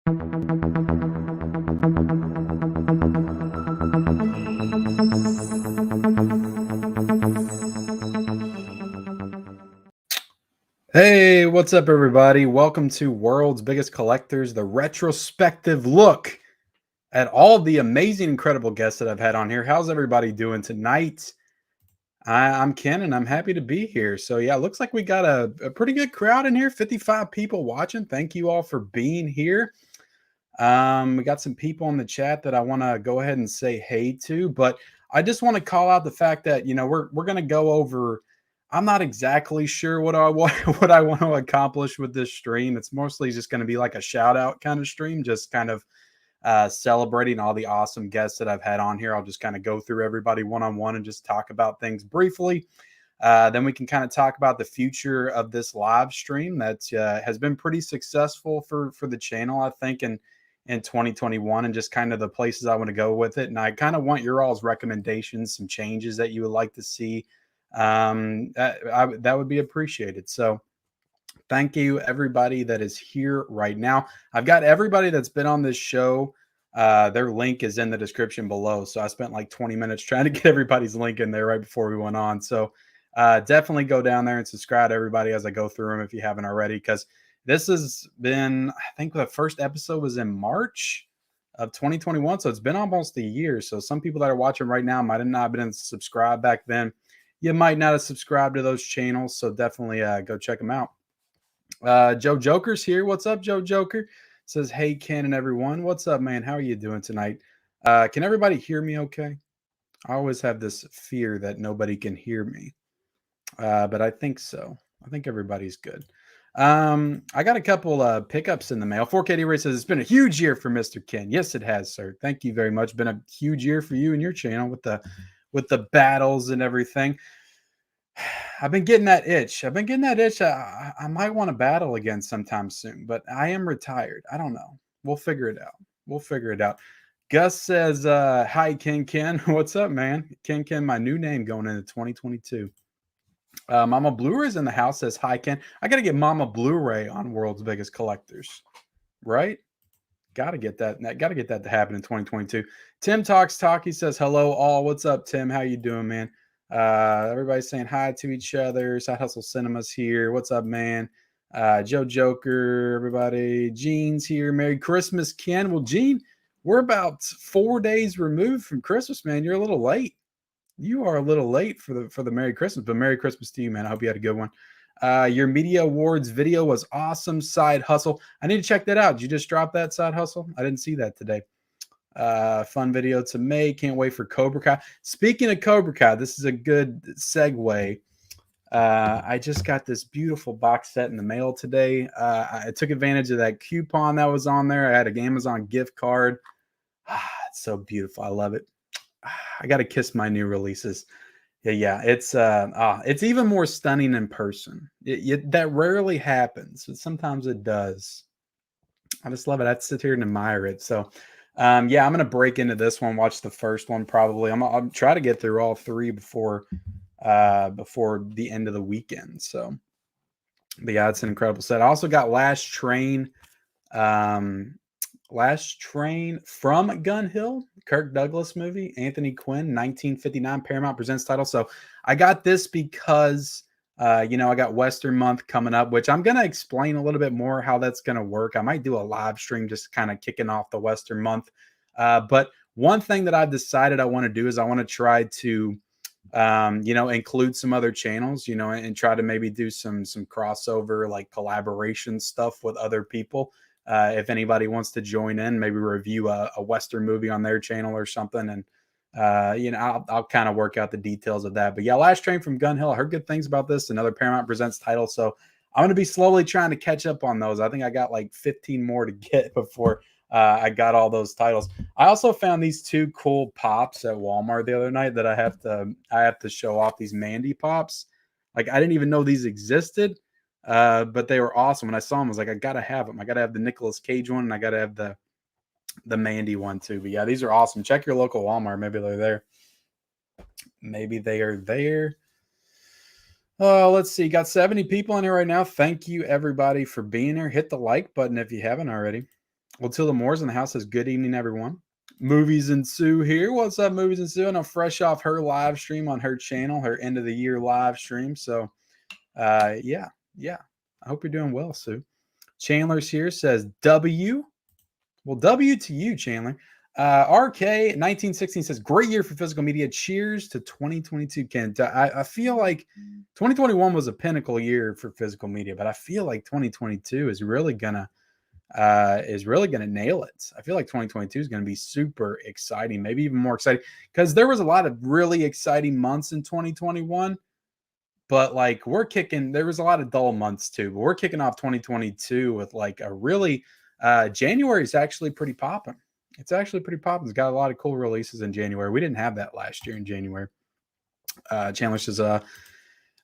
Hey, what's up, everybody? Welcome to World's Biggest Collectors, the retrospective look at all the amazing, incredible guests that I've had on here. How's everybody doing tonight? I'm Ken, and I'm happy to be here. So, yeah, looks like we got a pretty good crowd in here, 55 people watching. Thank you all for being here. We got some people in the chat that I want to go ahead and say hey to, but I just want to call out the fact that we're going to go over. I'm not exactly sure what I want what I want to accomplish with this stream. It's mostly just going to be like a shout out kind of stream, just kind of celebrating all the awesome guests that I've had on here. I'll just kind of go through everybody one on one and just talk about things briefly. Then we can kind of talk about the future of this live stream that has been pretty successful for the channel, I think, in 2021, and just kind of the places I want to go with it. And I kind of want your all's recommendations, some changes that you would like to see. That would be appreciated. So thank you, everybody that is here right now. I've got everybody that's been on this show. Their link is in the description below. So I spent like 20 minutes trying to get everybody's link in there right before we went on. So definitely go down there and subscribe to everybody as I go through them if you haven't already, because this has been, I think the first episode was in March of 2021. So it's been almost a year. So some people that are watching right now might have not been subscribed back then. You might not have subscribed to those channels. So definitely go check them out. Joe Joker's here. What's up, Joe Joker? Says, hey, Ken and everyone. What's up, man? How are you doing tonight? Can everybody hear me okay? I always have this fear that nobody can hear me. But I think so. I think everybody's good. I got a couple pickups in the mail. 4KD Ray says, it's been a huge year for Mr. Ken. Yes, it has, sir. Thank you very much. Been a huge year for you and your channel with the battles and everything. I've been getting that itch. I might want to battle again sometime soon, but I am retired. I don't know. We'll figure it out. Gus says, hi, Ken. What's up, man? Ken, my new name going into 2022. Mama Blu-ray's in the house, says, hi, Ken. I got to get Mama Blu-ray on World's Biggest Collectors, right? Got to get that. Got to get that to happen in 2022. Tim Talks Talkie says, hello, all. What's up, Tim? How you doing, man? Everybody's saying hi to each other. Side Hustle Cinema's here. What's up, man? Joe Joker, everybody. Gene's here. Merry Christmas, Ken. Well, Gene, we're about 4 days removed from Christmas, man. You're a little late. You are a little late for the Merry Christmas, but Merry Christmas to you, man. I hope you had a good one. Your media awards video was awesome. Side Hustle. I need to check that out. Did you just drop that, Side Hustle? I didn't see that today. Fun video to make. Can't wait for Cobra Kai. Speaking of Cobra Kai, this is a good segue. I just got this beautiful box set in the mail today. I took advantage of that coupon that was on there. I had an Amazon gift card. It's so beautiful. I love it. I got to kiss my new releases. Yeah. It's even more stunning in person. That rarely happens, but sometimes it does. I just love it. I have to sit here and admire it. So, I'm going to break into this one, watch the first one probably. I'll try to get through all three before the end of the weekend. So, but yeah, it's an incredible set. I also got Last Train from Gun Hill, Kirk Douglas movie, Anthony Quinn, 1959, Paramount Presents title. So I got this because, I got Western Month coming up, which I'm going to explain a little bit more how that's going to work. I might do a live stream just kind of kicking off the Western Month. But one thing that I've decided I want to do is I want to try to, include some other channels, and try to maybe do some crossover, like collaboration stuff with other people. If anybody wants to join in, maybe review a Western movie on their channel or something. And, I'll kind of work out the details of that. But yeah, Last Train from Gun Hill. I heard good things about this. Another Paramount Presents title. So I'm going to be slowly trying to catch up on those. I think I got like 15 more to get before I got all those titles. I also found these two cool pops at Walmart the other night that I have to show off, these Mandy pops. Like, I didn't even know these existed. But they were awesome. When I saw them, I was like, I gotta have them. I gotta have the Nicolas Cage one, and I gotta have the Mandy one too. But yeah, these are awesome. Check your local Walmart. Maybe they're there. Maybe they are there. Oh, let's see. Got 70 people in here right now. Thank you, everybody, for being here. Hit the like button if you haven't already. Tilda Moore's in the house says, good evening, everyone. Movies and Sue here. What's up, Movies and Sue? And I'm fresh off her live stream on her channel, her end of the year live stream. So, yeah. I hope you're doing well, Sue. Chandler's here says W. Well, W to you, Chandler. RK 1916 says, great year for physical media. Cheers to 2022, Ken. I feel like 2021 was a pinnacle year for physical media, but I feel like 2022 is really gonna nail it. I feel like 2022 is going to be super exciting, maybe even more exciting, because there was a lot of really exciting months in 2021, but like there was a lot of dull months too, but we're kicking off 2022 with like a really, January is actually pretty popping. It's actually pretty popping. It's got a lot of cool releases in January. We didn't have that last year in January. Chandler says,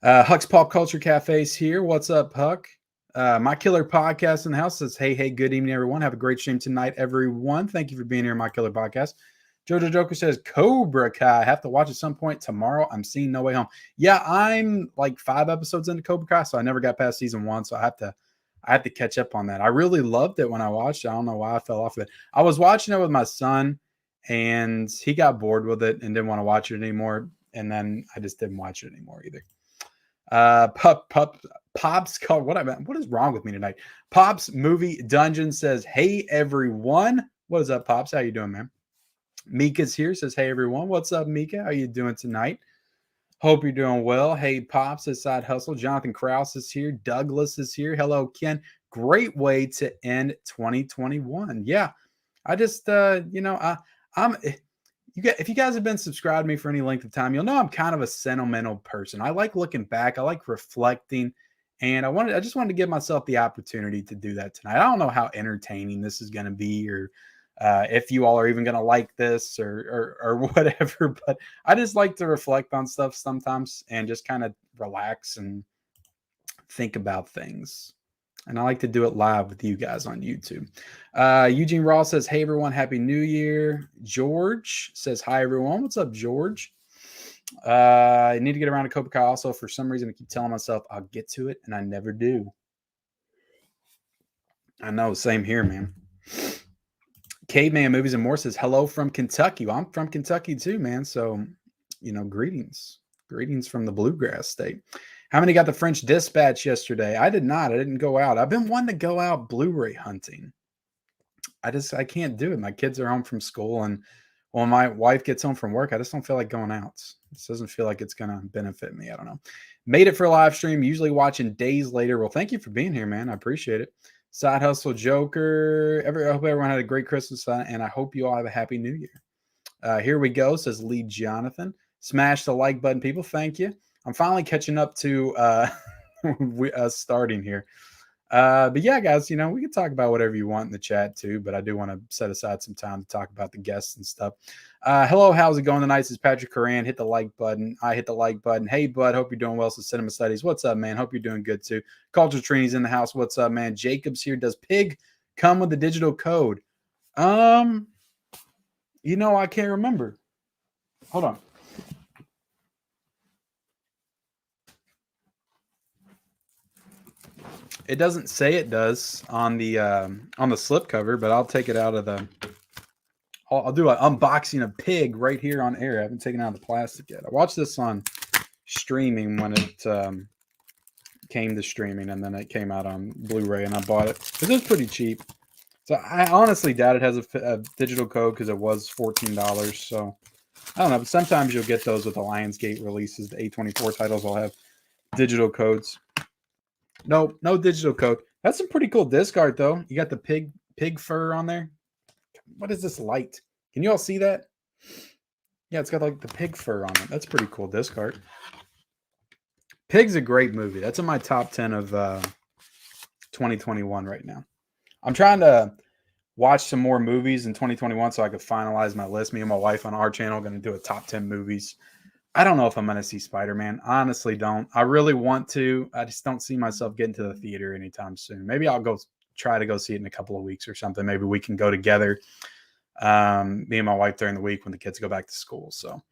Huck's Pop Culture Cafe's here. What's up, Huck? My Killer Podcast in the house says, hey, good evening, everyone. Have a great stream tonight, everyone. Thank you for being here, My Killer Podcast. Jojo Joker says, Cobra Kai. I have to watch at some point tomorrow. I'm seeing No Way Home. Yeah, I'm like 5 episodes into Cobra Kai, so I never got past season 1, so I have to catch up on that. I really loved it when I watched it. I don't know why I fell off of it. I was watching it with my son, and he got bored with it and didn't want to watch it anymore, and then I just didn't watch it anymore either. Pops called what is wrong with me tonight? Pops Movie Dungeon says, hey everyone. What is up, Pops? How you doing, man? Mika's here, says, hey everyone. What's up, Mika? How you doing tonight? Hope you're doing well. Hey, Pops, this Side Hustle. Jonathan Krause is here. Douglas is here. Hello, Ken. Great way to end 2021. Yeah, I just if you guys have been subscribed to me for any length of time, you'll know I'm kind of a sentimental person. I like looking back. I like reflecting. And I just wanted to give myself the opportunity to do that tonight. I don't know how entertaining this is going to be, or if you all are even going to like this or whatever, but I just like to reflect on stuff sometimes and just kind of relax and think about things. And I like to do it live with you guys on YouTube. Eugene Ross says, hey, everyone, Happy New Year. George says, hi, everyone. What's up, George? I need to get around to Cobra Kai also. For some reason, I keep telling myself I'll get to it, and I never do. I know, same here, man. Caveman Movies and More says, hello from Kentucky. Well, I'm from Kentucky too, man. So, greetings. Greetings from the Bluegrass State. How many got the French Dispatch yesterday? I did not. I didn't go out. I've been wanting to go out Blu-ray hunting. I can't do it. My kids are home from school, and when my wife gets home from work, I just don't feel like going out. This doesn't feel like it's going to benefit me. I don't know. Made it for a live stream, usually watching days later. Well, thank you for being here, man. I appreciate it. Side Hustle Joker. I hope everyone had a great Christmas, and I hope you all have a happy New Year. Here we go, says Lee Jonathan. Smash the like button, people. Thank you. I'm finally catching up to starting here. But yeah, guys, we can talk about whatever you want in the chat too, but I do want to set aside some time to talk about the guests and stuff. Hello, how's it going tonight? This is Patrick Coran. Hit the like button. I hit the like button. Hey, bud, hope you're doing well. So Cinema Studies. What's up, man? Hope you're doing good too. Culture Trinity's in the house. What's up, man? Jacob's here. Does Pig come with the digital code? I can't remember. Hold on. It doesn't say it does on the slipcover, but I'll take it out of the. I'll do an unboxing of Pig right here on air. I haven't taken out the plastic yet. I watched this on streaming when it came to streaming, and then it came out on Blu-ray, and I bought it because it was pretty cheap. So I honestly doubt it has a digital code because it was $14. So I don't know, but sometimes you'll get those with the Lionsgate releases. The A24 titles will have digital codes. No digital code. That's some pretty cool disc art, though. You got the pig fur on there. What is this light? Can you all see that? Yeah, it's got like the pig fur on it. That's pretty cool disc art. Pig's a great movie. That's in my top 10 of 2021 right now. I'm trying to watch some more movies in 2021 so I could finalize my list. Me and my wife on our channel are going to do a top 10 movies. I don't know if I'm going to see Spider-Man. Honestly, don't. I really want to. I just don't see myself getting to the theater anytime soon. Maybe I'll try to go see it in a couple of weeks or something. Maybe we can go together, me and my wife during the week when the kids go back to school. So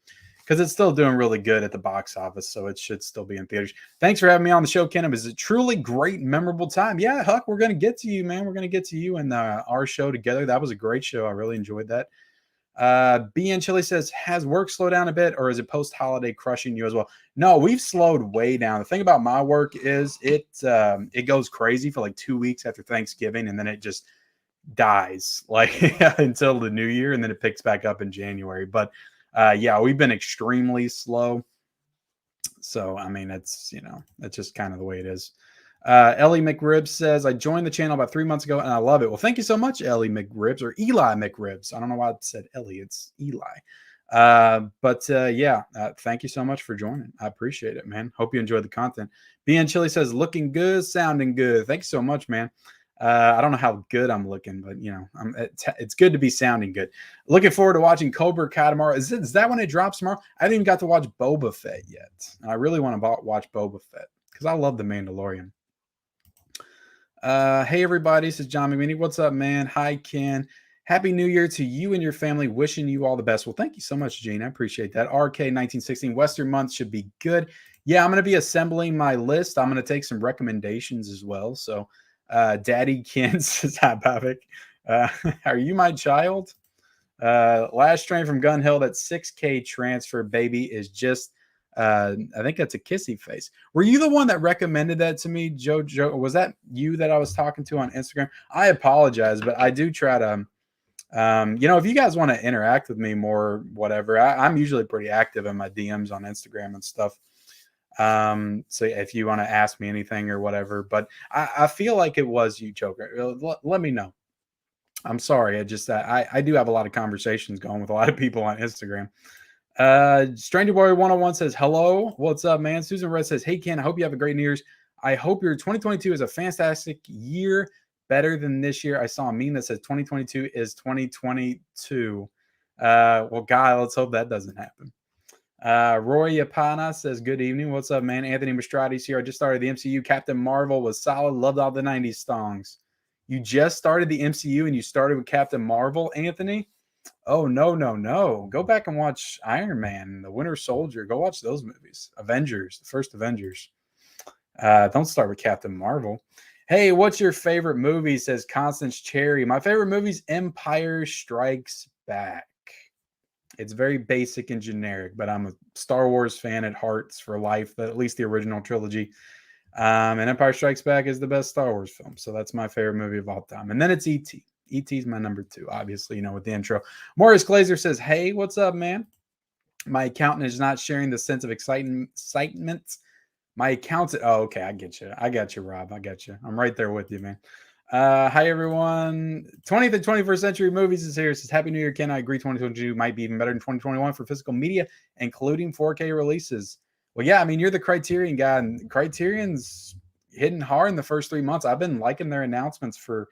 because it's still doing really good at the box office, so it should still be in theaters. Thanks for having me on the show, Ken. It was a truly great, memorable time. Yeah, Huck, we're gonna get to you, man. We're gonna get to you and our show together. That was a great show. I really enjoyed that. BN Chili says, has work slowed down a bit, or is it post-holiday crushing you as well? No, we've slowed way down. The thing about my work is it goes crazy for like 2 weeks after Thanksgiving, and then it just dies like until the new year, and then it picks back up in January. But yeah, we've been extremely slow. So I mean, it's that's just kind of the way it is. Ellie McRibs says, I joined the channel about 3 months ago and I love it. Well, thank you so much, Ellie McRibs, or Eli McRibs. I don't know why I said Ellie. It's Eli. Yeah, thank you so much for joining. I appreciate it, man. Hope you enjoyed the content. BN Chili says, looking good, sounding good. Thank you so much, man. I don't know how good I'm looking, but it's good to be sounding good. Looking forward to watching Cobra Kai tomorrow. Is that when it drops tomorrow? I haven't even got to watch Boba Fett yet. And I really want to watch Boba Fett because I love The Mandalorian. Hey everybody, this is John McMeany. What's up, man? Hi, Ken. Happy New Year to you and your family. Wishing you all the best. Well, thank you so much, Gene. I appreciate that. RK1916 Western month should be good. Yeah, I'm going to be assembling my list. I'm going to take some recommendations as well. So, Daddy Ken says, hi, Bavik. Are you my child? Last train from Gun Hill, that 6K transfer baby is just I think that's a kissy face. Were you the one that recommended that to me, Joe? Was that you that I was talking to on Instagram? I apologize, but I do try to if you guys want to interact with me more, whatever, I'm usually pretty active in my DMs on Instagram and stuff. So if you want to ask me anything or whatever, but I feel like it was you, Joker. Let me know. I'm sorry. I do have a lot of conversations going with a lot of people on Instagram. Stranger Boy 101 says, hello, what's up, man? Susan Red says, hey, Ken, I hope you have a great New Year's. I hope your 2022 is a fantastic year, better than this year. I saw a meme that says 2022 is 2022. Well, God, let's hope that doesn't happen. Roy Yapana says, good evening. What's up, man? Anthony Mastrati's here. I just started the MCU. Captain Marvel was solid. Loved all the 90s songs. You just started the MCU and you started with Captain Marvel, Anthony? Oh, no. Go back and watch Iron Man, The Winter Soldier. Go watch those movies. Avengers, the first Avengers. Don't start with Captain Marvel. Hey, what's your favorite movie? Says Constance Cherry. My favorite movie's Empire Strikes Back. It's very basic and generic, but I'm a Star Wars fan at heart for life, at least the original trilogy. And Empire Strikes Back is the best Star Wars film. So that's my favorite movie of all time. And then it's E.T. E.T.'s my number 2, obviously, with the intro. Morris Glazer says, hey, what's up, man? My accountant is not sharing the sense of excitement. My accountant. Oh, okay. I get you. I got you, Rob. I got you. I'm right there with you, man. Hi, everyone. 20th and 21st Century Movies is here. It says, happy New Year, Ken. I agree 2022 might be even better than 2021 for physical media, including 4K releases. Well, yeah, I mean, you're the Criterion guy, and Criterion's hitting hard in the first 3 months. I've been liking their announcements for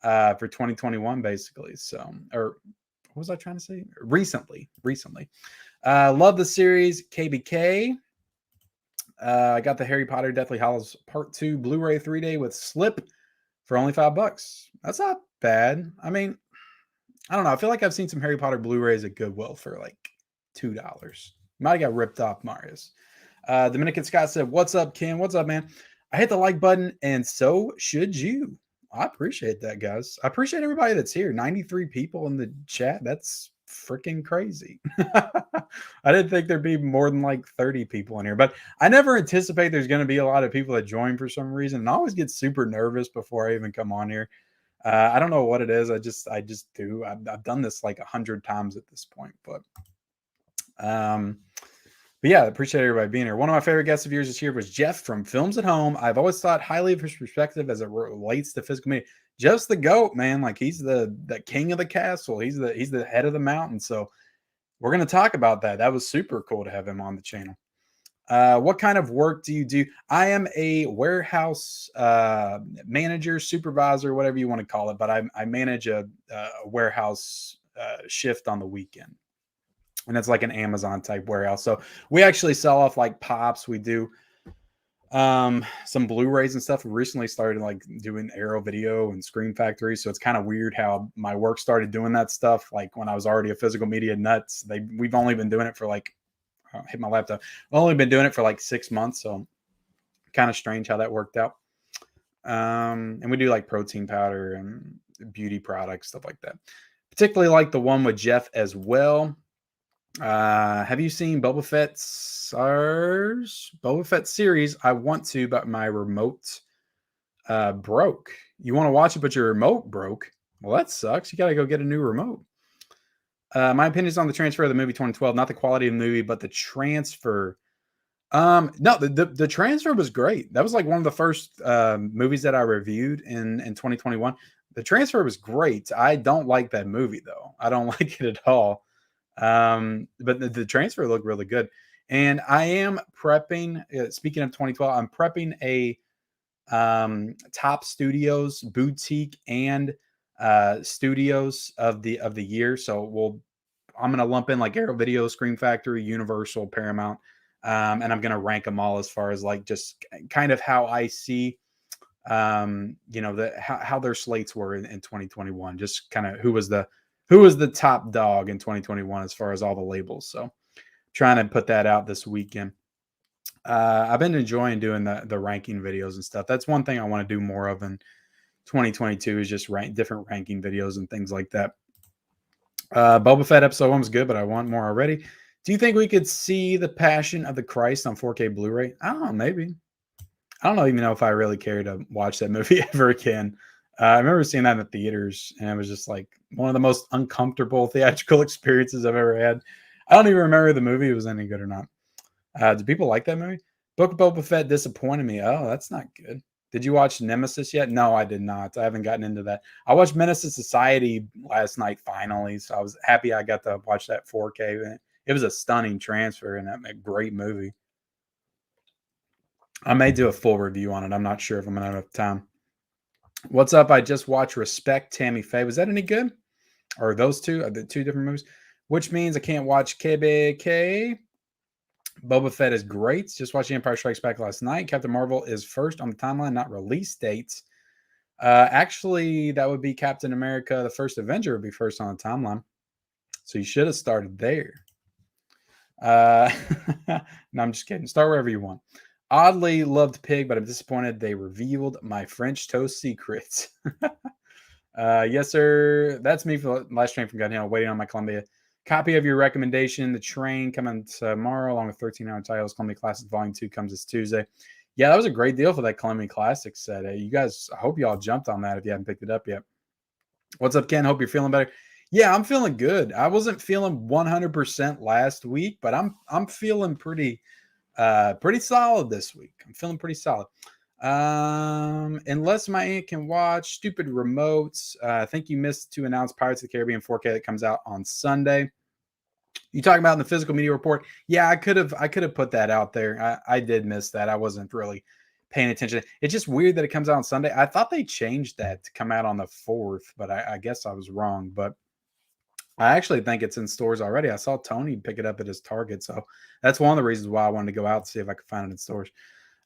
2021, basically. So, or what was I trying to say? Recently. Love the series KBK. I got the Harry Potter Deathly Hallows Part 2 Blu-ray 3-day with Slip for only $5. That's not bad. I mean, I don't know. I feel like I've seen some Harry Potter Blu-rays at Goodwill for like $2. Might have got ripped off, Marius. Dominican Scott said, what's up, Ken? What's up, man? I hit the like button, and so should you. I appreciate that, guys. I appreciate everybody that's here. 93 people in the chat. That's freaking crazy. I didn't think there'd be more than like 30 people in here, but I never anticipate there's going to be a lot of people that join for some reason. And I always get super nervous before I even come on here. I don't know what it is. I just do. I've done this like 100 times at this point, but yeah, I appreciate everybody being here. One of my favorite guests of yours this year was Jeff from Films at Home. I've always thought highly of his perspective as it relates to physical media. Jeff's the GOAT, man. Like he's the king of the castle. He's the head of the mountain. So we're going to talk about that. That was super cool to have him on the channel. What kind of work do you do? I am a warehouse manager, supervisor, whatever you want to call it. But I manage a warehouse shift on the weekend. And it's like an Amazon type warehouse. So we actually sell off like Pops. We do some Blu-rays and stuff. We recently started like doing Arrow Video and Screen Factory. So it's kind of weird how my work started doing that stuff. Like when I was already a physical media nuts, we've only been doing it for like hit my laptop. I've only been doing it for like 6 months, so kind of strange how that worked out. And we do like protein powder and beauty products, stuff like that. Particularly like the one with Jeff as well. Have you seen Boba Fett series? I want to, but my remote broke. You want to watch it, but your remote broke. Well, that sucks. You got to go get a new remote. My opinions on the transfer of the movie 2012, not the quality of the movie, but the transfer. No, the transfer was great. That was like one of the first movies that I reviewed in 2021. The transfer was great. I don't like that movie though. I don't like it at all. But the transfer looked really good. And I am prepping. Speaking of 2012, I'm prepping a top studios boutique and studios of the year. So I'm gonna lump in like Arrow Video, Scream Factory, Universal, Paramount. And I'm going to rank them all as far as like just kind of how I see, how their slates were in 2021, just kind of who was the top dog in 2021 as far as all the labels. So trying to put that out this weekend. I've been enjoying doing the ranking videos and stuff. That's one thing I want to do more of in 2022 is just different ranking videos and things like that. Boba Fett episode 1 was good, but I want more already. Do you think we could see The Passion of the Christ on 4K Blu-ray? I don't know, maybe. I don't even know if I really care to watch that movie ever again. I remember seeing that in the theaters, and it was just like one of the most uncomfortable theatrical experiences I've ever had. I don't even remember if the movie was any good or not. Do people like that movie? Book of Boba Fett disappointed me. Oh, that's not good. Did you watch Nemesis yet? No, I did not. I haven't gotten into that. I watched Menace to Society last night finally, so I was happy I got to watch that 4K. It was a stunning transfer and a great movie. I may do a full review on it. I'm not sure if I'm going to have time. What's up? I just watched Respect, Tammy Faye. Was that any good? Or those two? Are the two different movies? Which means I can't watch KBK. Boba Fett is great. Just watched The Empire Strikes Back last night. Captain Marvel is first on the timeline, not release dates. Actually, that would be Captain America. The First Avenger would be first on the timeline. So you should have started there. No, I'm just kidding. Start wherever you want. Oddly loved Pig, but I'm disappointed they revealed my French toast secrets. Yes, sir. That's me for the last train from Gun Hill. Waiting on my Columbia. Copy of your recommendation. The train coming tomorrow along with 13-hour titles. Columbia Classics Volume 2 comes this Tuesday. Yeah, that was a great deal for that Columbia Classics set. You guys, I hope y'all jumped on that if you haven't picked it up yet. What's up, Ken? Hope you're feeling better. Yeah, I'm feeling good. I wasn't feeling 100% last week, but I'm feeling pretty solid this week. I'm feeling pretty solid. Unless my aunt can watch stupid remotes. I think you missed to announce Pirates of the Caribbean 4K that comes out on Sunday. You talking about in the physical media report? Yeah, I could have put that out there. I did miss that. I wasn't really paying attention. It's just weird that it comes out on Sunday. I thought they changed that to come out on the 4th, but I guess I was wrong. But I actually think it's in stores already. I saw Tony pick it up at his Target, so that's one of the reasons why I wanted to go out to see if I could find it in stores.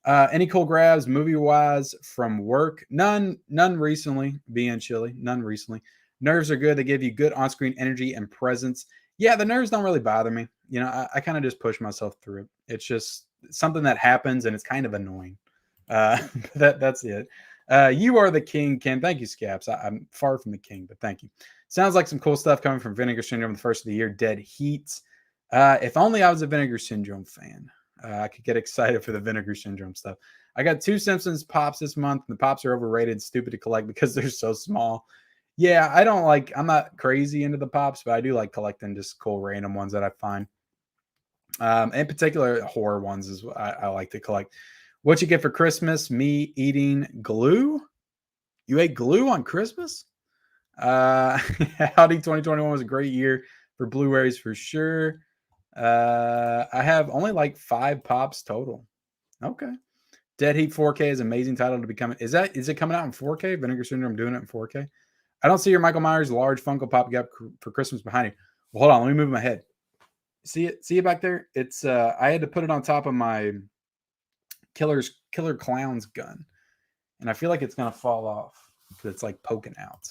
Any cool grabs movie-wise from work? None recently, being chilly. None recently. Nerves are good. They give you good on-screen energy and presence. Yeah, the nerves don't really bother me. You know, I kind of just push myself through it. It's just something that happens, and it's kind of annoying. That's it. You are the king, Ken. Thank you, Scaps. I'm far from the king, but thank you. Sounds like some cool stuff coming from Vinegar Syndrome the first of the year. Dead Heat. If only I was a Vinegar Syndrome fan. I could get excited for the Vinegar Syndrome stuff. I got 2 Simpsons Pops this month. The Pops are overrated, stupid to collect because they're so small. Yeah, I'm not crazy into the Pops, but I do like collecting just cool random ones that I find. In particular, horror ones is what I like to collect. What you get for Christmas? Me eating glue? You ate glue on Christmas? Howdy 2021 was a great year for Blu-rays for sure. I have only like 5 Pops total. Okay. Dead Heat 4K is an amazing title to be coming. Is it coming out in 4K? Vinegar Syndrome doing it in 4K? I don't see your Michael Myers large Funko Pop you got for Christmas behind you. Well, hold on, let me move my head. See it back there? It's I had to put it on top of my Killer Clown's gun. And I feel like it's gonna fall off because it's like poking out.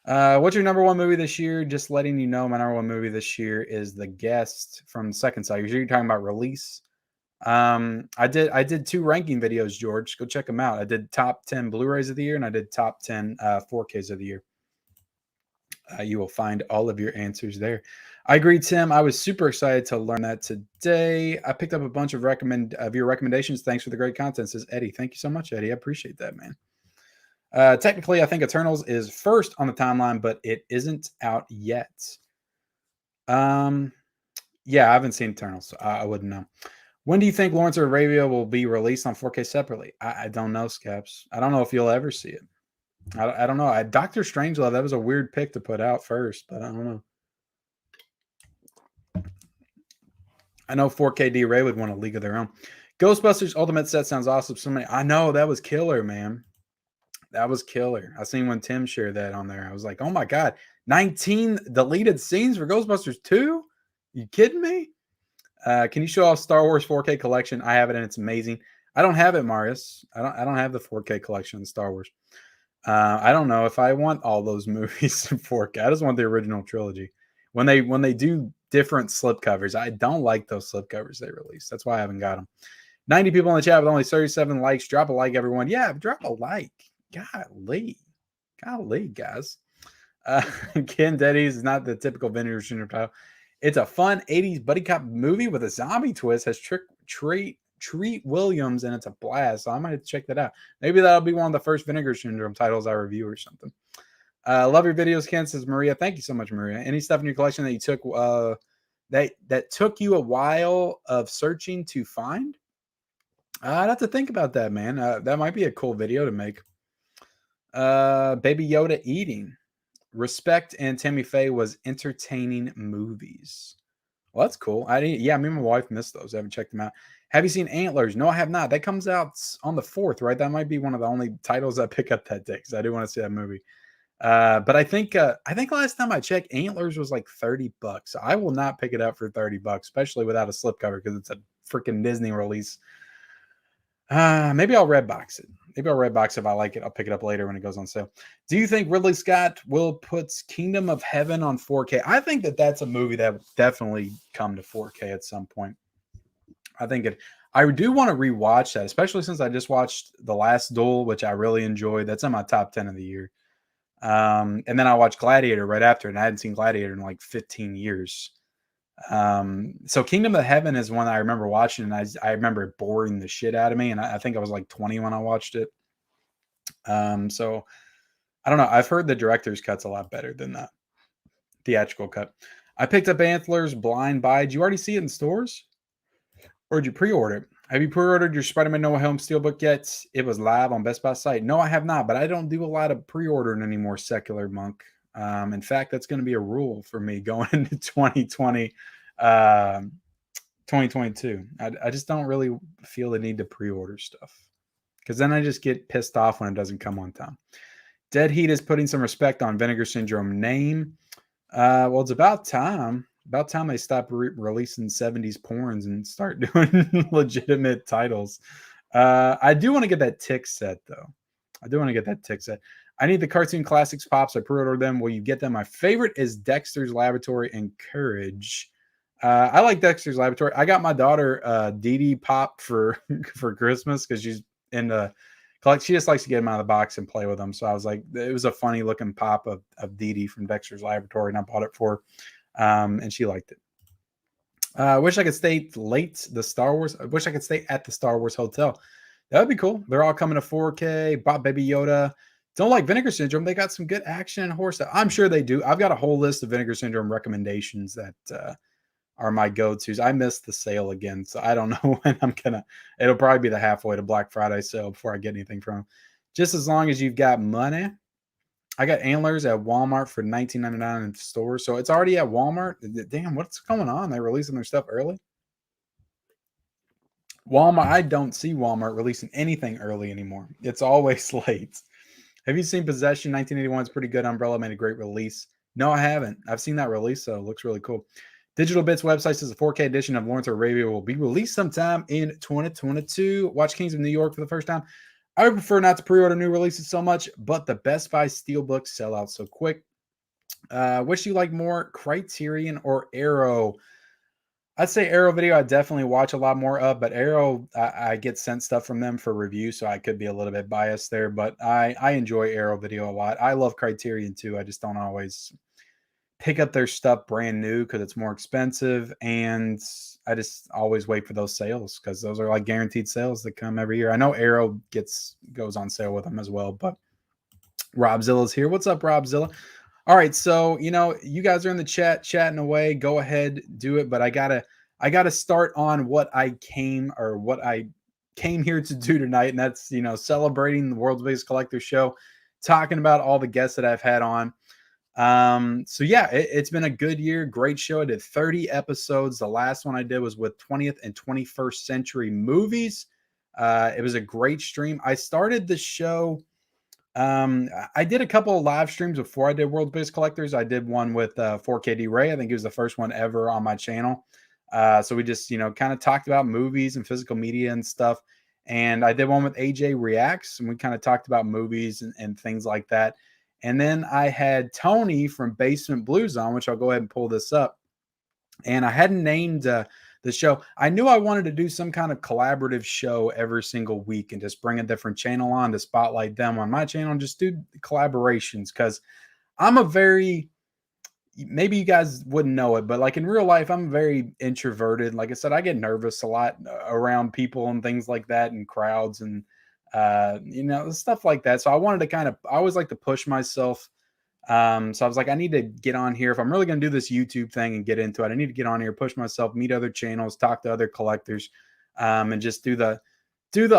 What's your number one movie this year? Just letting you know, my number one movie this year is The Guest from Second Sight. You're talking about release. I did 2 ranking videos, George. Go check them out. I did top 10 Blu-rays of the year, and I did top 10 4Ks of the year. You will find all of your answers there. I agree, Tim. I was super excited to learn that today. I picked up a bunch of your recommendations. Thanks for the great content, says Eddie. Thank you so much, Eddie. I appreciate that, man. Technically, I think Eternals is first on the timeline, but it isn't out yet. Yeah, I haven't seen Eternals, so I wouldn't know. When do you think Lawrence of Arabia will be released on 4K separately? I don't know, Scaps. I don't know if you'll ever see it. I don't know. Doctor Strangelove, that was a weird pick to put out first, but I don't know. I know 4K D-Ray would want a league of their own. Ghostbusters Ultimate Set sounds awesome. I know, that was killer, man. That was killer. I seen when Tim shared that on there. I was like, oh my God, 19 deleted scenes for Ghostbusters 2? You kidding me? Can you show off Star Wars 4K collection? I have it and it's amazing. I don't have it, Marius. I don't have the 4K collection of Star Wars. I don't know if I want all those movies in 4K. I just want the original trilogy. When they do different slipcovers, I don't like those slipcovers they release. That's why I haven't got them. 90 people in the chat with only 37 likes. Drop a like, everyone. Yeah, drop a like. Golly, guys. Ken Deddy's is not the typical Vinegar Syndrome title. It's a fun 80s buddy cop movie with a zombie twist. Has Treat Williams, and it's a blast. So I might have to check that out. Maybe that'll be one of the first Vinegar Syndrome titles I review or something. Love your videos, Ken, says Maria. Thank you so much, Maria. Any stuff in your collection that you took that took you a while of searching to find? I'd have to think about that, man. That might be a cool video to make. Baby Yoda eating. Respect and Tammy Faye was entertaining movies. Well, that's cool. Me and my wife missed those. I haven't checked them out. Have you seen Antlers? No, I have not. That comes out on the 4th, right? That might be one of the only titles I pick up that day because I do want to see that movie. But I think last time I checked, Antlers was like $30. So I will not pick it up for $30, especially without a slipcover because it's a freaking Disney release. Maybe I'll Redbox it. Maybe I'll Redbox if I like it. I'll pick it up later when it goes on sale. Do you think Ridley Scott will put Kingdom of Heaven on 4K? I think that's a movie that would definitely come to 4K at some point. I do want to rewatch that, especially since I just watched The Last Duel, which I really enjoyed. That's in my top 10 of the year. And then I watched Gladiator right after, and I hadn't seen Gladiator in like 15 years. So Kingdom of Heaven is one I remember watching, and I remember it boring the shit out of me, and I think I was like 20 when I watched it. So I don't know. I've heard the director's cut's a lot better than the theatrical cut. I picked up Antlers blind buy. Did you already see it in stores? Or did you pre-order it? Have you pre-ordered your Spider-Man No Way Home Steelbook yet? It was live on Best Buy site. No, I have not, but I don't do a lot of pre-ordering anymore, Secular Monk. In fact, that's going to be a rule for me going into 2020, 2022. I just don't really feel the need to pre-order stuff because then I just get pissed off when it doesn't come on time. Dead Heat is putting some respect on Vinegar Syndrome name. Well, it's about time. About time they stop releasing 70s porns and start doing legitimate titles. I do want to get that tick set, though. I need the Cartoon Classics Pops. I pre-ordered them. Will you get them? My favorite is Dexter's Laboratory and Courage. I like Dexter's Laboratory. I got my daughter Dee Dee Pop for Christmas because she's into collect. She just likes to get them out of the box and play with them. So I was like, it was a funny looking pop of Dee Dee from Dexter's Laboratory, and I bought it for her, and she liked it. I wish I could stay late. I wish I could stay at the Star Wars Hotel. That would be cool. They're all coming to 4K. Bought Baby Yoda. Don't like Vinegar Syndrome. They got some good action and horror stuff. I'm sure they do. I've got a whole list of Vinegar Syndrome recommendations that are my go-tos. I missed the sale again, so I don't know when it'll probably be the halfway to Black Friday sale before I get anything from them. Just as long as you've got money. I got Antlers at Walmart for $19.99 in stores, so it's already at Walmart. Damn, what's going on? They're releasing their stuff early. Walmart, I don't see Walmart releasing anything early anymore. It's always late. Have you seen Possession? 1981 is pretty good. Umbrella made a great release. No, I haven't. I've seen that release, so it looks really cool. Digital Bits website says a 4K edition of Lawrence of Arabia will be released sometime in 2022. Watch Kings of New York for the first time. I would prefer not to pre-order new releases so much, but the Best Buy Steelbooks sell out so quick. Which do you like more, Criterion or Arrow? I'd say Arrow Video I definitely watch a lot more of, but Arrow, I get sent stuff from them for review, so I could be a little bit biased there, but I enjoy Arrow Video a lot. I love Criterion too. I just don't always pick up their stuff brand new because it's more expensive, and I just always wait for those sales because those are like guaranteed sales that come every year. I know Arrow goes on sale with them as well, but Robzilla's here. What's up, Robzilla? All right, so you guys are in the chat chatting away. Go ahead, do it. But I gotta start on what I came here to do tonight, and that's celebrating the world's biggest collector show, talking about all the guests that I've had on. So yeah, it's been a good year, great show. I did 30 episodes. The last one I did was with 20th and 21st century movies. It was a great stream. I started the show. I did a couple of live streams before I did World's Biggest Collectors. I did one with 4KD Ray. I think it was the first one ever on my channel. So we just, kind of talked about movies and physical media and stuff. And I did one with AJ Reacts, and we kind of talked about movies and things like that. And then I had Tony from Basement Blues on, which I'll go ahead and pull this up. And I hadn't named the show. I knew I wanted to do some kind of collaborative show every single week and just bring a different channel on to spotlight them on my channel and just do collaborations, because I'm maybe you guys wouldn't know it, but like in real life, I'm very introverted. Like I said, I get nervous a lot around people and things like that and crowds and, stuff like that. So I wanted to I always like to push myself. So I was like, I need to get on here. If I'm really going to do this YouTube thing and get into it, I need to get on here, push myself, meet other channels, talk to other collectors, and just do the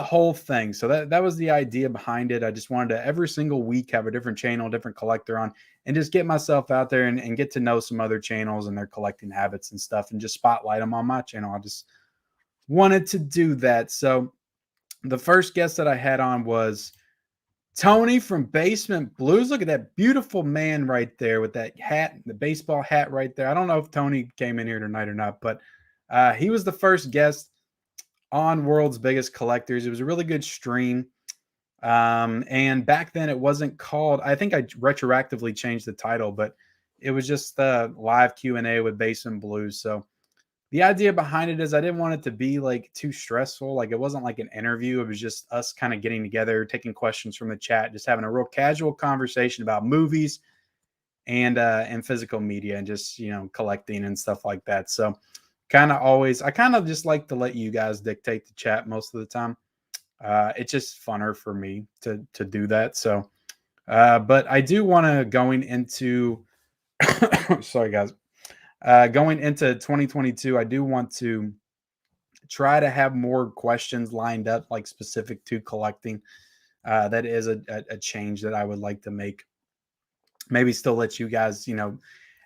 whole thing. So that was the idea behind it. I just wanted to every single week have a different channel, different collector on, and just get myself out there and get to know some other channels and their collecting habits and stuff, and just spotlight them on my channel. I just wanted to do that. So the first guest that I had on was Tony from Basement Blues. Look at that beautiful man right there with that hat, the baseball hat right there. I don't know if Tony came in here tonight or not, but he was the first guest on World's Biggest Collectors. It was a really good stream. And back then it wasn't called, I think I retroactively changed the title, but it was just the live Q&A with Basement Blues. So the idea behind it is I didn't want it to be like too stressful. Like it wasn't like an interview. It was just us kind of getting together, taking questions from the chat, just having a real casual conversation about movies and physical media and just, collecting and stuff like that. So I kind of just like to let you guys dictate the chat most of the time. It's just funner for me to do that. So, but I do want to going into, sorry guys, going into 2022, I do want to try to have more questions lined up, like specific to collecting. That is a change that I would like to make. Maybe still let you guys,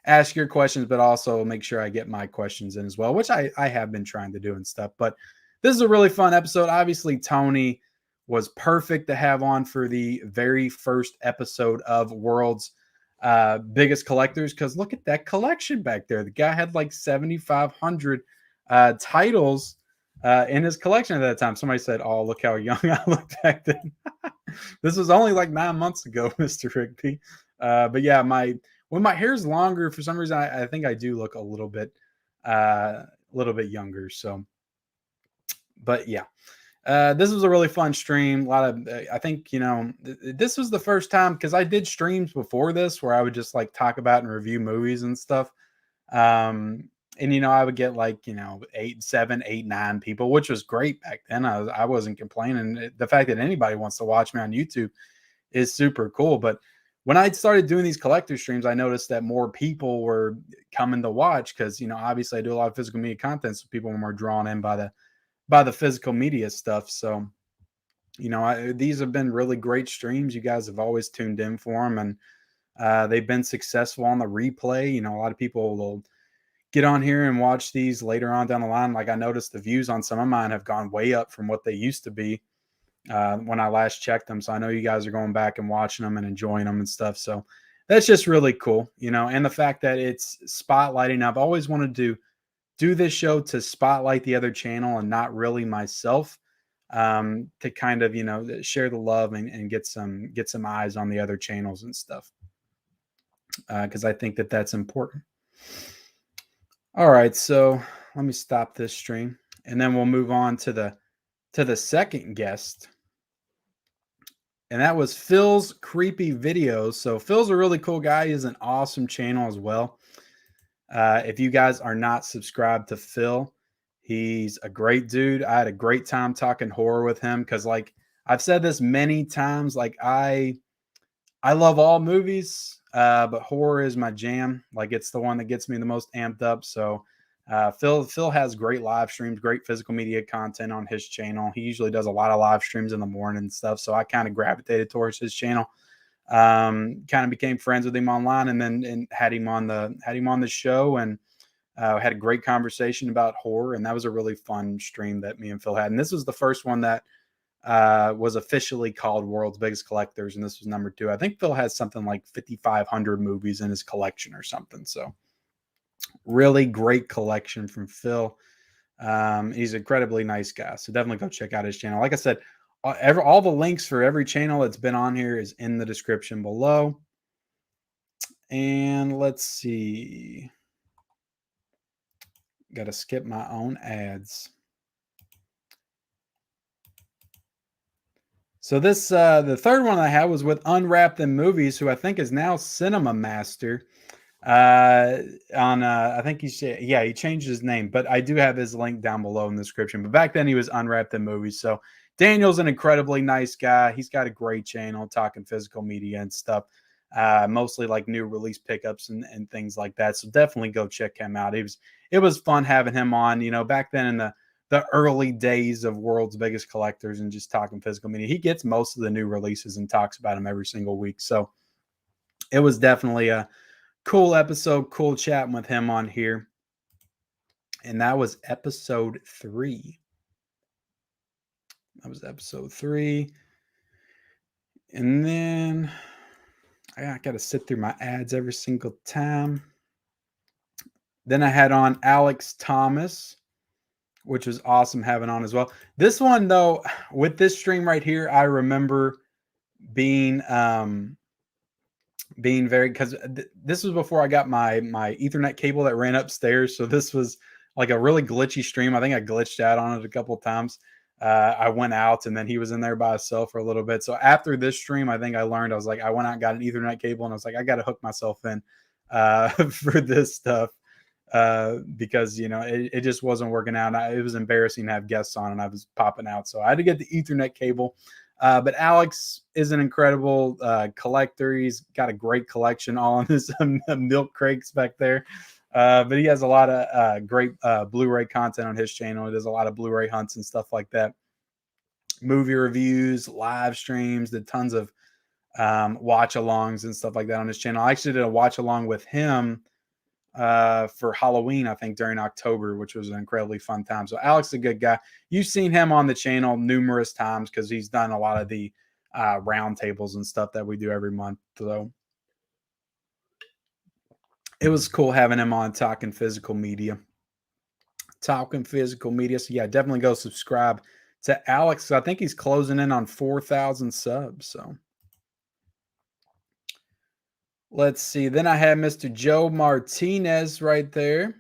ask your questions, but also make sure I get my questions in as well, which I have been trying to do and stuff. But this is a really fun episode. Obviously, Tony was perfect to have on for the very first episode of World's Biggest Collectors, because look at that collection back there. The guy had like 7,500 titles in his collection at that time. Somebody said, "Oh, look how young I looked back then." This was only like 9 months ago, Mr. Rigby. But yeah, when my hair's longer, for some reason, I think I do look a little bit younger. So, but yeah, this was a really fun stream. A lot of, I think, this was the first time, because I did streams before this where I would just like talk about and review movies and stuff. And I would get like 8, 7, 8, 9 people, which was great back then. I wasn't complaining. The fact that anybody wants to watch me on YouTube is super cool. But when I started doing these collector streams, I noticed that more people were coming to watch because obviously I do a lot of physical media content, so people were more drawn in by the physical media stuff. So these have been really great streams. You guys have always tuned in for them, and they've been successful on the replay. A lot of people will get on here and watch these later on down the line. Like I noticed the views on some of mine have gone way up from what they used to be when I last checked them. So I know you guys are going back and watching them and enjoying them and stuff. So that's just really cool, and the fact that it's spotlighting. I've always wanted to do this show to spotlight the other channel and not really myself, to kind of, share the love and get some eyes on the other channels and stuff. because I think that that's important. All right, so let me stop this stream, and then we'll move on to the second guest, and that was Phil's Creepy Videos. So Phil's a really cool guy. He has an awesome channel as well. If you guys are not subscribed to Phil, he's a great dude. I had a great time talking horror with him because, like, I've said this many times, like I love all movies, but horror is my jam. Like, it's the one that gets me the most amped up. So Phil has great live streams, great physical media content on his channel. He usually does a lot of live streams in the morning and stuff. So I kind of gravitated towards his channel. Kind of became friends with him online, and then had him on the show, and had a great conversation about horror. And that was a really fun stream that me and Phil had. And this was the first one that was officially called World's Biggest Collectors, and this was number 2. I think Phil has something like 5,500 movies in his collection or something. So really great collection from Phil. He's an incredibly nice guy, so definitely go check out his channel. Like I said, all the links for every channel that's been on here is in the description below. And let's see. Got to skip my own ads. So this the third one I had was with Unwrapped in Movies, who I think is now Cinema Master. I think he changed his name, but I do have his link down below in the description. But back then he was Unwrapped in Movies. So Daniel's an incredibly nice guy. He's got a great channel talking physical media and stuff. Mostly like new release pickups and things like that. So definitely go check him out. It was fun having him on, back then in the early days of World's Biggest Collectors and just talking physical media. He gets most of the new releases and talks about them every single week. So it was definitely a cool episode, cool chatting with him on here. And that was episode 3. And then I got to sit through my ads every single time. Then I had on Alex Thomas, which was awesome having on as well. This one, though, with this stream right here, I remember being very, because this was before I got my Ethernet cable that ran upstairs. So this was like a really glitchy stream. I think I glitched out on it a couple of times. I went out, and then he was in there by himself for a little bit. So after this stream, I think I learned, I went out and got an Ethernet cable, and I was like, I got to hook myself in for this stuff. Because it just wasn't working out. It was embarrassing to have guests on, and I was popping out, so I had to get the Ethernet cable. But Alex is an incredible collector. He's got a great collection, all on his milk crates back there. But he has a lot of great Blu-ray content on his channel. He does a lot of Blu-ray hunts and stuff like that. Movie reviews, live streams, did tons of watch-alongs and stuff like that on his channel. I actually did a watch-along with him for Halloween, I think, during October, which was an incredibly fun time. So Alex is a good guy. You've seen him on the channel numerous times because he's done a lot of the roundtables and stuff that we do every month. So it was cool having him on talking physical media. So yeah, definitely go subscribe to Alex. I think he's closing in on 4,000 subs. So let's see. Then I had Mr. Joe Martinez right there,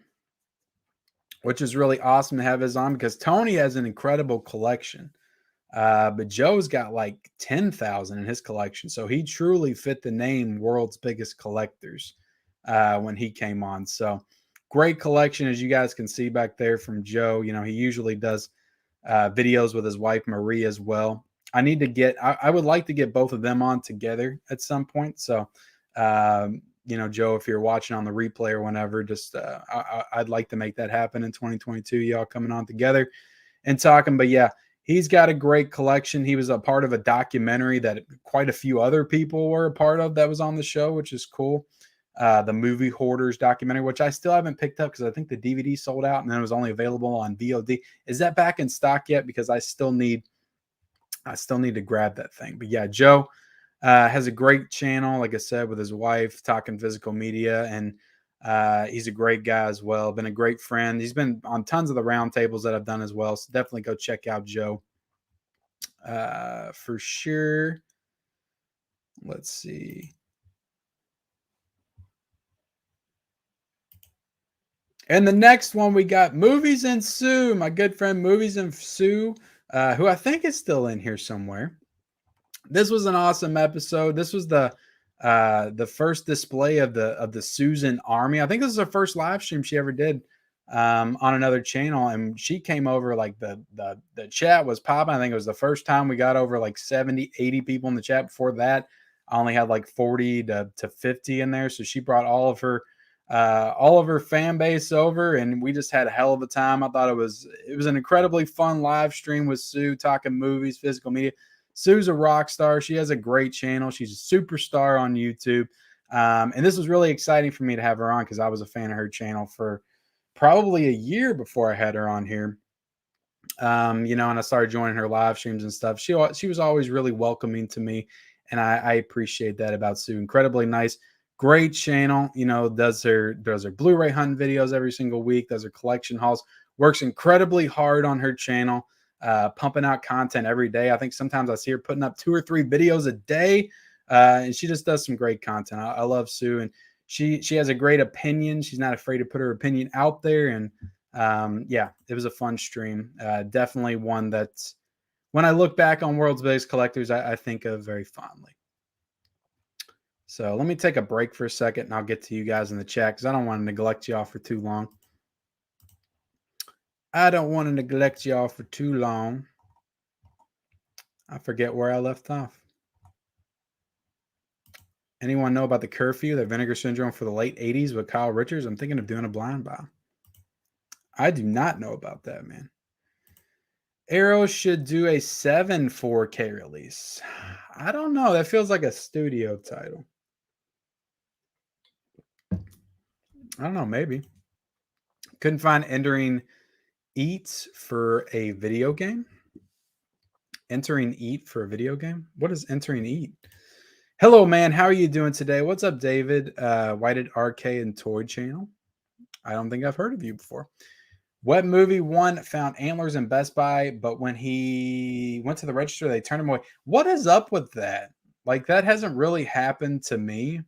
which is really awesome to have his on because Tony has an incredible collection. But Joe's got like 10,000 in his collection. So he truly fit the name World's Biggest Collectors when he came on. So great collection, as you guys can see back there from Joe. He usually does videos with his wife, Marie, as well. I would like to get both of them on together at some point. So, Joe, if you're watching on the replay or whenever, just I'd like to make that happen in 2022. Y'all coming on together and talking. But yeah, he's got a great collection. He was a part of a documentary that quite a few other people were a part of that was on the show, which is cool. The movie Hoarders documentary, which I still haven't picked up because I think the DVD sold out and then it was only available on VOD. Is that back in stock yet? Because I still need to grab that thing. But yeah, Joe has a great channel, like I said, with his wife talking physical media, and he's a great guy as well. Been a great friend. He's been on tons of the roundtables that I've done as well. So definitely go check out Joe for sure. Let's see. And the next one, we got Movies and Sue, my good friend Movies and Sue, who I think is still in here somewhere. This was an awesome episode. This was the first display of the Susan Army. I think this is her first live stream she ever did on another channel, and she came over like the chat was popping. I think it was the first time we got over like 70, 80 people in the chat. Before that, I only had like 40 to 50 in there. So she brought all of her fan base over, and we just had a hell of a time. I thought it was an incredibly fun live stream with Sue talking movies, physical media. Sue's a rock star. She has a great channel. She's a superstar on YouTube. And this was really exciting for me to have her on because I was a fan of her channel for probably a year before I had her on here. And I started joining her live streams and stuff. She was always really welcoming to me, and I appreciate that about Sue. Incredibly nice, great channel. Does her Blu-ray hunting videos every single week. Does her collection hauls. Works incredibly hard on her channel, pumping out content every day. I think sometimes I see her putting up 2 or 3 videos a day, and she just does some great content. I love Sue, and she has a great opinion. She's not afraid to put her opinion out there, and it was a fun stream. Definitely one that when I look back on World's Biggest Collectors, I think of very fondly. So let me take a break for a second, and I'll get to you guys in the chat because I don't want to neglect y'all for too long. I forget where I left off. Anyone know about the curfew, the vinegar syndrome for the late 80s with Kyle Richards? I'm thinking of doing a blind buy. I do not know about that, man. Arrow should do a 7 4K release. I don't know. That feels like a studio title. I don't know. Maybe. Couldn't find Entering Eat for a video game. Entering Eat for a video game? What is Entering Eat? Hello, man. How are you doing today? What's up, David? Whited Arcade and Toy Channel. I don't think I've heard of you before. What movie one found antlers in Best Buy, but when he went to the register, they turned him away? What is up with that? Like, that hasn't really happened to me.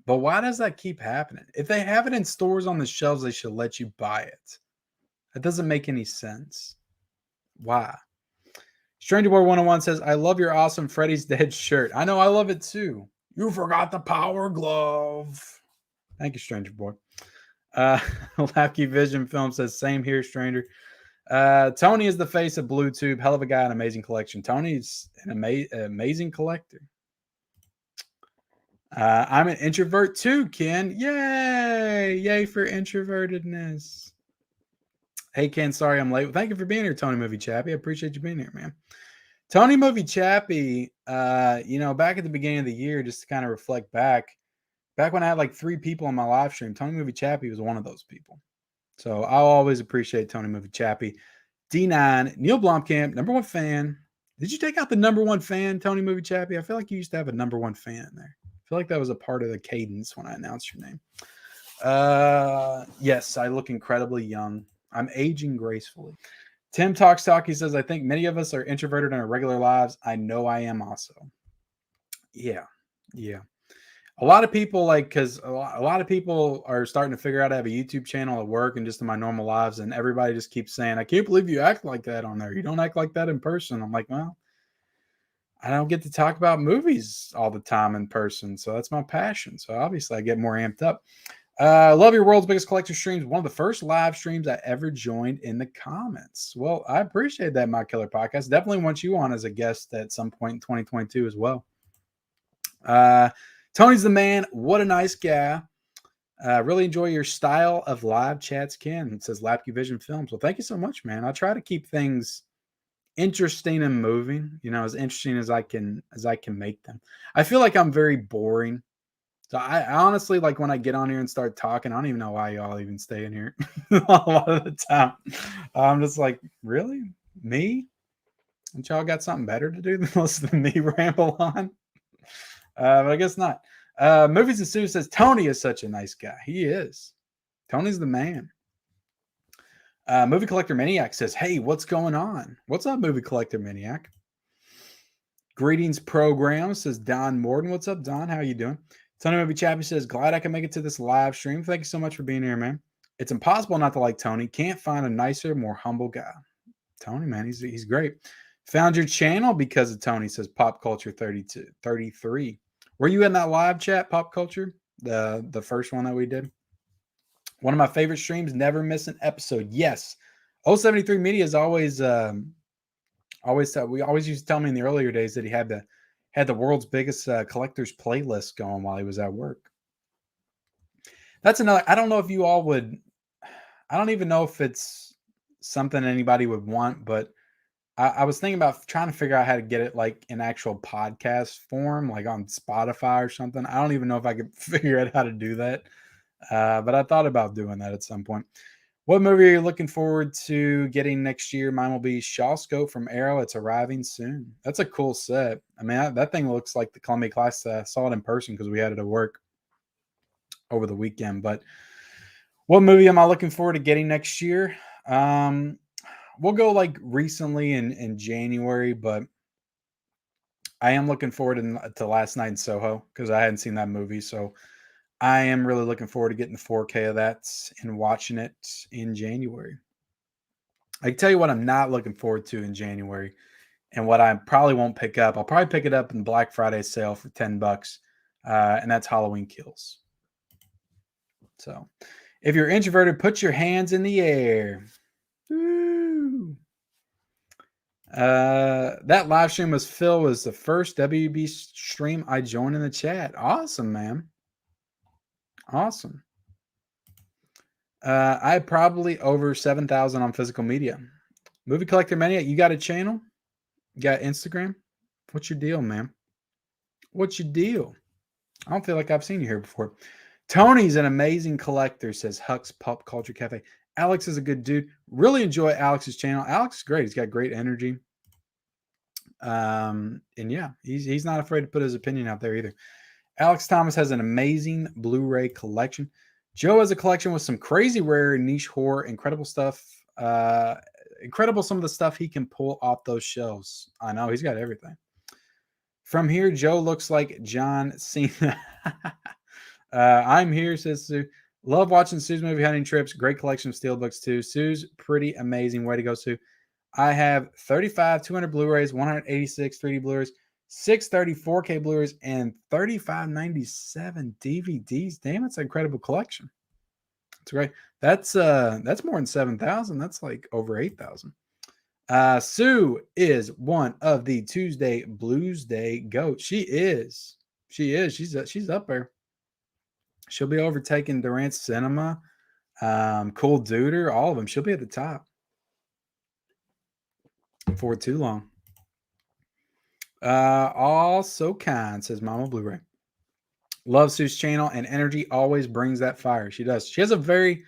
But why does that keep happening? If they have it in stores on the shelves, they should let you buy it. That doesn't make any sense. Why? Stranger Boy 101 says, I love your awesome Freddy's Dead shirt. I know, I love it too. You forgot the power glove. Thank you, Stranger Boy. Lackey Vision Film says, same here, Stranger. Tony is the face of BlueTube. Hell of a guy, an amazing collection. Tony's an amazing collector. I'm an introvert too, Ken. Yay! Yay for introvertedness. Hey, Ken, sorry I'm late. Thank you for being here, Tony Movie Chappie. I appreciate you being here, man. Tony Movie Chappie, back at the beginning of the year, just to kind of reflect back when I had like 3 people on my live stream, Tony Movie Chappie was one of those people. So I'll always appreciate Tony Movie Chappie. D9, Neil Blomkamp, #1 fan. Did you take out the #1 fan, Tony Movie Chappie? I feel like you used to have a #1 fan in there. I feel like that was a part of the cadence when I announced your name. Yes, I look incredibly young. I'm aging gracefully. Tim Talks Talk, he says, I think many of us are introverted in our regular lives. I know I am also. Yeah. A lot of people because a lot of people are starting to figure out I have a YouTube channel at work and just in my normal lives, and everybody just keeps saying, I can't believe you act like that on there. You don't act like that in person. I'm like, well, I don't get to talk about movies all the time in person, so that's my passion. So obviously I get more amped up. Love your World's Biggest Collector streams. One of the first live streams I ever joined in the comments. Well, I appreciate that, My Killer Podcast. Definitely want you on as a guest at some point in 2022 as well. Tony's the man. What a nice guy. Really enjoy your style of live chats, Ken. It says Lapkey Vision Films. Well, thank you so much, man. I try to keep things interesting and moving, as interesting as I can make them. I feel like I'm very boring. So I honestly, like, when I get on here and start talking, I don't even know why y'all even stay in here a lot of the time. I'm just like, really? Me? And y'all got something better to do than listen to me ramble on? But I guess not. Movies and Sue says, Tony is such a nice guy. He is. Tony's the man. Movie Collector Maniac says, hey, what's going on? What's up, Movie Collector Maniac? Greetings program, says Don Morton. What's up, Don? How you doing? Tony Movie Chappie says, glad I can make it to this live stream. Thank you so much for being here, man. It's impossible not to like Tony. Can't find a nicer, more humble guy. Tony, man, he's great. Found your channel because of Tony, says Pop Culture 32, 33. Were you in that live chat, Pop Culture? The first one that we did? One of my favorite streams, never miss an episode. Yes. 073 Media is always we always used to tell me in the earlier days that he had the world's biggest collectors playlist going while he was at work. That's another. I don't know if you all would. I don't even know if it's something anybody would want, but I was thinking about trying to figure out how to get it like in actual podcast form, like on Spotify or something. I don't even know if I could figure out how to do that, but I thought about doing that at some point. What movie are you looking forward to getting next year? Mine will be Shawscope from Arrow. It's arriving soon. That's a cool set. I mean, that thing looks like the Columbia class. I saw it in person because we had it at work over the weekend. But what movie am I looking forward to getting next year? We'll go like recently in January, but I am looking forward to Last Night in Soho because I hadn't seen that movie. So I am really looking forward to getting the 4K of that and watching it in January. I can tell you what I'm not looking forward to in January and what I probably won't pick up. I'll probably pick it up in Black Friday sale for $10, and that's Halloween Kills. So if you're introverted, put your hands in the air. Woo. That live stream was Phil was the first WB stream I joined in the chat. Awesome, man. Awesome. I probably over 7,000 on physical media. Movie Collector Mania, you got a channel? You got Instagram? What's your deal, man? What's your deal? I don't feel like I've seen you here before. Tony's an amazing collector, says Huck's Pop Culture Cafe. Alex is a good dude. Really enjoy Alex's channel. Alex is great. He's got great energy. And yeah, he's not afraid to put his opinion out there either. Alex Thomas has an amazing Blu-ray collection. Joe has a collection with some crazy rare niche horror, incredible stuff. Incredible some of the stuff he can pull off those shelves. I know he's got everything. From here, Joe looks like John Cena. I'm here, says Sue. Love watching Sue's movie hunting trips. Great collection of steelbooks too. Sue's pretty amazing. Way to go, Sue. I have 35 200 Blu-rays, 186 3D Blu-rays, 630 4K Blu-rays, and 3597 DVDs. Damn, that's an incredible collection. That's great. That's more than 7,000. That's like over 8,000. Sue is one of the Tuesday Blues Day goats. She is. She's up there. She'll be overtaking Durant Cinema, Cool Duder, all of them. She'll be at the top for too long. All so kind, says Mama Blu-ray. Love Sue's channel and energy always brings that fire. She does. She has a very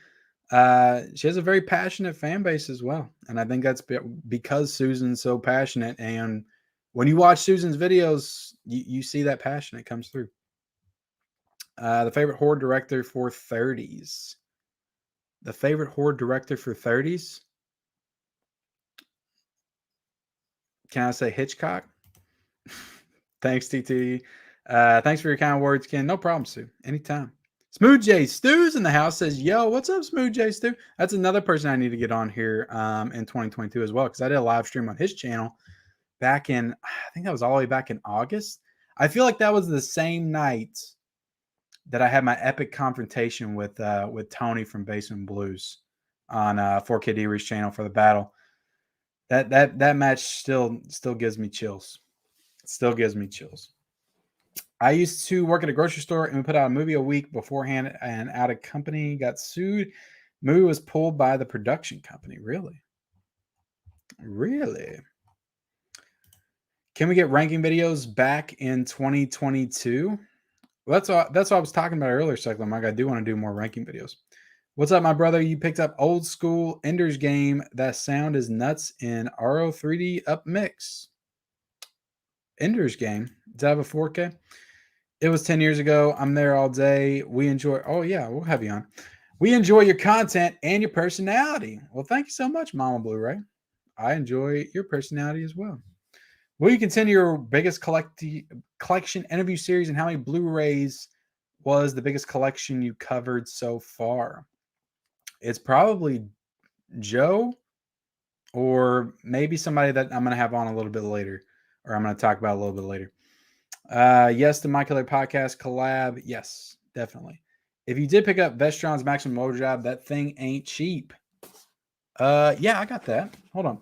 passionate fan base as well. And I think that's because Susan's so passionate. And when you watch Susan's videos, you see that passion. It comes through. The favorite horror director for 30s. The favorite horror director for 30s. Can I say Hitchcock? Thanks, TT. Thanks for your kind words, Ken. No problem, Sue. Anytime. Smooth J Stu's in the house, says, yo, what's up, Smooth J Stu? That's another person I need to get on here in 2022 as well, because I did a live stream on his channel back in, I think that was all the way back in August. I feel like that was the same night that I had my epic confrontation with Tony from Basement Blues on 4K D-Reach channel for the battle. That match still gives me chills. It still gives me chills. I used to work at a grocery store and we put out a movie a week beforehand, and out of company got sued. Movie was pulled by the production company. Really? Can we get ranking videos back in 2022? Well, that's what I was talking about earlier, Cycler Mike. I do want to do more ranking videos. What's up, my brother? You picked up old school Ender's Game. That sound is nuts in RO 3D up mix. Ender's Game. Does that have a 4K? It was 10 years ago. I'm there all day. We enjoy. Oh, yeah, we'll have you on. We enjoy your content and your personality. Well, thank you so much, Mama Blu-ray. I enjoy your personality as well. Will you continue your biggest collection interview series, and how many Blu-rays was the biggest collection you covered so far? It's probably Joe or maybe somebody that I'm going to have on a little bit later, or I'm going to talk about a little bit later. Yes, the My Killer Podcast collab. Yes, definitely. If you did pick up Vestron's Maximum Overdrive, that thing ain't cheap. Yeah, I got that. Hold on.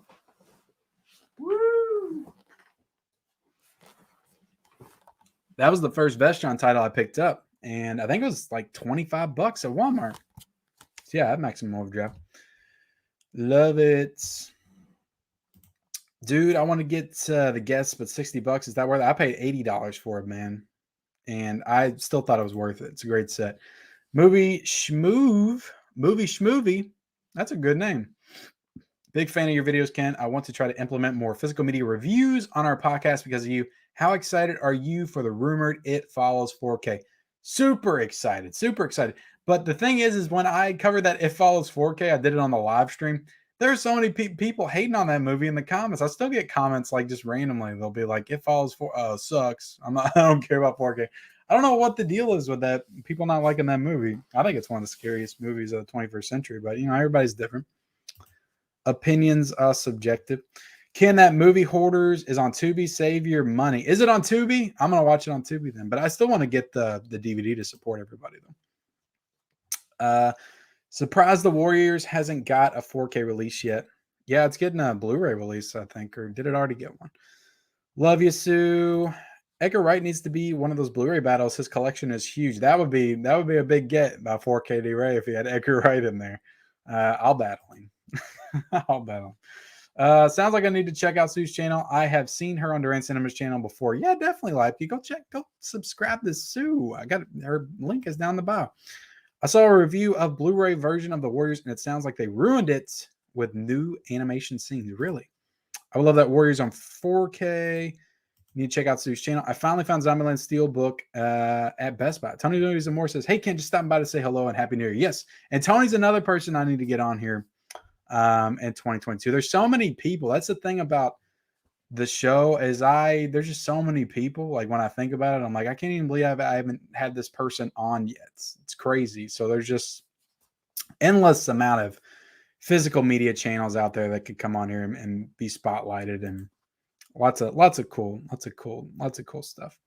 Woo! That was the first Vestron title I picked up, and I think it was like $25 at Walmart. So yeah, I have Maximum Overdrive. Love it. Dude, I want to get the guest, but $60 is that worth it? I paid $80 for it, man, and I still thought it was worth it. It's a great set. Movie Schmoovie. That's a good name. Big fan of your videos, Ken. I want to try to implement more physical media reviews on our podcast because of you. How excited are you for the rumored It Follows 4K? Super excited, super excited. But the thing is when I covered that It Follows 4K, I did it on the live stream. There's so many people hating on that movie in the comments. I still get comments like just randomly. They'll be like, "It Follows 4 sucks. I don't care about 4K." I don't know what the deal is with that. People not liking that movie. I think it's one of the scariest movies of the 21st century, but everybody's different. Opinions are subjective. Ken, that movie Hoarders is on Tubi. Save your money. Is it on Tubi? I'm gonna watch it on Tubi then. But I still want to get the DVD to support everybody though. Surprise! The Warriors hasn't got a 4K release yet. Yeah, it's getting a Blu-ray release, I think, or did it already get one? Love you, Sue. Edgar Wright needs to be one of those Blu-ray battles. His collection is huge. That would be a big get by 4K D-Ray if he had Edgar Wright in there. I'll battle him. I'll battle him. Sounds like I need to check out Sue's channel. I have seen her on Duran Cinema's channel before. Yeah, definitely, Lipke. Go subscribe to Sue. I got her link is down the bio. I saw a review of Blu-ray version of the Warriors, and it sounds like they ruined it with new animation scenes. Really, I would love that Warriors on 4K. You need to check out Sue's channel. I finally found Zombieland Steelbook at Best Buy. Tony Noties and More says, "Hey, Ken, just stopping by to say hello and Happy New Year." Yes, and Tony's another person I need to get on here in 2022. There's so many people. That's the thing about the show is there's just so many people. Like when I think about it, I'm like, I can't even believe I haven't had this person on yet. It's crazy. So there's just endless amount of physical media channels out there that could come on here and be spotlighted, and lots of cool stuff.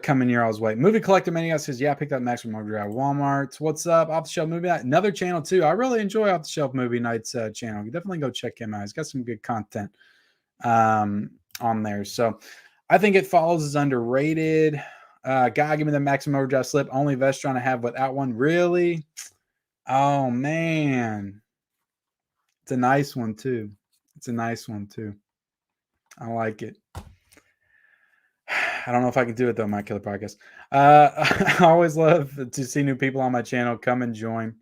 Coming your all's way. Movie Collector Mania says, yeah, I picked up Maximum Overdrive at Walmart. What's up? Off the Shelf Movie Night. Another channel too. I really enjoy Off the Shelf Movie Night's channel. You definitely go check him out. He's got some good content on there. So I think It Follows is underrated. Guy, give me the Maximum Overdrive slip. Only Vestron I have without one. Really? Oh man. It's a nice one too. I like it. I don't know if I can do it though, My Killer Podcast. I always love to see new people on my channel. Come and join.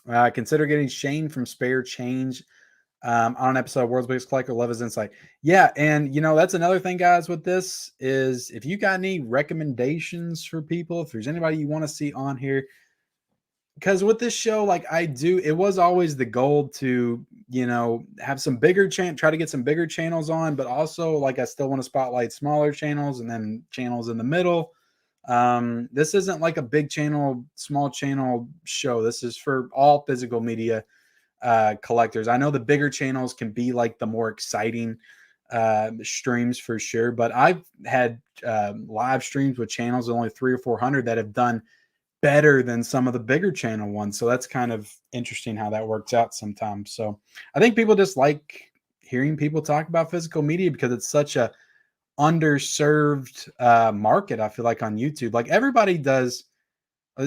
Consider getting Shane from Spare Change on an episode of World's Biggest Collector. Love his insight. Yeah, and that's another thing, guys, with this is if you got any recommendations for people, if there's anybody you want to see on here, because with this show, like it was always the goal to, have some bigger try to get some bigger channels on, but also like I still want to spotlight smaller channels and then channels in the middle. This isn't like a big channel, small channel show. This is for all physical media collectors. I know the bigger channels can be like the more exciting streams for sure, but I've had live streams with channels of only 300 or 400 that have done better than some of the bigger channel ones. So that's kind of interesting how that works out sometimes. So I think people just like hearing people talk about physical media because it's such a underserved market. I feel like on YouTube, like everybody does.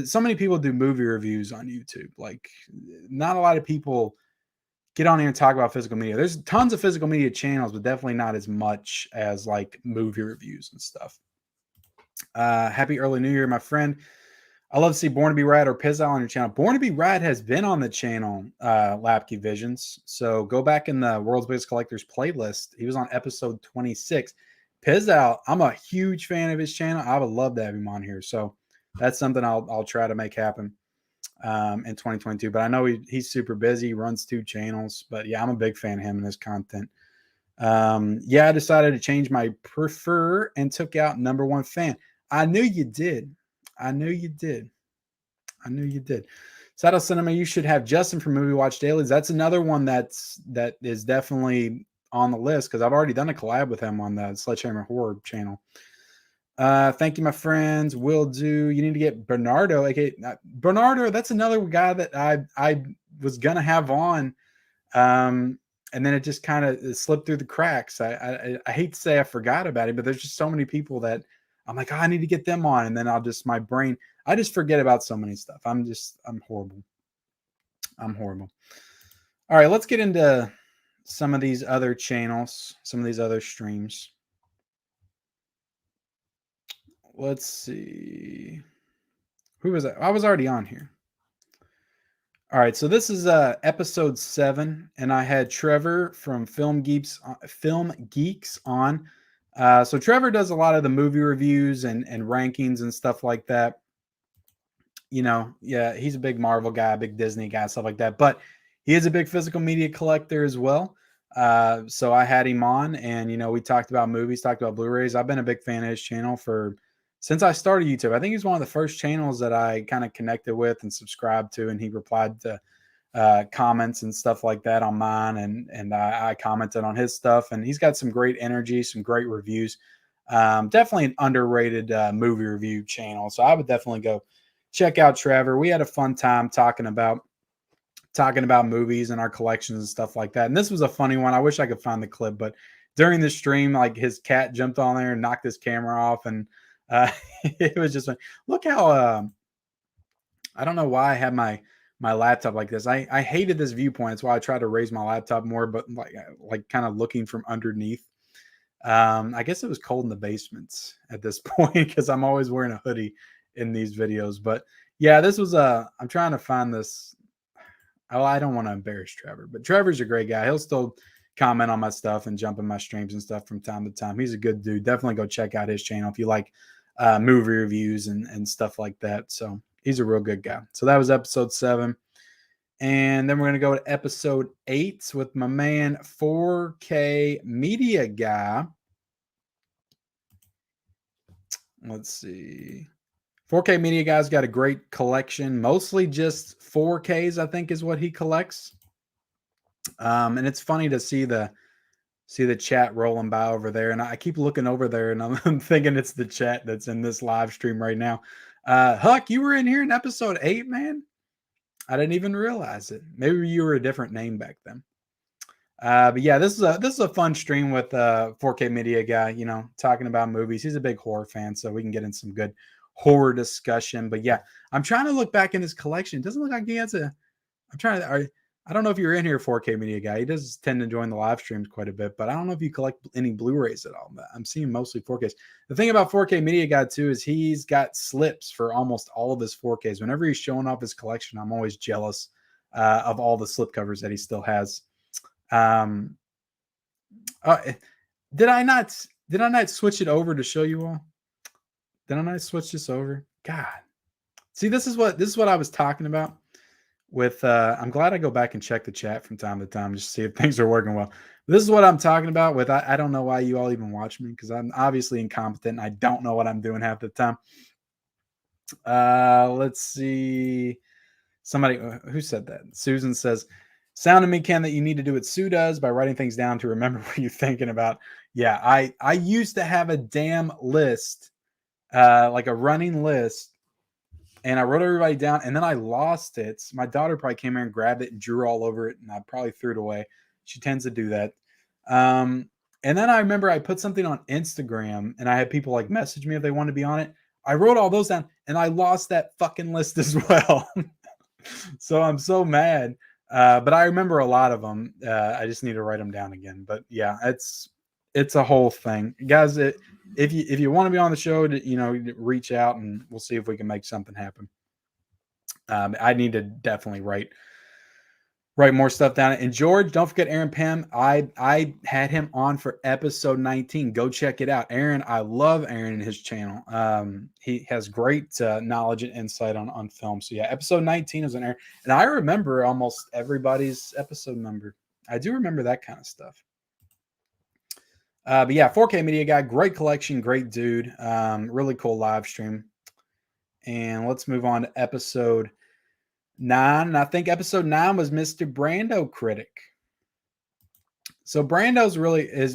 So many people do movie reviews on YouTube. Like not a lot of people get on here and talk about physical media. There's tons of physical media channels, but definitely not as much as like movie reviews and stuff. Happy early New Year, my friend. I love to see Born to Be Rad or Pizzle on your channel. Born to Be Rad has been on the channel, Lapke Visions. So go back in the World's Biggest Collectors playlist. He was on episode 26. Pizzle, I'm a huge fan of his channel. I would love to have him on here. So that's something I'll try to make happen in 2022. But I know he's super busy. He runs 2 channels. But yeah, I'm a big fan of him and his content. Yeah, I decided to change my prefer and took out number 1 fan. I knew you did. Saddle Cinema, you should have Justin from Movie Watch Dailies. That's another one that is definitely on the list because I've already done a collab with him on the Sledgehammer Horror channel. Thank you, my friends. Will do. You need to get Bernardo. Okay, Bernardo. That's another guy that I was gonna have on, and then it just kind of slipped through the cracks. I hate to say I forgot about it, but there's just so many people that I'm like, oh, I need to get them on, and then my brain, I just forget about so many stuff. I'm horrible. I'm horrible. All right, let's get into some of these other channels, some of these other streams. Let's see. Who was I? I was already on here. All right, so this is episode 7, and I had Trevor from Film Geeks on. So Trevor does a lot of the movie reviews and rankings and stuff like that. You know, yeah, he's a big Marvel guy, big Disney guy, stuff like that. But he is a big physical media collector as well. So I had him on, and we talked about movies, talked about Blu-rays. I've been a big fan of his channel since I started YouTube. I think he's one of the first channels that I kind of connected with and subscribed to, and he replied to comments and stuff like that on mine, and I commented on his stuff, and he's got some great energy, some great reviews. Definitely an underrated movie review channel. So I would definitely go check out Trevor. We had a fun time talking about movies and our collections and stuff like that. And this was a funny one. I wish I could find the clip, but during the stream, like his cat jumped on there and knocked his camera off, and it was just look how I don't know why I had my laptop like this. I hated this viewpoint. That's why I tried to raise my laptop more, but like kind of looking from underneath. I guess it was cold in the basements at this point because I'm always wearing a hoodie in these videos. But yeah, this was I'm trying to find this. Oh, I don't want to embarrass Trevor, but Trevor's a great guy. He'll still comment on my stuff and jump in my streams and stuff from time to time. He's a good dude. Definitely go check out his channel if you like movie reviews and stuff like that. So he's a real good guy. So that was episode 7. And then we're going to go to episode 8 with my man 4K Media Guy. Let's see. 4K Media Guy's got a great collection, mostly just 4Ks, I think is what he collects. And it's funny to see the chat rolling by over there. And I keep looking over there and I'm thinking it's the chat that's in this live stream right now. Huck, you were in here in episode 8, man. I didn't even realize it. Maybe you were a different name back then. But yeah, this is a fun stream with 4K Media Guy, talking about movies. He's a big horror fan, so we can get in some good horror discussion. But yeah, I'm trying to look back in his collection. It doesn't look like he has I don't know if you're in here, 4K Media Guy. He does tend to join the live streams quite a bit, but I don't know if you collect any Blu-rays at all. I'm seeing mostly 4Ks. The thing about 4K Media Guy too is he's got slips for almost all of his 4Ks. Whenever he's showing off his collection, I'm always jealous of all the slip covers that he still has. Did I not switch it over to show you all? Did I not switch this over? God, see, this is what I was talking about with. I'm glad I go back and check the chat from time to time just to see if things are working well. This is what I'm talking about with. I don't know why you all even watch me because I'm obviously incompetent. And I don't know what I'm doing half the time. Let's see. Somebody who said that. Susan says, sound to me, Ken, that you need to do what Sue does by writing things down to remember what you're thinking about. Yeah, I used to have a damn list, like a running list, and I wrote everybody down, and then I lost it. My daughter probably came here and grabbed it and drew all over it, and I probably threw it away. She tends to do that. And then I remember I put something on Instagram, and I had people like message me if they wanted to be on it. I wrote all those down, and I lost that fucking list as well. So I'm so mad. But I remember a lot of them. I just need to write them down again. But yeah, it's a whole thing, guys. If you want to be on the show, reach out and we'll see if we can make something happen. I need to definitely write more stuff down. And George, don't forget Aaron Pym. I had him on for episode 19. Go check it out. Aaron, I love Aaron and his channel. He has great knowledge and insight on film. So yeah, episode 19 is an Aaron. And I remember almost everybody's episode number. I do remember that kind of stuff. But yeah, 4K Media Guy, great collection, great dude. Really cool live stream. And let's move on to episode 9. And I think episode 9 was Mr. Brando Critic. So Brando's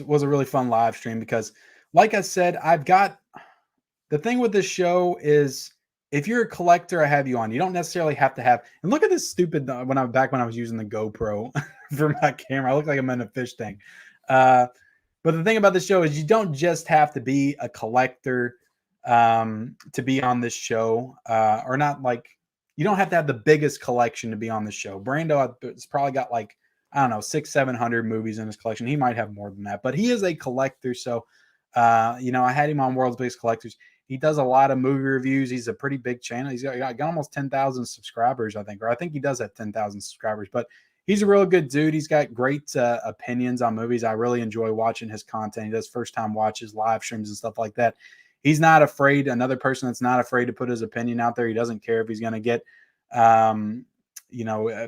was a really fun live stream because, like I said, I've got the thing with this show is if you're a collector, I have you on. You don't necessarily have to have. And look at this stupid when I was using the GoPro for my camera. I look like I'm in a fish tank. But the thing about the show is you don't just have to be a collector to be on this show, or not like you don't have to have the biggest collection to be on the show. Brando has probably got like I don't know 600-700 movies in his collection. He might have more than that, but he is a collector. So I had him on World's Biggest Collectors. He does a lot of movie reviews. He's a pretty big channel. He's got almost 10,000 subscribers, I think, or I think he does have 10,000 subscribers. But he's a real good dude. He's got great opinions on movies. I really enjoy watching his content. He does first time watches, live streams, and stuff like that. He's not afraid. Another person that's not afraid to put his opinion out there. He doesn't care if he's going to get,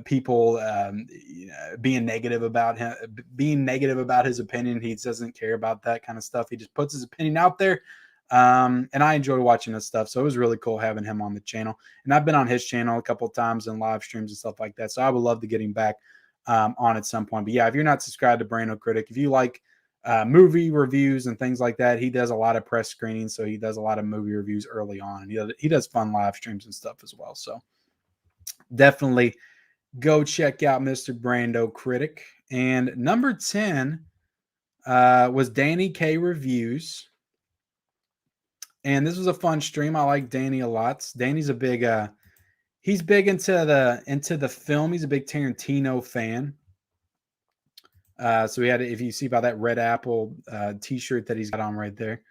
people being negative about him, being negative about his opinion. He doesn't care about that kind of stuff. He just puts his opinion out there. And I enjoy watching this stuff. So it was really cool having him on the channel. And I've been on his channel a couple of times in live streams and stuff like that. So I would love to get him back on at some point. But yeah, if you're not subscribed to Brando Critic, if you like movie reviews and things like that, he does a lot of press screenings. So he does a lot of movie reviews early on. And he does fun live streams and stuff as well. So definitely go check out Mr. Brando Critic. And number 10 was Danny K Reviews. And this was a fun stream. I like Danny a lot. Danny's a big he's big into the film. He's a big Tarantino fan. So he had, if you see by that red apple t-shirt that he's got on right there.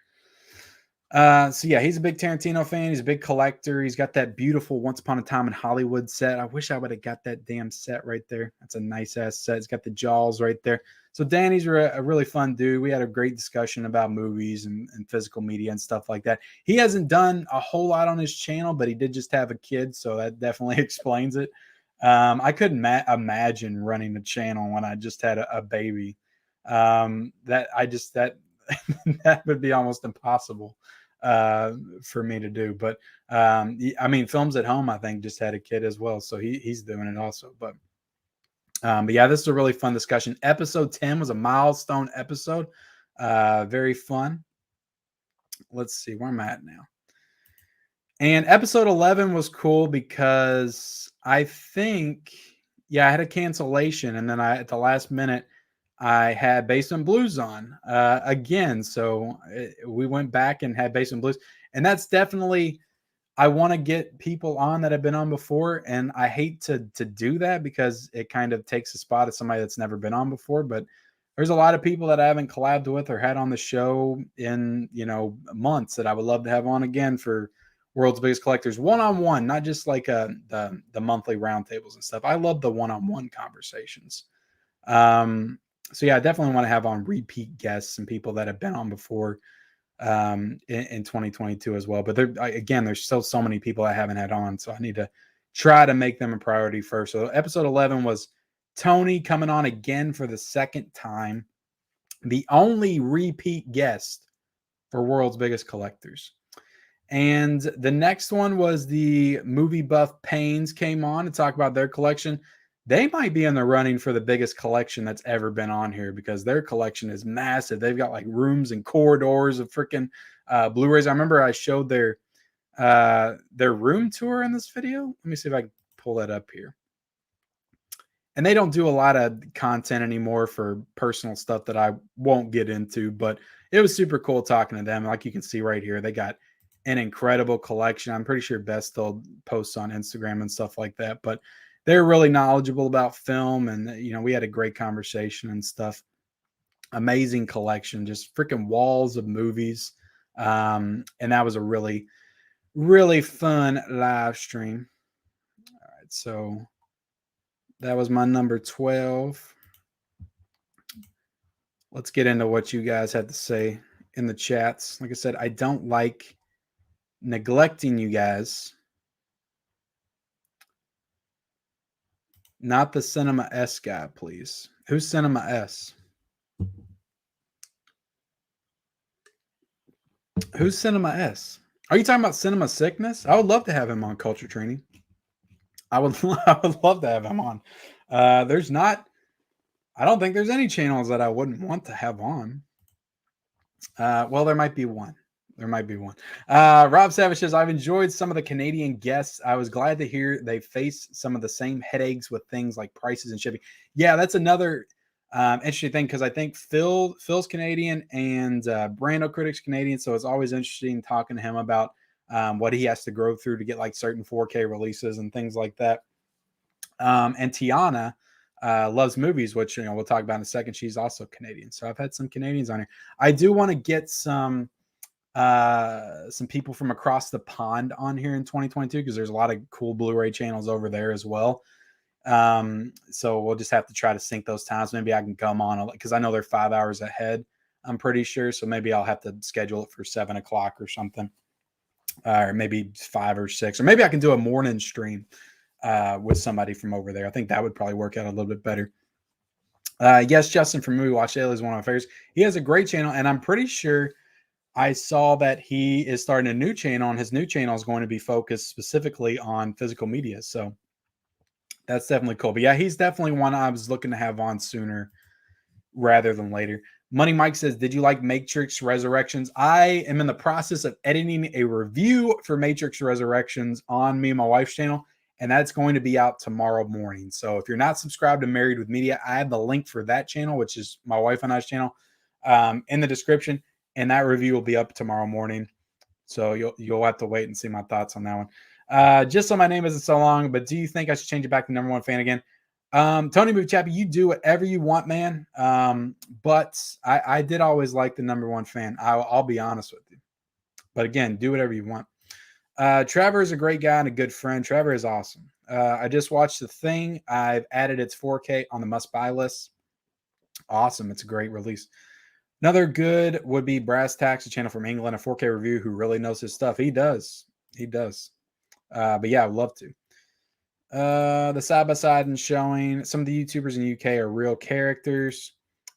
So yeah, he's a big Tarantino fan. He's a big collector. He's got that beautiful Once Upon a Time in Hollywood set. I wish I would have got that damn set right there. That's a nice ass set. It's got the Jaws right there. So Danny's a really fun dude. We had a great discussion about movies and physical media and stuff like that. He hasn't done a whole lot on his channel, but he did just have a kid, so that definitely explains it. I couldn't imagine running a channel when I just had a baby. That that would be almost impossible for me to do. But I mean, Films at Home, I think, just had a kid as well, so he's doing it also. But yeah, this is a really fun discussion. Episode 10 was a milestone episode. Very fun. Let's see where I'm at now. And episode 11 was cool because I think, I had a cancellation, and then at the last minute, I had Basement Blues on again. So we went back and had Basement Blues. And that's definitely, I want to get people on that have been on before. And I hate to do that because it kind of takes a spot of somebody that's never been on before. But there's a lot of people that I haven't collabed with or had on the show in, months that I would love to have on again for World's Biggest Collectors one-on-one, not just like the monthly roundtables and stuff. I love the one-on-one conversations. So yeah, I definitely want to have on repeat guests and people that have been on before in 2022 as well. But there's still so many people I haven't had on, so I need to try to make them a priority first. So episode 11 was Tony coming on again for the second time, the only repeat guest for World's Biggest Collectors. And the next one was the Movie Buff Pains came on to talk about their collection. They might be in the running for the biggest collection that's ever been on here because their collection is massive. They've got like rooms and corridors of freaking Blu-rays. I remember I showed their room tour in this video. Let me see if I can pull that up here. And they don't do a lot of content anymore for personal stuff that I won't get into, but it was super cool talking to them. Like you can see right here, they got an incredible collection. I'm pretty sure Beth still posts on Instagram and stuff like that, but they're really knowledgeable about film. And, we had a great conversation and stuff. Amazing collection, just freaking walls of movies. And that was a really, really fun live stream. All right. So that was my number 12. Let's get into what you guys had to say in the chats. Like I said, I don't like neglecting you guys. Not the Cinema S guy, please. Who's Cinema S? Who's Cinema S? Are you talking about Cinema Sickness? I would love to have him on Culture Training. I would I would love to have him on. There's not. I don't think there's any channels that I wouldn't want to have on. Well, there might be one. There might be one. Rob Savage says, I've enjoyed some of the Canadian guests. I was glad to hear they face some of the same headaches with things like prices and shipping. Yeah, that's another interesting thing because I think Phil's Canadian and Brando Critic's Canadian. So it's always interesting talking to him about what he has to grow through to get like certain 4K releases and things like that. And Tiana loves movies, which we'll talk about in a second. She's also Canadian. So I've had some Canadians on here. I do want to get some people from across the pond on here in 2022 because there's a lot of cool Blu-ray channels over there as well. So we'll just have to try to sync those times. Maybe I can come on because I know they're 5 hours ahead, I'm pretty sure. So maybe I'll have to schedule it for 7 o'clock or something, or maybe 5 or 6, or maybe I can do a morning stream with somebody from over there. I think that would probably work out a little bit better. Yes, Justin from Movie Watch Daily is one of my favorites. He has a great channel, and I'm pretty sure I saw that he is starting a new channel, and his new channel is going to be focused specifically on physical media. So that's definitely cool. But yeah, he's definitely one I was looking to have on sooner rather than later. Money Mike says, did you like Matrix Resurrections? I am in the process of editing a review for Matrix Resurrections on me and my wife's channel, and that's going to be out tomorrow morning. So if you're not subscribed to Married with Media, I have the link for that channel, which is my wife and I's channel, in the description, and that review will be up tomorrow morning. So you'll have to wait and see my thoughts on that one. Just so my name isn't so long, but do you think I should change it back to number one fan again? Tony Movie Chappie, you do whatever you want, man. But I did always like the number one fan. I'll be honest with you. But again, do whatever you want. Trevor is a great guy and a good friend. Trevor is awesome. I just watched The Thing. I've added its 4K on the must-buy list. Awesome. It's a great release. Another good would be Brass Tacks, a channel from England, a 4K review who really knows his stuff. He does. He does. But yeah, I'd love to. The side-by-side and showing some of the YouTubers in the UK are real characters.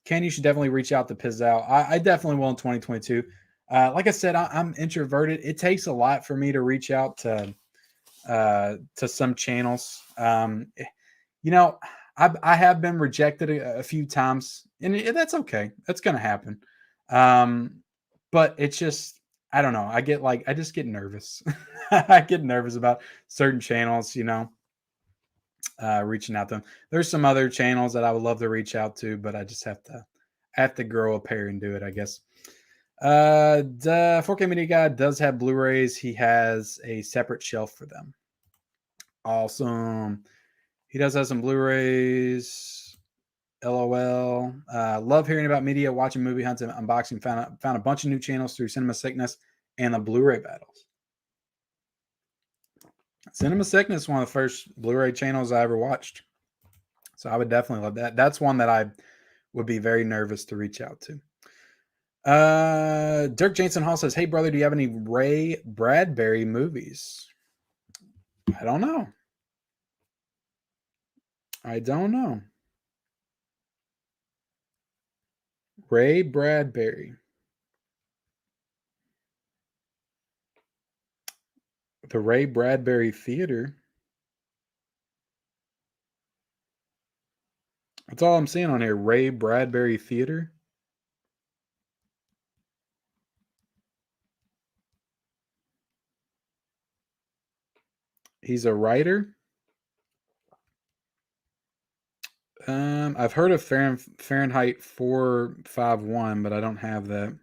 Ken, you should definitely reach out to Pizzelle. I definitely will in 2022. Like I said, I'm introverted. It takes a lot for me to reach out to some channels. I have been rejected a few times, and that's okay. That's going to happen. But it's just, I don't know. I just get nervous. I get nervous about certain channels, reaching out to them. There's some other channels that I would love to reach out to, but I just have to grow a pair and do it, I guess. The 4K Media Guy does have Blu-rays. He has a separate shelf for them. Awesome. He does have some Blu-rays. LOL. Love hearing about media, watching movie hunts, and unboxing. Found a bunch of new channels through Cinema Sickness and the Blu-ray battles. Cinema Sickness is one of the first Blu-ray channels I ever watched. So I would definitely love that. That's one that I would be very nervous to reach out to. Dirk Jansen Hall says, hey, brother, do you have any Ray Bradbury movies? I don't know. Ray Bradbury. The Ray Bradbury Theater. That's all I'm seeing on here. Ray Bradbury Theater. He's a writer. I've heard of Fahrenheit 451, but I don't have that.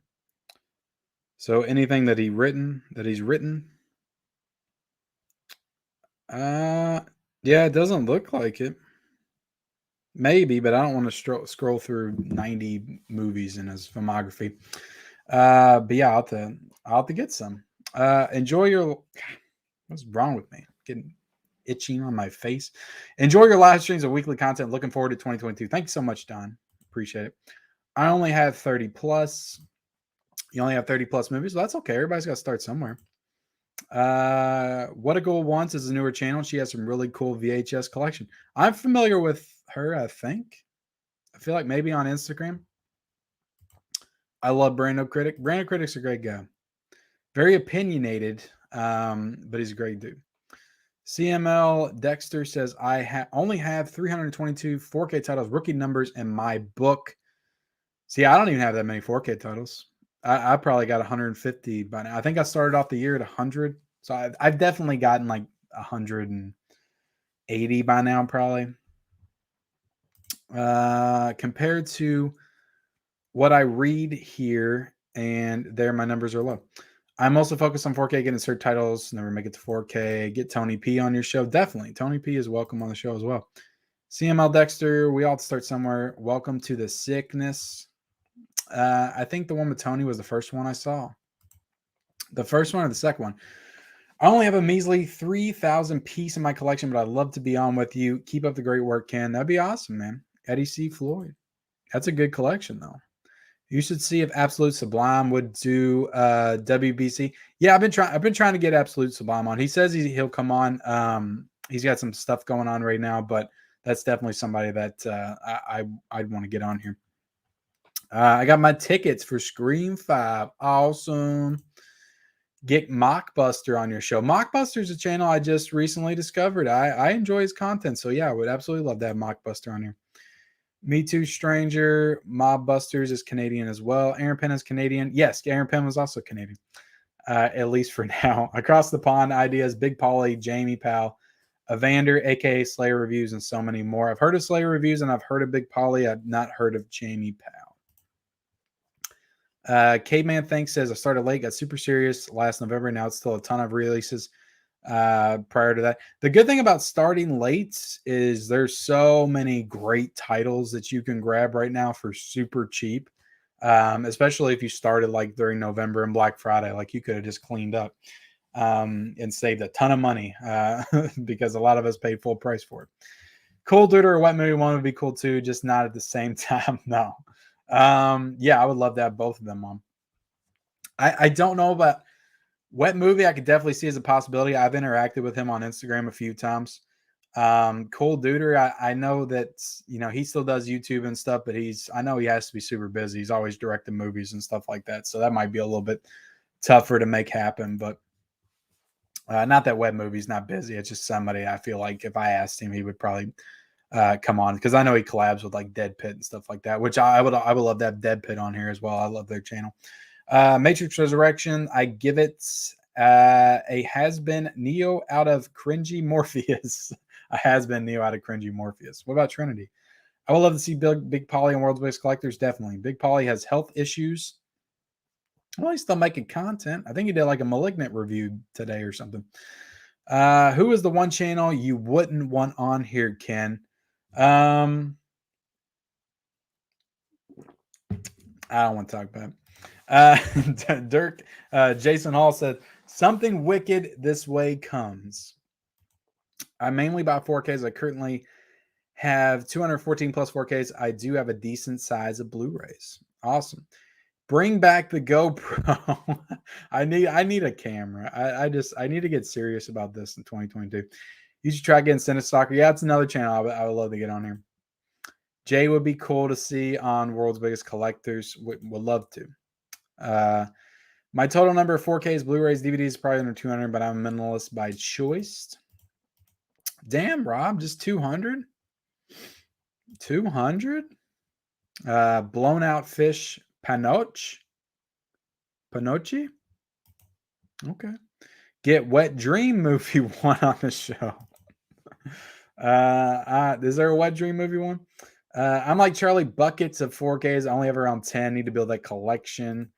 So anything that he's written. Yeah, it doesn't look like it. Maybe, but I don't want to scroll through 90 movies in his filmography. But yeah, I'll have to get some. Enjoy your. What's wrong with me? Getting itching on my face. Enjoy your live streams of weekly content. Looking forward to 2022. Thank you so much, Don. Appreciate it. I only have 30 plus. You only have 30 plus movies. Well, that's okay. Everybody's got to start somewhere. What a Girl Wants is a newer channel. She has some really cool VHS collection. I'm familiar with her, I think. I feel like maybe on Instagram. I love Brando Critic. Brando Critic's a great guy. Very opinionated, but he's a great dude. CML Dexter says, I only have 322 4K titles, rookie numbers in my book. See, I don't even have that many 4K titles. I probably got 150 by now. I think I started off the year at 100. So I've definitely gotten like 180 by now, probably. Compared to what I read here and there, my numbers are low. I'm also focused on 4K, getting cert titles, never make it to 4K. Get Tony P on your show. Definitely. Tony P is welcome on the show as well. CML Dexter, we all start somewhere. Welcome to the sickness. I think the one with Tony was the first one I saw. The first one or the second one. I only have a measly 3,000 piece in my collection, but I'd love to be on with you. Keep up the great work, Ken. That'd be awesome, man. Eddie C. Floyd. That's a good collection, though. You should see if Absolute Sublime would do WBC. Yeah, I've been trying to get Absolute Sublime on. He says he'll come on. He's got some stuff going on right now, but that's definitely somebody that I'd want to get on here. I got my tickets for Scream 5. Awesome. Get Mockbuster on your show. Mockbuster is a channel I just recently discovered. I enjoy his content. So yeah, I would absolutely love to have Mockbuster on here. Me Too Stranger. Mob Busters is Canadian as well. Aaron Penn is Canadian. Yes, Aaron Penn was also Canadian. At least for now. Across the Pond Ideas, Big Polly, Jamie Powell, Evander, aka Slayer Reviews, and so many more. I've heard of Slayer Reviews and I've heard of Big Polly. I've not heard of Jamie Powell. Caveman Thanks says, I started late, got super serious last November. Now it's still a ton of releases prior to that. The good thing about starting late is there's so many great titles that you can grab right now for super cheap. Especially if you started like during November and Black Friday, like you could have just cleaned up and saved a ton of money because a lot of us paid full price for it. Cool Dude or Wet Movie 1 would be cool too, just not at the same time. No. Yeah, I would love to have both of them on. I don't know about Wet Movie. I could definitely see as a possibility. I've interacted with him on Instagram a few times. Cole Duder, I know that, he still does YouTube and stuff, but I know he has to be super busy. He's always directing movies and stuff like that. So that might be a little bit tougher to make happen, but not that Wet Movie's not busy. It's just somebody I feel like if I asked him, he would probably come on, because I know he collabs with like Dead Pit and stuff like that, which I would love to have Dead Pit on here as well. I love their channel. Matrix Resurrection, I give it a has-been Neo out of cringy Morpheus. A has-been Neo out of cringy Morpheus. What about Trinity? I would love to see Big Polly on World's Biggest Collectors. Definitely. Big Polly has health issues. Well, he's still making content. I think he did like a Malignant review today or something. Who is the one channel you wouldn't want on here, Ken? I don't want to talk about it. Dirk, Jason Hall said, something wicked this way comes. I mainly buy 4Ks. I currently have 214 plus 4Ks. I do have a decent size of Blu-rays. Awesome. Bring back the GoPro. I need a camera. I need to get serious about this in 2022. You should try getting Cinestalker. Yeah, it's another channel I would love to get on here. Jay would be cool to see on World's Biggest Collectors. Would love to. My total number of 4Ks, Blu-rays, DVDs is probably under 200, but I'm a minimalist by choice. Damn, Rob, just 200? 200? Blown Out Fish Panoche? Panoche? Okay. Get Wet Dream Movie 1 on the show. Is there a Wet Dream Movie 1? I'm like Charlie, buckets of 4Ks. I only have around 10. Need to build that collection.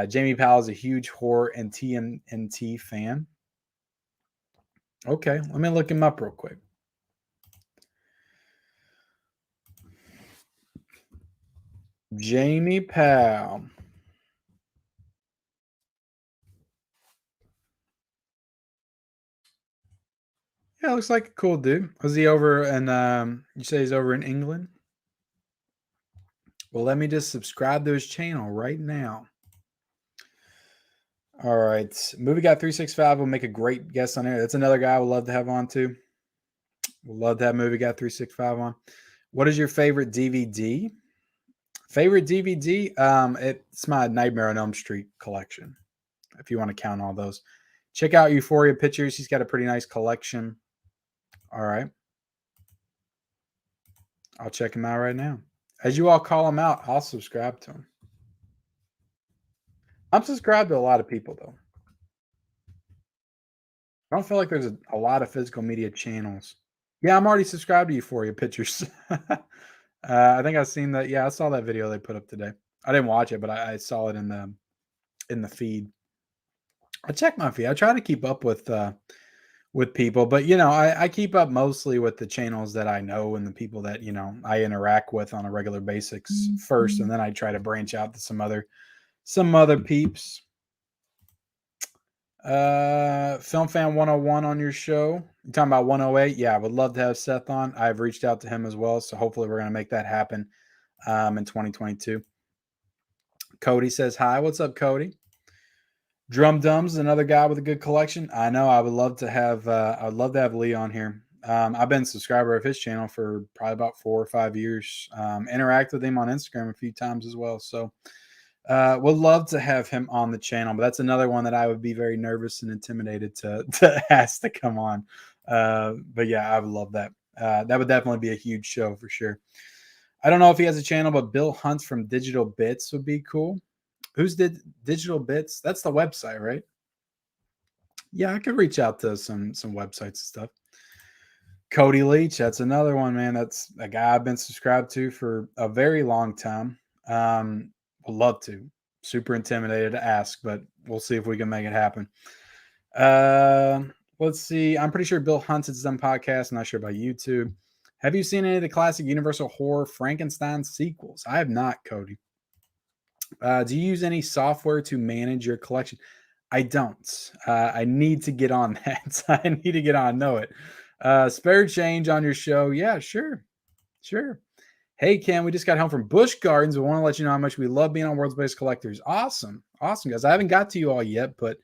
Jamie Powell is a huge horror and TMNT fan. Okay, let me look him up real quick. Jamie Powell. Yeah, looks like a cool dude. Was he over in you say he's over in England? Well, let me just subscribe to his channel right now. All right. Movie Guy 365 will make a great guest on there. That's another guy I would love to have on too. We'll love to have Movie Guy 365 on. What is your favorite DVD? Favorite DVD? It's my Nightmare on Elm Street collection, if you want to count all those. Check out Euphoria Pictures. He's got a pretty nice collection. All right. I'll check him out right now. As you all call him out, I'll subscribe to him. I'm subscribed to a lot of people, though. I don't feel like there's a lot of physical media channels. Yeah, I'm already subscribed to Euphoria Pictures. I think I've seen that. Yeah, I saw that video they put up today. I didn't watch it, but I saw it in the feed. I check my feed. I try to keep up with people, but I keep up mostly with the channels that I know and the people that I interact with on a regular basis first, and then I try to branch out to some other peeps. Film Fan 101 on your show. You talking about 108? Yeah, I would love to have Seth on. I've reached out to him as well, so hopefully we're going to make that happen in 2022. Cody says hi. What's up, Cody? Drum Dumb's another guy with a good collection. I know. I would love to have. I'd love to have Lee on here. I've been a subscriber of his channel for probably about 4 or 5 years. Interact with him on Instagram a few times as well. So, would love to have him on the channel. But that's another one that I would be very nervous and intimidated to ask to come on. But yeah, I would love that. That would definitely be a huge show for sure. I don't know if he has a channel, but Bill Hunt from Digital Bits would be cool. Who's Digital Bits? That's the website, right? Yeah, I could reach out to some websites and stuff. Cody Leach, that's another one, man. That's a guy I've been subscribed to for a very long time. Would love to. Super intimidated to ask, but we'll see if we can make it happen. Let's see. I'm pretty sure Bill Hunt has done podcasts. I'm not sure about YouTube. Have you seen any of the classic Universal Horror Frankenstein sequels? I have not, Cody. Do you use any software to manage your collection? I don't. I need to get on that. I need to get on. Know it. Spare change on your show. Yeah, sure. Hey, Ken, we just got home from Busch Gardens. We want to let you know how much we love being on World's Best Collectors. Awesome, guys. I haven't got to you all yet, but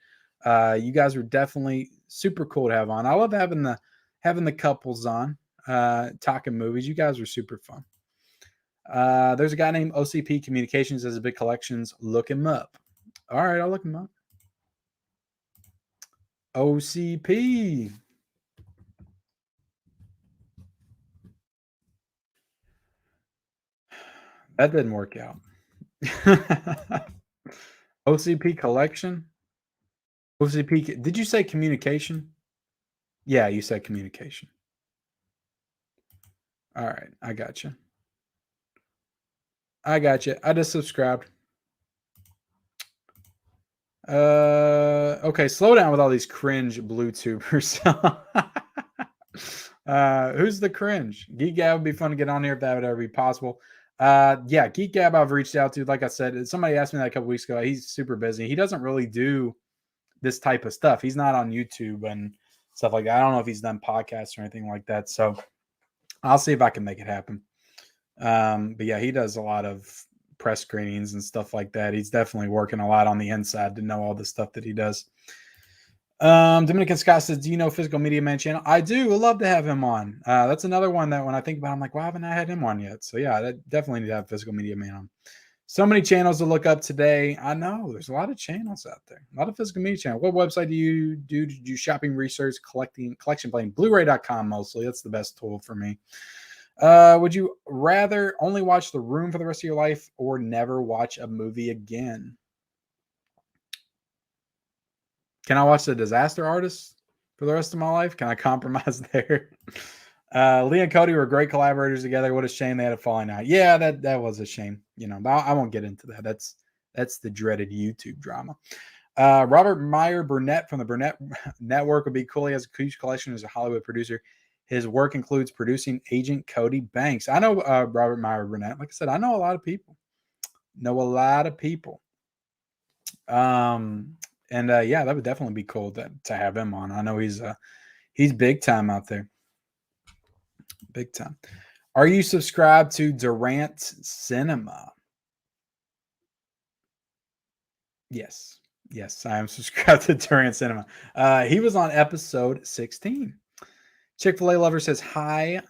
you guys are definitely super cool to have on. I love having the couples on, talking movies. You guys are super fun. There's a guy named OCP Communications has a big collections. Look him up. All right, I'll look him up. OCP. That didn't work out. OCP collection. OCP. Did you say communication? Yeah, you said communication. All right, I got you. I just subscribed. Okay, slow down with all these cringe Bluetubers. Who's the cringe? Geek Gab would be fun to get on here if that would ever be possible. Yeah, Geek Gab I've reached out to. Like I said, somebody asked me that a couple weeks ago. He's super busy. He doesn't really do this type of stuff. He's not on YouTube and stuff like that. I don't know if he's done podcasts or anything like that. So I'll see if I can make it happen. But yeah, he does a lot of press screenings and stuff like that. He's definitely working a lot on the inside to know all the stuff that he does. Dominican Scott says, do you know Physical Media Man channel? I do. I'd love to have him on. That's another one that when I think about it, I'm like, why haven't I had him on yet? So yeah, that definitely need to have Physical Media Man on. So many channels to look up today. I know there's a lot of channels out there. A lot of physical media channels. What website do you do to do shopping research, collection playing? Blu-ray.com mostly. That's the best tool for me. Would you rather only watch The Room for the rest of your life or never watch a movie again? Can I watch The Disaster Artist for the rest of my life? Can I compromise there? Lee and Cody were great collaborators together. What a shame they had a falling out. Yeah, that was a shame. But I won't get into that. That's the dreaded YouTube drama. Robert Meyer Burnett from the Burnett Network would be cool. He has a huge collection as a Hollywood producer. His work includes producing Agent Cody Banks. I know Robert Meyer Burnett. Like I said, I know a lot of people. And yeah, that would definitely be cool to have him on. I know he's big time out there. Big time. Are you subscribed to Durant Cinema? Yes, I am subscribed to Durant Cinema. He was on episode 16. Chick-fil-A Lover says hi.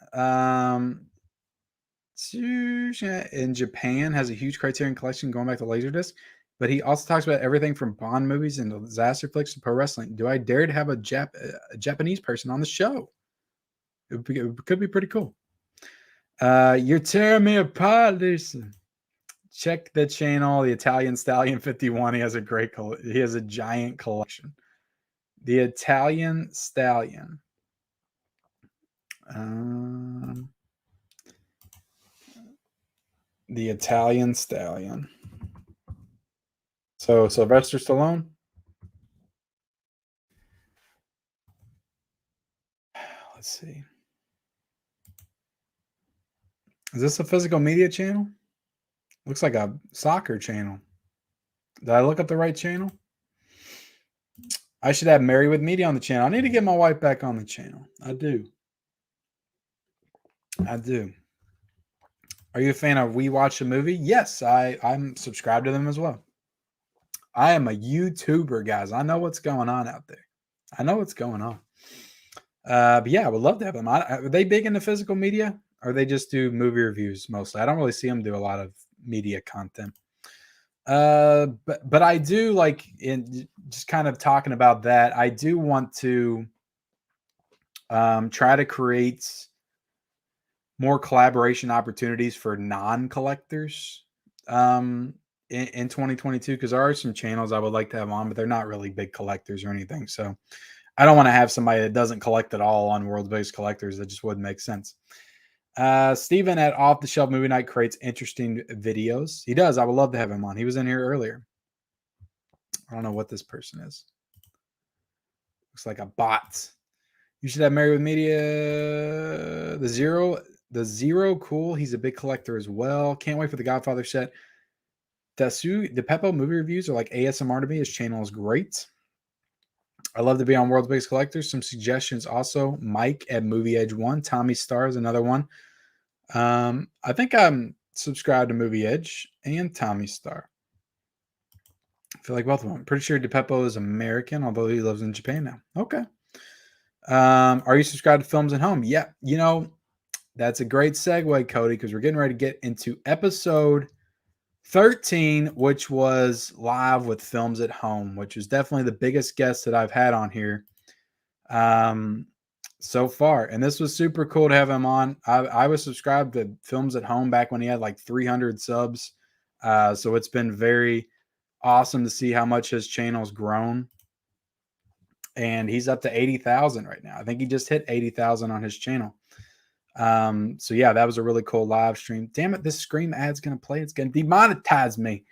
In Japan has a huge Criterion collection going back to Laserdisc, but he also talks about everything from Bond movies and disaster flicks to pro wrestling. Do I dare to have a Japanese person on the show? It could be pretty cool. You're tearing me apart, Lisa. Check the channel, the Italian Stallion 51. He has a giant collection. The Italian Stallion. The Italian Stallion. So Sylvester Stallone. Let's see. Is this a physical media channel? Looks like a soccer channel. Did I look up the right channel? I should have Married with Media on the channel. I need to get my wife back on the channel. I do. Are you a fan of We Watch a Movie? Yes, I'm subscribed to them as well. I am a YouTuber, guys. I know what's going on out there. I know what's going on. But yeah, I would love to have them. Are they big into physical media, or they just do movie reviews mostly? I don't really see them do a lot of media content. But I do like, in just kind of talking about that, I do want to try to create more collaboration opportunities for non-collectors in 2022, because there are some channels I would like to have on, but they're not really big collectors or anything. So I don't want to have somebody that doesn't collect at all on World-Based Collectors. That just wouldn't make sense. Steven at Off the Shelf Movie Night creates interesting videos. He does. I would love to have him on. He was in here earlier. I don't know what this person is. Looks like a bot. You should have Married with Media. The Zero, cool. He's a big collector as well. Can't wait for the Godfather set. The Peppo movie reviews are like ASMR to me. His channel is great. I love to be on World-Based Collectors. Some suggestions also. Mike at Movie Edge 1. Tommy Star is another one. I think I'm subscribed to Movie Edge and Tommy Star. I feel like both of them. I'm pretty sure DePeppo is American, although he lives in Japan now. Okay. Are you subscribed to Films at Home? Yeah. You know, that's a great segue, Cody, because we're getting ready to get into episode 13, which was live with Films at Home, which was definitely the biggest guest that I've had on here so far. And this was super cool to have him on. I was subscribed to Films at Home back when he had like 300 subs. So it's been very awesome to see how much his channel's grown. And he's up to 80,000 right now. I think he just hit 80,000 on his channel. So yeah, that was a really cool live stream. Damn it, this Scream ad's gonna play. It's gonna demonetize me.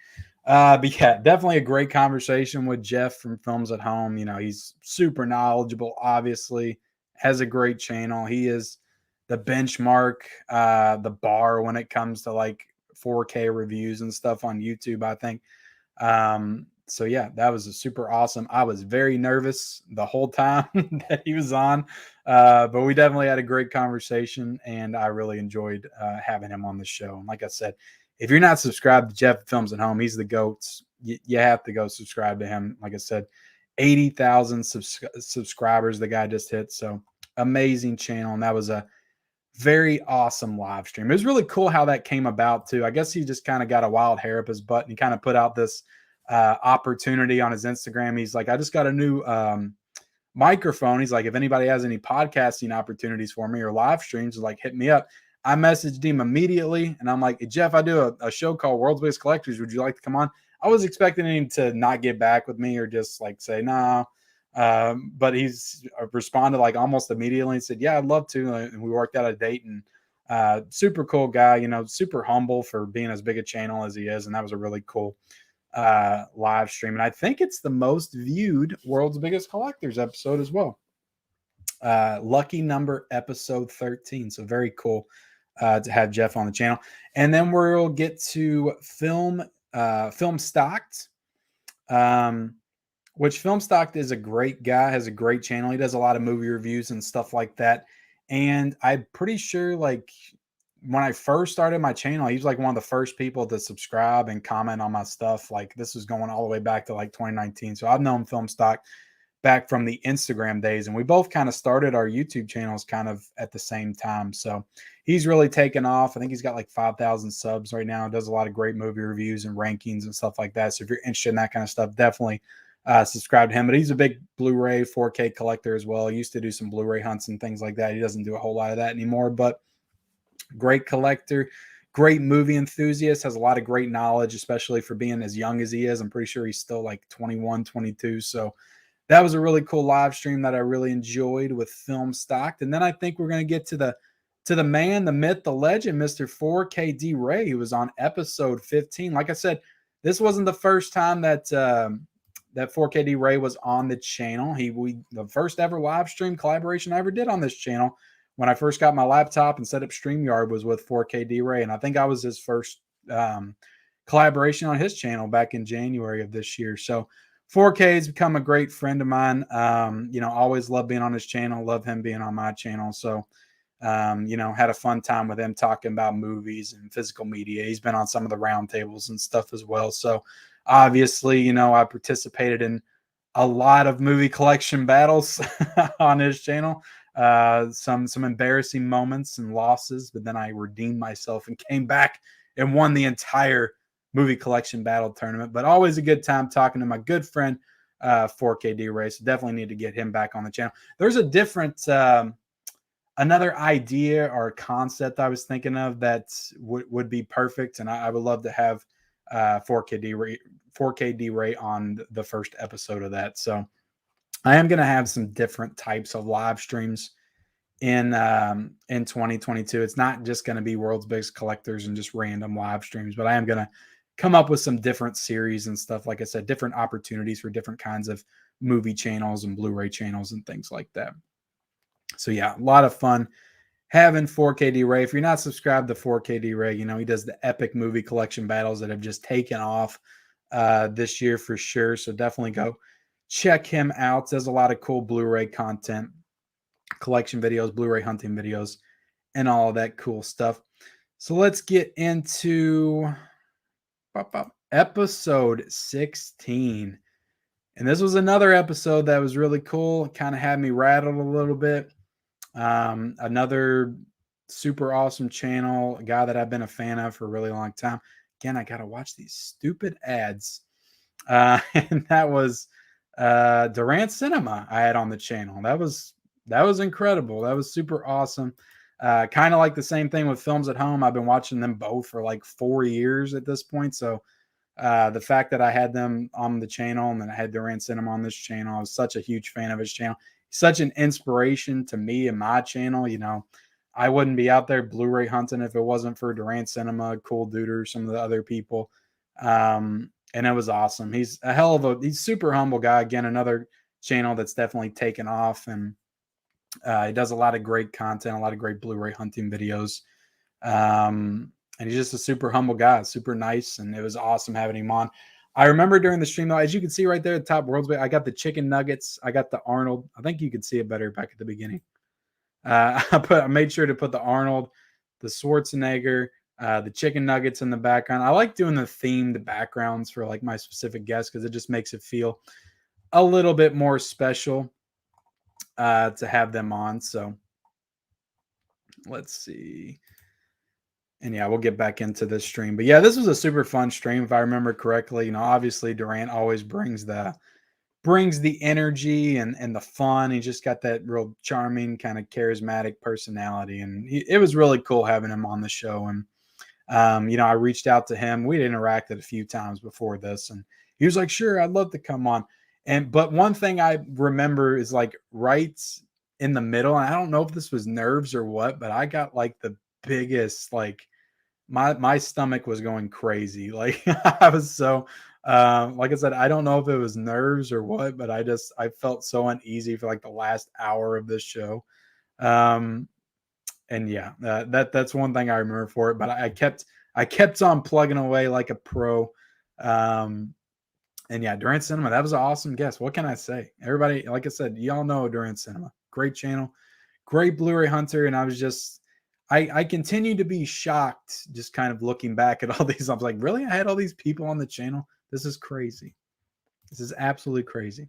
But yeah, definitely a great conversation with Jeff from Films at Home. You know, he's super knowledgeable, obviously, has a great channel. He is the benchmark, the bar when it comes to like 4K reviews and stuff on YouTube, I think. So yeah, that was a super awesome. I was very nervous the whole time that he was on, but we definitely had a great conversation, and I really enjoyed having him on the show. And like I said, if you're not subscribed to Jeff Films at Home, he's the GOAT. You have to go subscribe to him. Like I said, 80,000 subscribers the guy just hit. So amazing channel, and that was a very awesome live stream. It was really cool how that came about too. I guess he just kind of got a wild hair up his butt, and he kind of put out this opportunity on his Instagram. He's like, I just got a new microphone. He's like, if anybody has any podcasting opportunities for me or live streams, like, hit me up. I messaged him immediately, and I'm like, hey, Jeff, I do a show called World-Based Collectors. Would you like to come on? I was expecting him to not get back with me or just like say no. But he's responded like almost immediately and said, yeah, I'd love to. And we worked out a date, and super cool guy, you know, super humble for being as big a channel as he is. And that was a really cool live stream. And I think it's the most viewed World's Biggest Collectors episode as well. Lucky number episode 13. So very cool to have Jeff on the channel. And then we'll get to Film Stocked, which Film Stocked is a great guy, has a great channel. He does a lot of movie reviews and stuff like that. And I'm pretty sure, like, when I first started my channel, he was like one of the first people to subscribe and comment on my stuff. Like, this was going all the way back to like 2019. So I've known Film Stock back from the Instagram days. And we both kind of started our YouTube channels kind of at the same time. So he's really taken off. I think he's got like 5,000 subs right now. Does a lot of great movie reviews and rankings and stuff like that. So if you're interested in that kind of stuff, definitely subscribe to him. But he's a big Blu-ray 4K collector as well. He used to do some Blu-ray hunts and things like that. He doesn't do a whole lot of that anymore, but great collector, great movie enthusiast, has a lot of great knowledge, especially for being as young as he is. I'm pretty sure he's still like 21, 22. So that was a really cool live stream that I really enjoyed with Film Stocked. And then I think we're going to get to the man, the myth, the legend, Mr. 4KD Ray, who was on episode 15. Like I said, this wasn't the first time that that 4KD Ray was on the channel. The first ever live stream collaboration I ever did on this channel when I first got my laptop and set up StreamYard was with 4KD Ray. And I think I was his first collaboration on his channel back in January of this year. So 4K has become a great friend of mine. Always love being on his channel, love him being on my channel. So, had a fun time with him talking about movies and physical media. He's been on some of the roundtables and stuff as well. So obviously, I participated in a lot of movie collection battles on his channel. Some embarrassing moments and losses, but then I redeemed myself and came back and won the entire movie collection battle tournament. But always a good time talking to my good friend 4KD Ray. So definitely need to get him back on the channel. There's a different another idea or concept I was thinking of that would be perfect, and I would love to have 4KD Ray on the first episode of that. So I am going to have some different types of live streams in 2022. It's not just going to be World's Biggest Collectors and just random live streams, but I am going to come up with some different series and stuff. Like I said, different opportunities for different kinds of movie channels and Blu-ray channels and things like that. So yeah, a lot of fun having 4KD Ray. If you're not subscribed to 4KD Ray, he does the epic movie collection battles that have just taken off this year for sure. So definitely go check him out. Does a lot of cool Blu-ray content, collection videos, Blu-ray hunting videos, and all of that cool stuff. So let's get into episode 16. And this was another episode that was really cool. Kind of had me rattled a little bit. Another super awesome channel, a guy that I've been a fan of for a really long time. Again, I got to watch these stupid ads. And that was Durant Cinema I had on the channel. That was incredible. That was super awesome. Kind of like the same thing with Films at Home. I've been watching them both for like 4 years at this point. So the fact that I had them on the channel and then I had Durant Cinema on this channel, I was such a huge fan of his channel. He's such an inspiration to me and my channel. I wouldn't be out there Blu-ray hunting if it wasn't for Durant Cinema, Cool Duder, some of the other people. And it was awesome. He's he's super humble guy. Again, another channel that's definitely taken off, and he does a lot of great content, a lot of great Blu-ray hunting videos. And he's just a super humble guy, super nice. And it was awesome having him on. I remember during the stream, though, as you can see right there at the top, I got the chicken nuggets. I got the Arnold. I think you could see it better back at the beginning. I made sure to put the Arnold, the Schwarzenegger, the chicken nuggets in the background. I like doing the themed backgrounds for like my specific guests because it just makes it feel a little bit more special to have them on. So let's see. And yeah, we'll get back into this stream. But yeah, this was a super fun stream if I remember correctly. Obviously Durant always brings the energy and the fun. He just got that real charming, kind of charismatic personality. And it was really cool having him on the show. And, I reached out to him. We'd interacted a few times before this. And he was like, sure, I'd love to come on. But one thing I remember is like right in the middle, and I don't know if this was nerves or what, but I got like the biggest, like my stomach was going crazy. Like I was so, like I said, I don't know if it was nerves or what, but I felt so uneasy for like the last hour of this show. And yeah, that's one thing I remember for it, but I kept on plugging away like a pro. And yeah, Durant Cinema, that was an awesome guest. What can I say? Everybody, like I said, y'all know Durant Cinema, great channel, great Blu-ray hunter. And I continue to be shocked just kind of looking back at all these. I was like, really? I had all these people on the channel? This is crazy. This is absolutely crazy.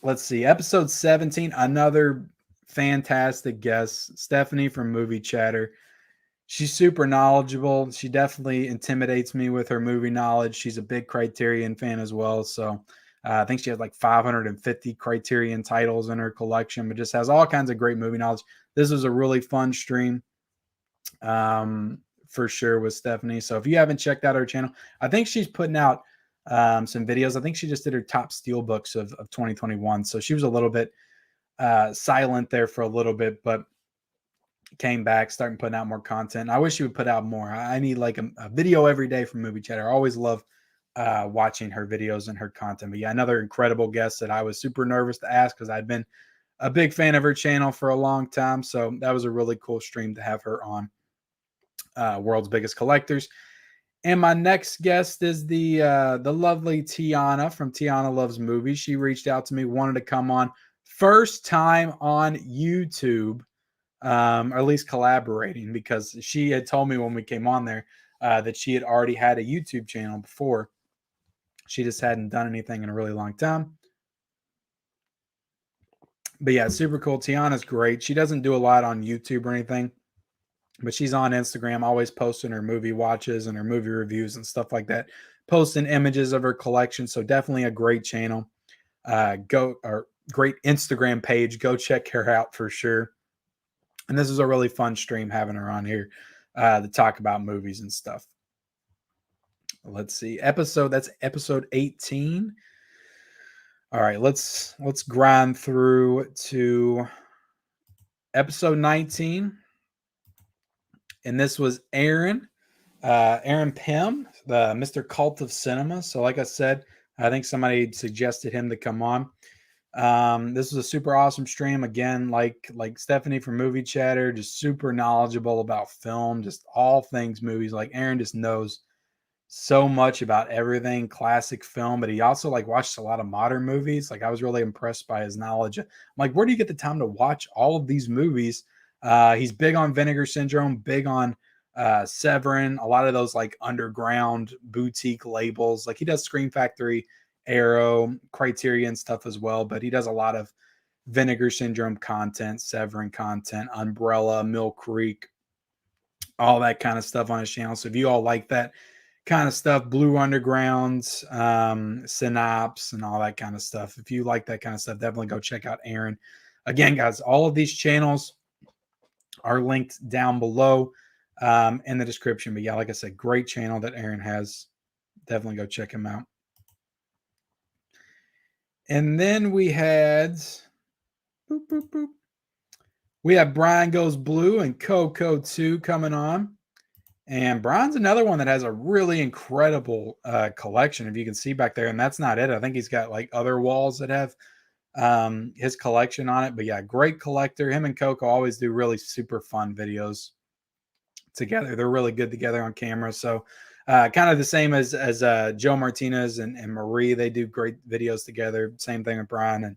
Let's see. Episode 17, another fantastic guest, Stephanie from Movie Chatter. She's super knowledgeable. She definitely intimidates me with her movie knowledge. She's a big Criterion fan as well. So I think she has like 550 Criterion titles in her collection, but just has all kinds of great movie knowledge. This was a really fun stream for sure with Stephanie. So if you haven't checked out her channel, I think she's putting out some videos. I think she just did her top steel books of 2021. So she was a little bit silent there for a little bit, but came back, starting putting out more content. I wish she would put out more. I need like a video every day from Movie Chatter. I always love watching her videos and her content. But yeah, another incredible guest that I was super nervous to ask because I'd been a big fan of her channel for a long time. So that was a really cool stream to have her on. World's Biggest Collectors. And my next guest is the lovely Tiana from Tiana Loves Movies. She reached out to me, wanted to come on. First time on YouTube, or at least collaborating, because she had told me when we came on there that she had already had a YouTube channel before. She just hadn't done anything in a really long time. But yeah, super cool. Tiana's great. She doesn't do a lot on YouTube or anything, but she's on Instagram, always posting her movie watches and her movie reviews and stuff like that, posting images of her collection. So definitely a great channel. Great Instagram page. Go check her out for sure. And this is a really fun stream having her on here to talk about movies and stuff. Let's see. That's episode 18. All right, let's grind through to episode 19. And this was Aaron Pym, the Mr. Cult of Cinema. So like I said, I think somebody suggested him to come on. This was a super awesome stream. Again, like Stephanie from Movie Chatter, just super knowledgeable about film, just all things movies. Like Aaron just knows so much about everything classic film, but he also like watched a lot of modern movies. Like I was really impressed by his knowledge. I'm like, where do you get the time to watch all of these movies? He's big on Vinegar Syndrome, big on Severin, a lot of those like underground boutique labels. Like he does Scream Factory, Arrow, Criterion stuff as well, but he does a lot of Vinegar Syndrome content, Severin content, Umbrella, Mill Creek, all that kind of stuff on his channel. So if you all like that kind of stuff, Blue Underground, Synapse, and all that kind of stuff, if you like that kind of stuff, definitely go check out Aaron. Again, guys, all of these channels are linked down below in the description. But yeah, like I said, great channel that Aaron has. Definitely go check him out. And then we had we have Brian Goes Blue and Coco 2 coming on. And Brian's another one that has a really incredible collection, if you can see back there. And that's not it. I think he's got like other walls that have his collection on it. But yeah, great collector. Him and Coco always do really super fun videos together. They're really good together on camera. So kind of the same as Joe Martinez and Marie. They do great videos together. Same thing with Brian and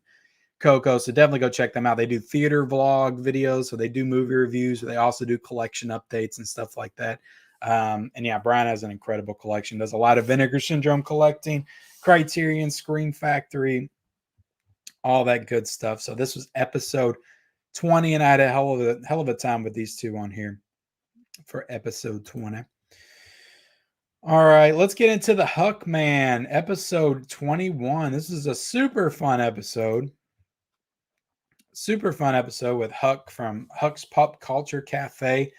Coco. So definitely go check them out. They do theater vlog videos. So they do movie reviews. They also do collection updates and stuff like that. And yeah, Brian has an incredible collection. Does a lot of Vinegar Syndrome collecting, Criterion, Scream Factory, all that good stuff. So this was episode 20, and I had a hell of a time with these two on here for episode 20. All right, let's get into the Huck Man, episode 21. This is a super fun episode. Super fun episode with Huck from Huck's Pop Culture Cafe.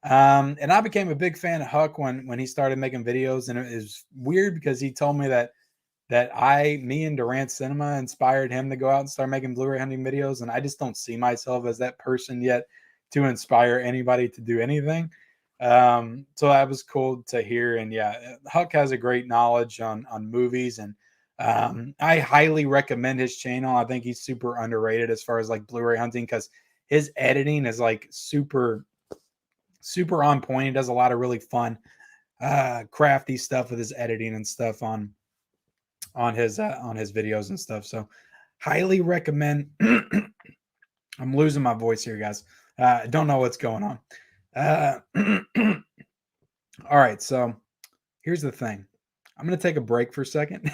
And I became a big fan of Huck when he started making videos. And it was weird because he told me that me and Durant Cinema inspired him to go out and start making Blu-ray hunting videos. And I just don't see myself as that person yet to inspire anybody to do anything. So that was cool to hear. And yeah, Huck has a great knowledge on movies, and I highly recommend his channel. I think he's super underrated as far as like Blu-ray hunting, because his editing is like super on point. He does a lot of really fun, crafty stuff with his editing and stuff on his videos and stuff. So highly recommend. I'm losing my voice here, guys. I don't know what's going on. All right, so here's the thing. I'm going to take a break for a second.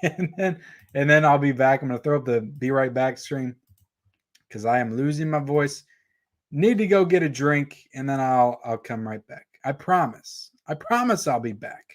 and then I'll be back. I'm gonna throw up the be right back screen because I am losing my voice. Need to go get a drink, and then I'll come right back. I promise. I promise I'll be back.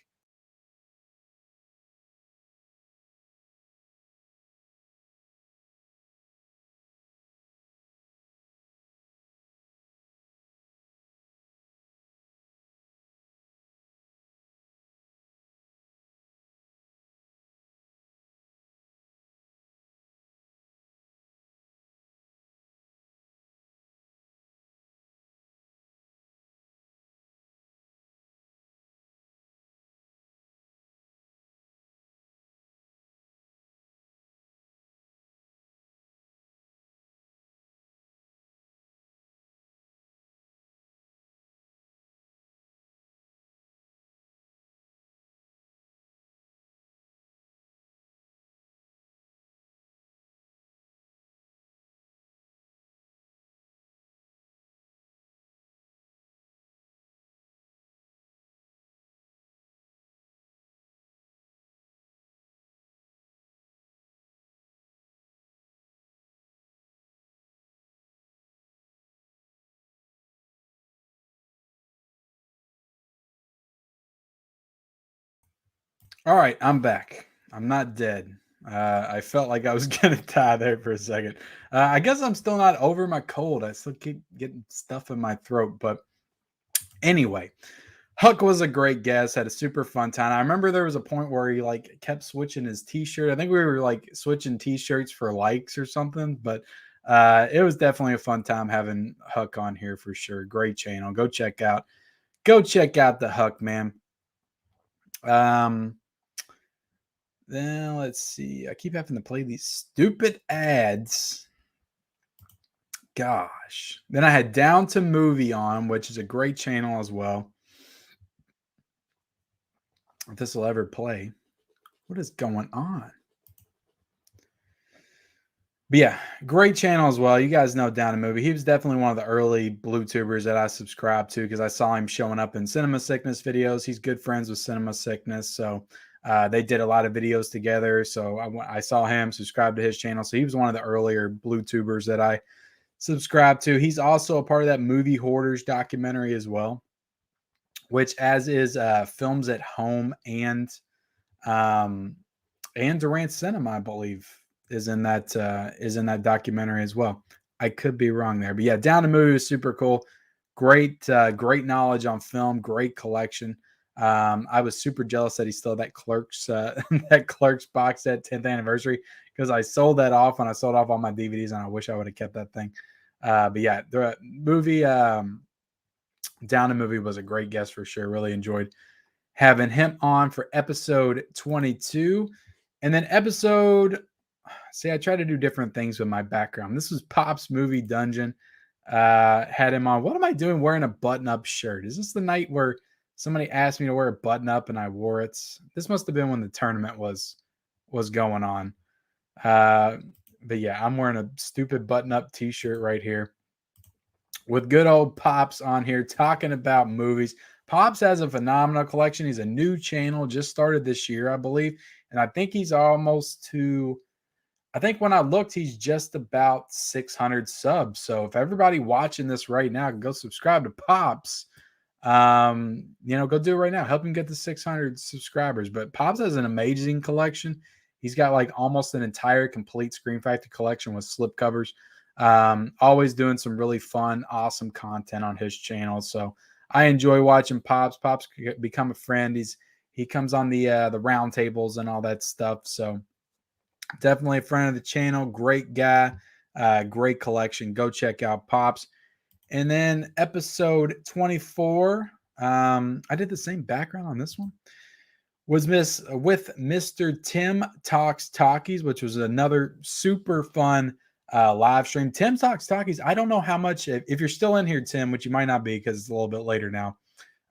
All right, I'm back. I'm not dead. I felt like I was gonna die there for a second. I guess I'm still not over my cold. I still keep getting stuff in my throat. But anyway, Huck was a great guest. Had a super fun time. I remember there was a point where he like kept switching his T-shirt. I think we were like switching T-shirts for likes or something. But it was definitely a fun time having Huck on here for sure. Great channel. Go check out the Huck, man. Um, Then let's see. I keep having to play these stupid ads. Gosh. Then I had Down to Movie on, which is a great channel as well. If this will ever play. What is going on? But yeah, great channel as well. You guys know Down to Movie. He was definitely one of the early blue tubers that I subscribed to because I saw him showing up in Cinema Sickness videos. He's good friends with Cinema Sickness. So they did a lot of videos together. So I saw him, subscribe to his channel. So he was one of the earlier blue tubers that I subscribed to. He's also a part of that movie Hoarders documentary as well, which as is Films at Home um, and Durant Cinema, I believe, is in that documentary as well. I could be wrong there, but yeah, Down to Movie is super cool. Great knowledge on film, great collection. I was super jealous that he still had that Clerks that Clerks box set 10th anniversary because I sold that off when I sold off all my DVDs, and I wish I would have kept that thing. But yeah, the movie Down to Movie was a great guest for sure. Really enjoyed having him on for episode 22. And then see, I try to do different things with my background. This was Pop's Movie Dungeon. Had him on. What am I doing wearing a button-up shirt? Is this the night where somebody asked me to wear a button-up and I wore it? This must have been when the tournament was going on. But yeah, I'm wearing a stupid button-up t-shirt right here with good old Pops on here talking about movies. Pops has a phenomenal collection. He's a new channel, just started this year, I believe. And I think he's almost to, I think when I looked, he's just about 600 subs. So if everybody watching this right now can go subscribe to Pops, go do it right now. Help him get to 600 subscribers. But Pops has an amazing collection. He's got like almost an entire complete Screen Factory collection with slipcovers. Always doing some really fun, awesome content on his channel. So I enjoy watching Pops. Pops become a friend. He comes on the round tables and all that stuff. So definitely a friend of the channel. Great guy. Great collection. Go check out Pops. And then episode 24. I did the same background on this one. Was with Mr. Tim Talks Talkies, which was another super fun live stream. Tim Talks Talkies. I don't know how much, if you're still in here, Tim, which you might not be because it's a little bit later now.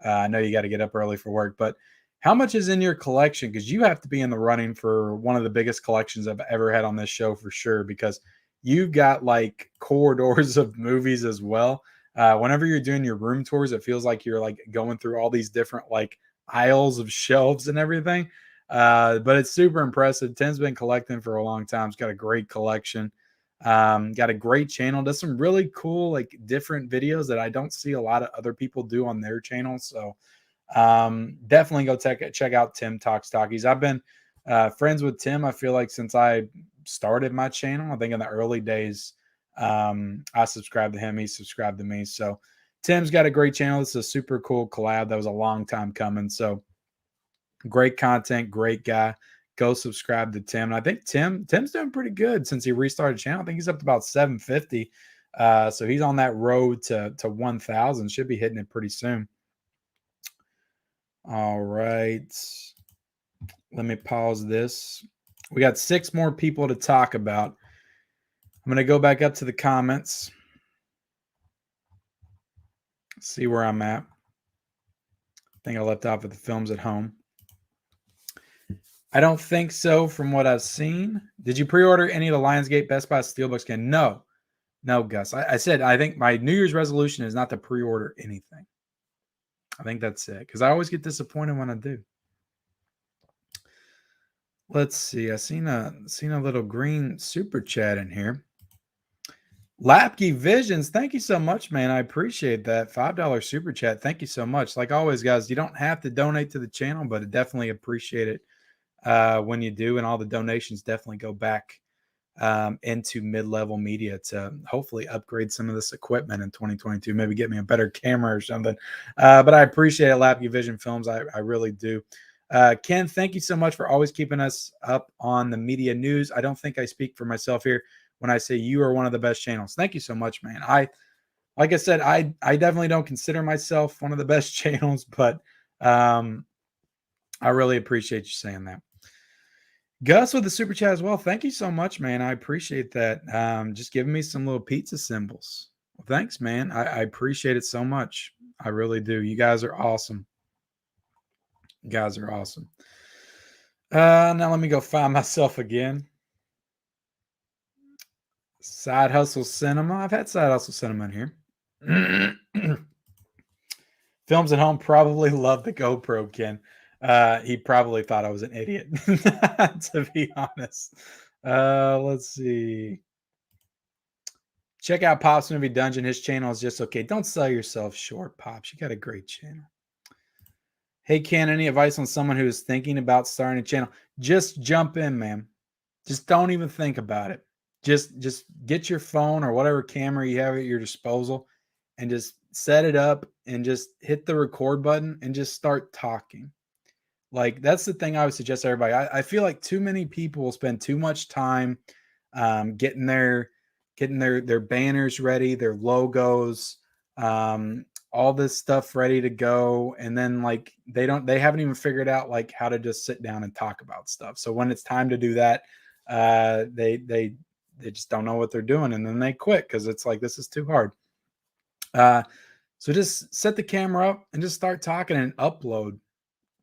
I know you got to get up early for work, but how much is in your collection? Because you have to be in the running for one of the biggest collections I've ever had on this show for sure, because you've got like corridors of movies as well. Whenever you're doing your room tours, it feels like you're like going through all these different like aisles of shelves and everything. But it's super impressive. Tim's been collecting for a long time. He's got a great collection. Got a great channel. Does some really cool, like different videos that I don't see a lot of other people do on their channel. So definitely go check out Tim Talks Talkies. I've been friends with Tim, I feel like, since I started my channel. I think in the early days, I subscribed to him. He subscribed to me. So Tim's got a great channel. This is a super cool collab. That was a long time coming. So great content, great guy. Go subscribe to Tim. And I think Tim's doing pretty good since he restarted the channel. I think he's up to about 750. So he's on that road to 1,000. Should be hitting it pretty soon. All right. Let me pause this. We got 6 more people to talk about. I'm going to go back up to the comments. See where I'm at. I think I left off with the films at home. I don't think so from what I've seen. Did you pre-order any of the Lionsgate Best Buy Steelbook scan? No, Gus. I said I think my New Year's resolution is not to pre-order anything. I think that's it, because I always get disappointed when I do. Let's see. I seen a little green super chat in here. Lapke Visions, thank you so much, man. I appreciate that. $5 super chat. Thank you so much. Like always, guys, you don't have to donate to the channel, but I definitely appreciate it when you do. And all the donations definitely go back into mid-level media to hopefully upgrade some of this equipment in 2022. Maybe get me a better camera or something. But I appreciate it, Lapke Vision Films. I really do. Ken, thank you so much for always keeping us up on the media news. I don't think I speak for myself here when I say you are one of the best channels. Thank you so much, man. Like I said, I definitely don't consider myself one of the best channels, but I really appreciate you saying that. Gus with the super chat as well. Thank you so much, man. I appreciate that. Just giving me some little pizza symbols. Well, thanks, man. I appreciate it so much. I really do. You guys are awesome. You guys are awesome. Now let me go find myself again. Side Hustle Cinema. I've had Side Hustle Cinema in here. Films at Home probably love the GoPro, Ken. He probably thought I was an idiot, to be honest. Let's see. Check out Pops Movie Dungeon. His channel is just okay. Don't sell yourself short, Pops. You got a great channel. Hey, Ken, any advice on someone who is thinking about starting a channel? Just jump in, man. Just don't even think about it. Just get your phone or whatever camera you have at your disposal and just set it up and just hit the record button and just start talking. Like, that's the thing I would suggest to everybody. I feel like too many people spend too much time getting their banners ready, their logos, all this stuff ready to go, and then like they haven't even figured out like how to just sit down and talk about stuff. So when it's time to do that, they just don't know what they're doing, and then they quit because it's like, this is too hard. So just set the camera up and just start talking and upload.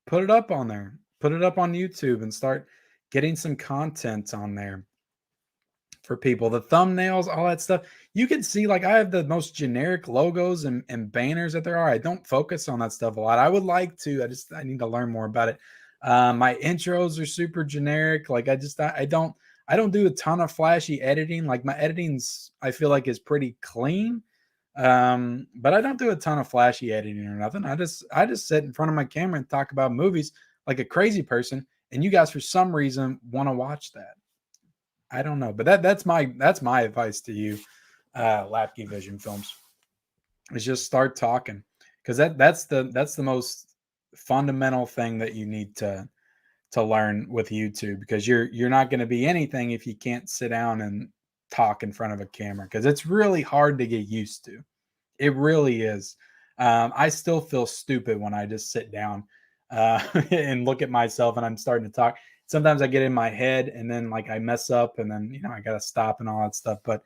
Put it up on there. Put it up on YouTube and start getting some content on there for people. The thumbnails, all that stuff. You can see, like, I have the most generic logos and banners that there are. I don't focus on that stuff a lot. I would like to. I need to learn more about it. My intros are super generic. Like, I don't do a ton of flashy editing. Like, my editing's, I feel like, is pretty clean. But I don't do a ton of flashy editing or nothing. I just sit in front of my camera and talk about movies like a crazy person. And you guys, for some reason, want to watch that. I don't know, but that's my advice to you, Lapke Vision Films, is just start talking, because that's the most fundamental thing that you need to learn with YouTube, because you're not going to be anything if you can't sit down and talk in front of a camera, because it's really hard to get used to. It really is. I still feel stupid when I just sit down and look at myself and I'm starting to talk. Sometimes I get in my head and then like I mess up and then, I got to stop and all that stuff. But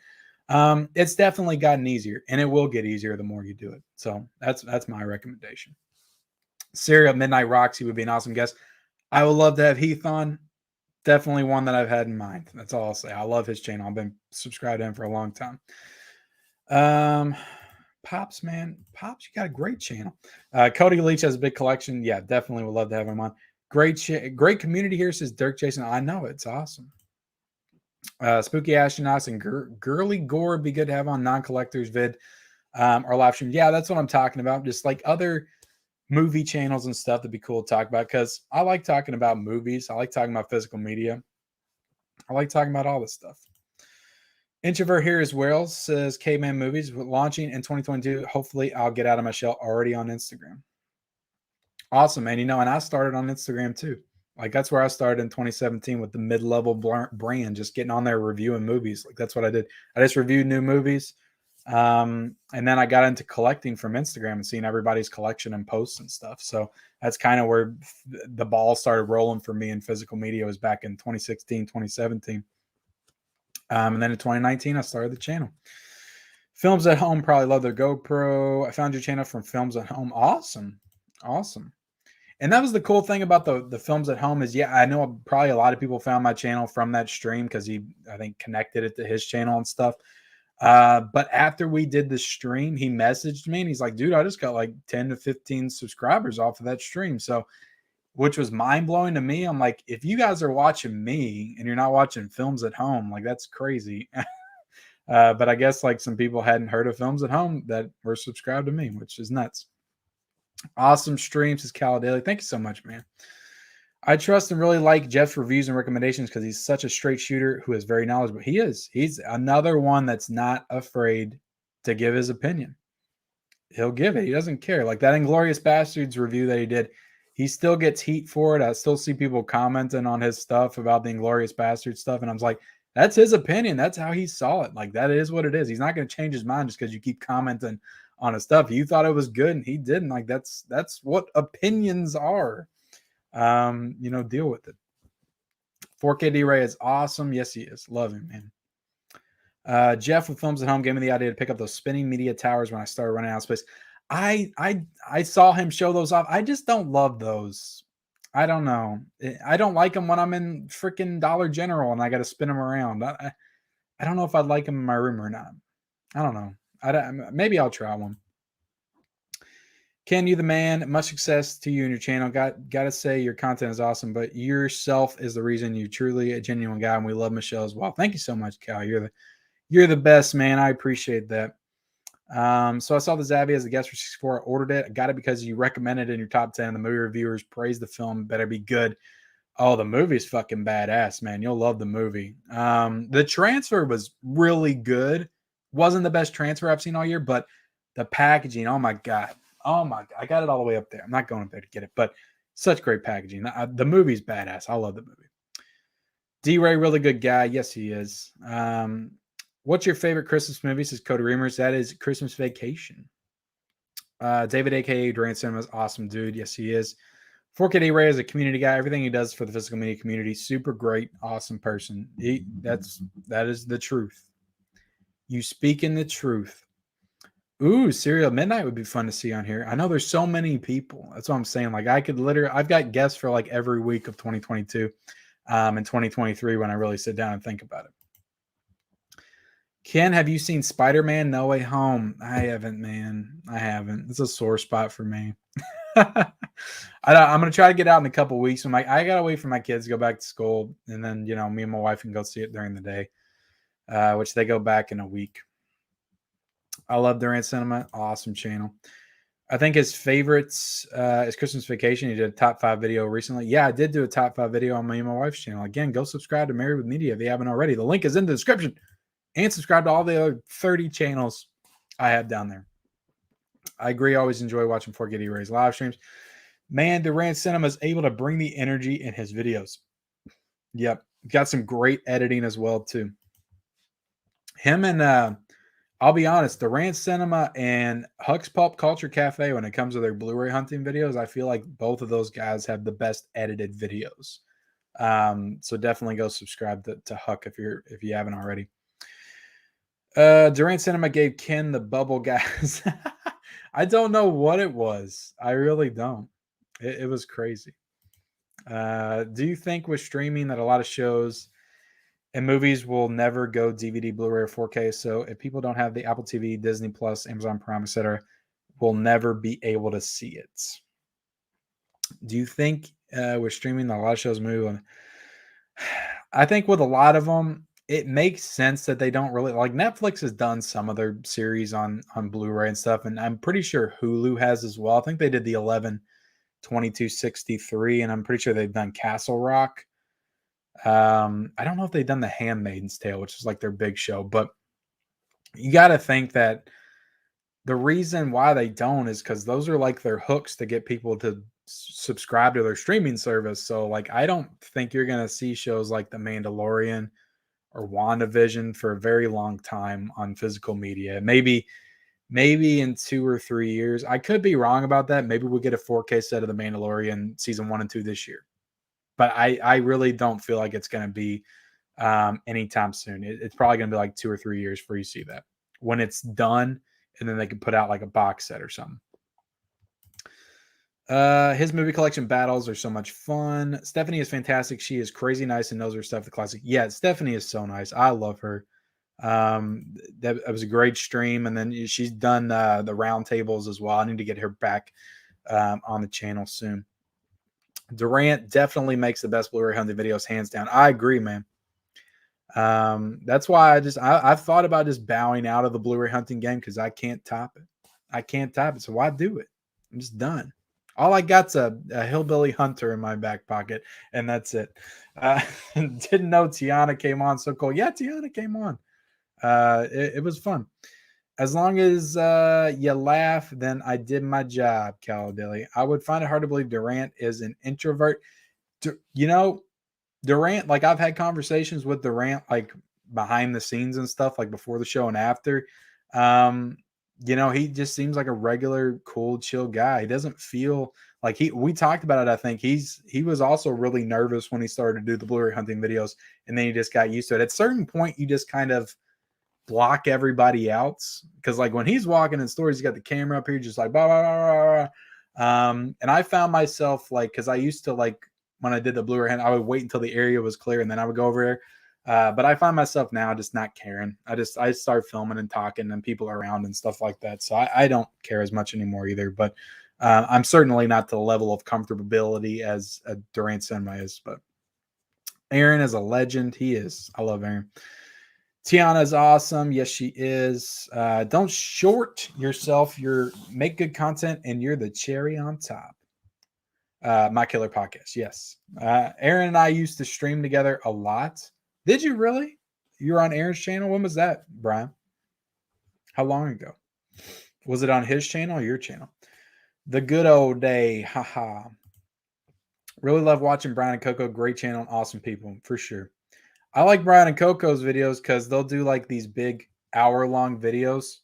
it's definitely gotten easier, and it will get easier the more you do it. So that's my recommendation. Syria Midnight Roxy would be an awesome guest. I would love to have Heath on. Definitely one that I've had in mind. That's all I'll say. I love his channel. I've been subscribed to him for a long time. Pops, man. Pops, you got a great channel. Cody Leach has a big collection. Yeah, definitely would love to have him on. Great community here, says Dirk Jason. I know, it's awesome. Spooky Astronauts and Girly Gore would be good to have on non-collectors vid or live stream. Yeah, that's what I'm talking about. Just like other movie channels and stuff that'd be cool to talk about, because I like talking about movies. I like talking about physical media. I like talking about all this stuff. Introvert here as well, says Caveman Movies launching in 2022. Hopefully I'll get out of my shell already on Instagram. Awesome, man. And I started on Instagram too. Like, that's where I started in 2017 with the mid-level brand, just getting on there reviewing movies. Like, that's what I did. I just reviewed new movies. And then I got into collecting from Instagram and seeing everybody's collection and posts and stuff. So that's kind of where the ball started rolling for me in physical media, was back in 2016, 2017. And then in 2019, I started the channel. Films at Home probably love their GoPro. I found your channel from Films at Home. Awesome. And that was the cool thing about the Films at Home is, yeah, I know probably a lot of people found my channel from that stream because he, I think, connected it to his channel and stuff. But after we did the stream, he messaged me and he's like, dude, I just got like 10 to 15 subscribers off of that stream. So, which was mind blowing to me. I'm like, if you guys are watching me and you're not watching Films at Home, like, that's crazy. But I guess like some people hadn't heard of Films at Home that were subscribed to me, which is nuts. Awesome streams, says Cal Daily. Thank you so much, man. I trust and really like Jeff's reviews and recommendations because he's such a straight shooter who is very knowledgeable. He is. He's another one that's not afraid to give his opinion. He'll give it. He doesn't care. Like that Inglourious Bastards review that he did, he still gets heat for it. I still see people commenting on his stuff about the Inglourious Bastards stuff. And I'm like, that's his opinion. That's how he saw it. Like, that is what it is. He's not going to change his mind just because you keep commenting on his stuff. You thought it was good and he didn't. Like, that's what opinions are. Deal with it. 4K D-Ray is awesome. Yes, he is. Love him, man. Jeff with Films at Home gave me the idea to pick up those spinning media towers when I started running out of space. I saw him show those off. I just don't love those. I don't know. I don't like them when I'm in freaking Dollar General and I got to spin them around. I don't know if I'd like them in my room or not. I don't know. Maybe I'll try one. Ken, you the man. Much success to you and your channel. Got to say your content is awesome, but yourself is the reason. You're truly a genuine guy, and we love Michelle as well. Thank you so much, Cal. You're the best, man. I appreciate that. So I saw the Zabby as a guest for 64. I ordered it. I got it because you recommended it in your top 10. The movie reviewers praised the film. Better be good. Oh, the movie's fucking badass, man. You'll love the movie. The transfer was really good. Wasn't the best transfer I've seen all year, but the packaging, oh my God. Oh my God. I got it all the way up there. I'm not going up there to get it, but such great packaging. The movie's badass. I love the movie. D-Ray, really good guy. Yes, he is. What's your favorite Christmas movie? Says Cody Reamers. That is Christmas Vacation. David, a.k.a. Durant Cinema's awesome dude. Yes, he is. 4K D-Ray is a community guy. Everything he does for the physical media community, super great, awesome person. That is the truth. You speak in the truth. Ooh, Serial Midnight would be fun to see on here. I know there's so many people. That's what I'm saying. Like, I've got guests for like every week of 2022 and 2023 when I really sit down and think about it. Ken, have you seen Spider-Man No Way Home? I haven't, man. I haven't. It's a sore spot for me. I'm going to try to get out in a couple weeks. I got to wait for my kids to go back to school. And then, me and my wife can go see it during the day, which they go back in a week. I love Durant Cinema. Awesome channel. I think his favorites is Christmas Vacation. He did a top 5 video recently. Yeah, I did do a top 5 video on me and my wife's channel. Again, go subscribe to Married with Media if you haven't already. The link is in the description. And subscribe to all the other 30 channels I have down there. I agree. I always enjoy watching 4K D-Ray's live streams. Man, Durant Cinema is able to bring the energy in his videos. Yep. Got some great editing as well, too. Him and... I'll be honest, Durant Cinema and Huck's Pulp Culture Cafe, when it comes to their Blu-ray hunting videos, I feel like both of those guys have the best edited videos. So definitely go subscribe to Huck if you haven't already. Durant Cinema gave Ken the bubble gas. I don't know what it was. I really don't. It was crazy. Do you think with streaming that a lot of shows and movies will never go DVD, Blu-ray, or 4K. So if people don't have the Apple TV, Disney Plus, Amazon Prime, etc., will never be able to see it. Do you think with streaming. A lot of shows move. I think with a lot of them, it makes sense that they don't really like Netflix has done some of their series on Blu-ray and stuff, and I'm pretty sure Hulu has as well. I think they did the 11/22/63, and I'm pretty sure they've done Castle Rock. I don't know if they've done The Handmaid's Tale, which is like their big show, but you got to think that the reason why they don't is because those are like their hooks to get people to subscribe to their streaming service. So, like, I don't think you're going to see shows like The Mandalorian or WandaVision for a very long time on physical media. Maybe in 2 or 3 years. I could be wrong about that. Maybe we'll get a 4K set of The Mandalorian season 1 and 2 this year. But I really don't feel like it's going to be anytime soon. It's probably going to be like 2 or 3 years before you see that when it's done, and then they can put out like a box set or something. His movie collection battles are so much fun. Stephanie is fantastic. She is crazy nice and knows her stuff. The classic. Yeah, Stephanie is so nice. I love her. That was a great stream, and then she's done the round tables as well. I need to get her back on the channel soon. Durant definitely makes the best Blu-ray hunting videos, hands down. I agree, man. That's why I've thought about just bowing out of the Blu-ray hunting game because I can't top it. I can't top it. So why do it? I'm just done. All I got's a hillbilly hunter in my back pocket, and that's it. Didn't know Tiana came on. So cool. Yeah, Tiana came on. It was fun. As long as you laugh, then I did my job, Caladilly. I would find it hard to believe Durant is an introvert. Durant, like I've had conversations with Durant, like behind the scenes and stuff, like before the show and after. He just seems like a regular, cool, chill guy. He doesn't feel like we talked about it. I think he was also really nervous when he started to do the Blu-ray hunting videos, and then he just got used to it. At a certain point, you just kind of block everybody else because like when he's walking in stores, he's got the camera up here just like blah, blah, blah, blah. And I found myself like because I used to like when I did the Blu-ray hunt, I would wait until the area was clear and then I would go over there. But I find myself now just not caring. I start filming and talking and people are around and stuff like that. So I don't care as much anymore either. But I'm certainly not to the level of comfortability as Durant Senmai is. But Aaron is a legend. He is. I love Aaron. Tiana is awesome. Yes, she is. Don't short yourself. Make good content, and you're the cherry on top. My Killer Podcast. Yes. Aaron and I used to stream together a lot. Did you really? You were on Aaron's channel? When was that, Brian? How long ago? Was it on his channel or your channel? The good old day. Haha. Really love watching Brian and Coco. Great channel and awesome people, for sure. I like Brian and Coco's videos because they'll do like these big hour-long videos,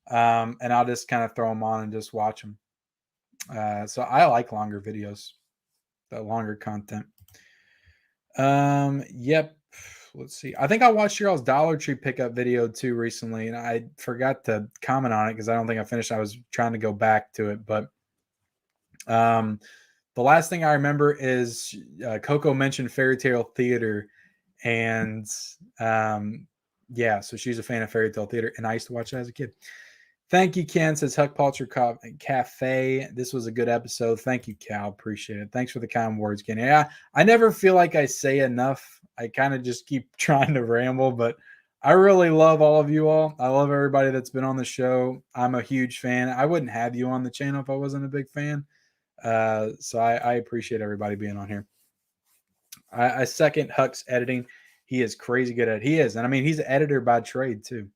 and I'll just kind of throw them on and just watch them. So I like longer videos, the longer content. Yep. Let's see. I think I watched y'all's Dollar Tree pickup video too recently, and I forgot to comment on it because I don't think I finished. I was trying to go back to it, but the last thing I remember is Coco mentioned Fairy Tale Theater. And yeah, so she's a fan of Fairy Tale Theater, and I used to watch it as a kid. Thank you, Ken. Says Huck Paltzer Cafe. This was a good episode. Thank you, Cal. Appreciate it. Thanks for the kind words, Ken. Yeah, I never feel like I say enough. I kind of just keep trying to ramble, but I really love all of you all. I love everybody that's been on the show. I'm a huge fan. I wouldn't have you on the channel if I wasn't a big fan. So I appreciate everybody being on here. I second Huck's editing. He is crazy good at it. He is. And I mean, he's an editor by trade too.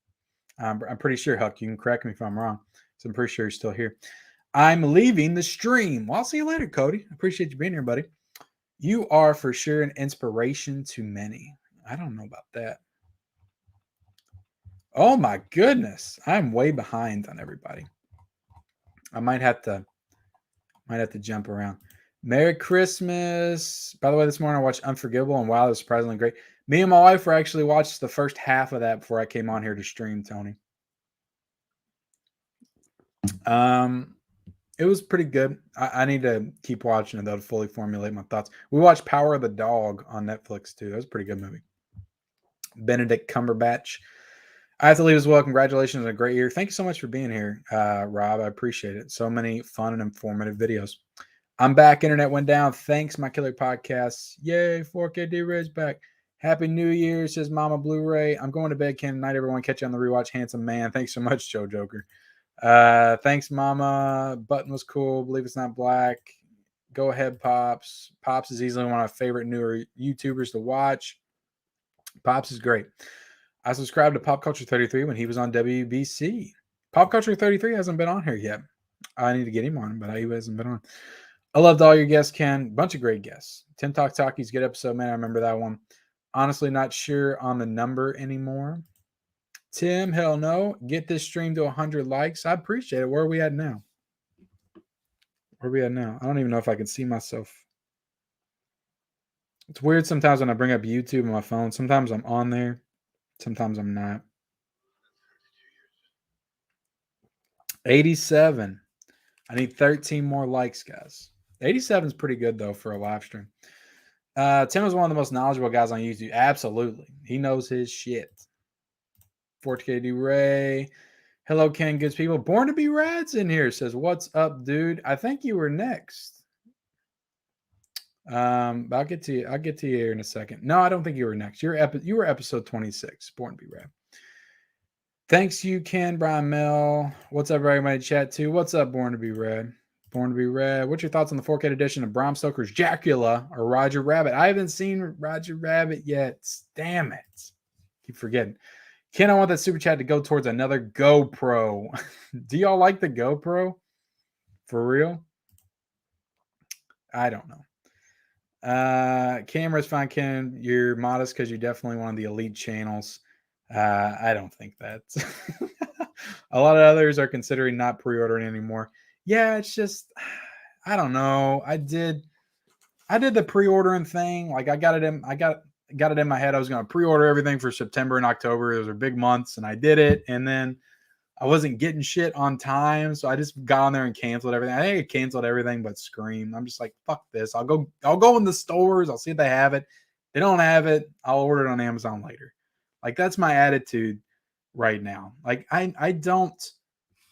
I'm pretty sure, Huck, you can correct me if I'm wrong. So I'm pretty sure he's still here. I'm leaving the stream. Well, I'll see you later, Cody. I appreciate you being here, buddy. You are for sure an inspiration to many. I don't know about that. Oh my goodness. I'm way behind on everybody. I might have to jump around. Merry Christmas. By the way, this morning I watched Unforgivable, and wow, it was surprisingly great. Me and my wife were actually watched the first half of that before I came on here to stream, Tony. It was pretty good. I need to keep watching it, though, to fully formulate my thoughts. We watched Power of the Dog on Netflix, too. That was a pretty good movie. Benedict Cumberbatch. I have to leave as well. Congratulations on a great year. Thank you so much for being here, Rob. I appreciate it. So many fun and informative videos. I'm back. Internet went down. Thanks, my killer podcasts. Yay, 4KD Ridge back. Happy New Year, says Mama Blu-ray. I'm going to bed. Ken, night, everyone. Catch you on the rewatch. Handsome man. Thanks so much, Joe Joker. Thanks, Mama. Button was cool. Believe it's not black. Go ahead, Pops. Pops is easily one of my favorite newer YouTubers to watch. Pops is great. I subscribed to Pop Culture 33 when he was on WBC. Pop Culture 33 hasn't been on here yet. I need to get him on, but he hasn't been on. I loved all your guests, Ken. Bunch of great guests. Tim Talk Talkies, good episode, man. I remember that one. Honestly, not sure on the number anymore. Tim, hell no. Get this stream to 100 likes. I appreciate it. Where are we at now? Where are we at now? I don't even know if I can see myself. It's weird sometimes when I bring up YouTube on my phone. Sometimes I'm on there. Sometimes I'm not. 87. I need 13 more likes, guys. 87 is pretty good, though, for a live stream. Tim is one of the most knowledgeable guys on YouTube. Absolutely. He knows his shit. 4KD Ray. Hello, Ken. Good people. Born to be Rad's in here. Says, what's up, dude? I think you were next. I'll get to you. I'll get to you here in a second. No, I don't think you were next. You were episode 26. Born to be Rad. Thanks, you, Ken, Brian Mel. What's up, everybody? Chat too. What's up, Born to be Red? Born to be Red. What's your thoughts on the 4K edition of Bram Stoker's Dracula or Roger Rabbit? I haven't seen Roger Rabbit yet. Damn it. Keep forgetting. Ken, I want that super chat to go towards another GoPro. Do y'all like the GoPro? For real? I don't know. Camera's fine, Ken. You're modest because you're definitely one of the elite channels. I don't think that. A lot of others are considering not pre-ordering anymore. Yeah, it's just, I don't know. I did the pre-ordering thing. Like I got it in my head. I was going to pre-order everything for September and October. Those are big months, and I did it. And then I wasn't getting shit on time, so I just got on there and canceled everything. I think I canceled everything but Scream. I'm just like, fuck this. I'll go in the stores. I'll see if they have it. If they don't have it, I'll order it on Amazon later. Like that's my attitude right now. Like I'm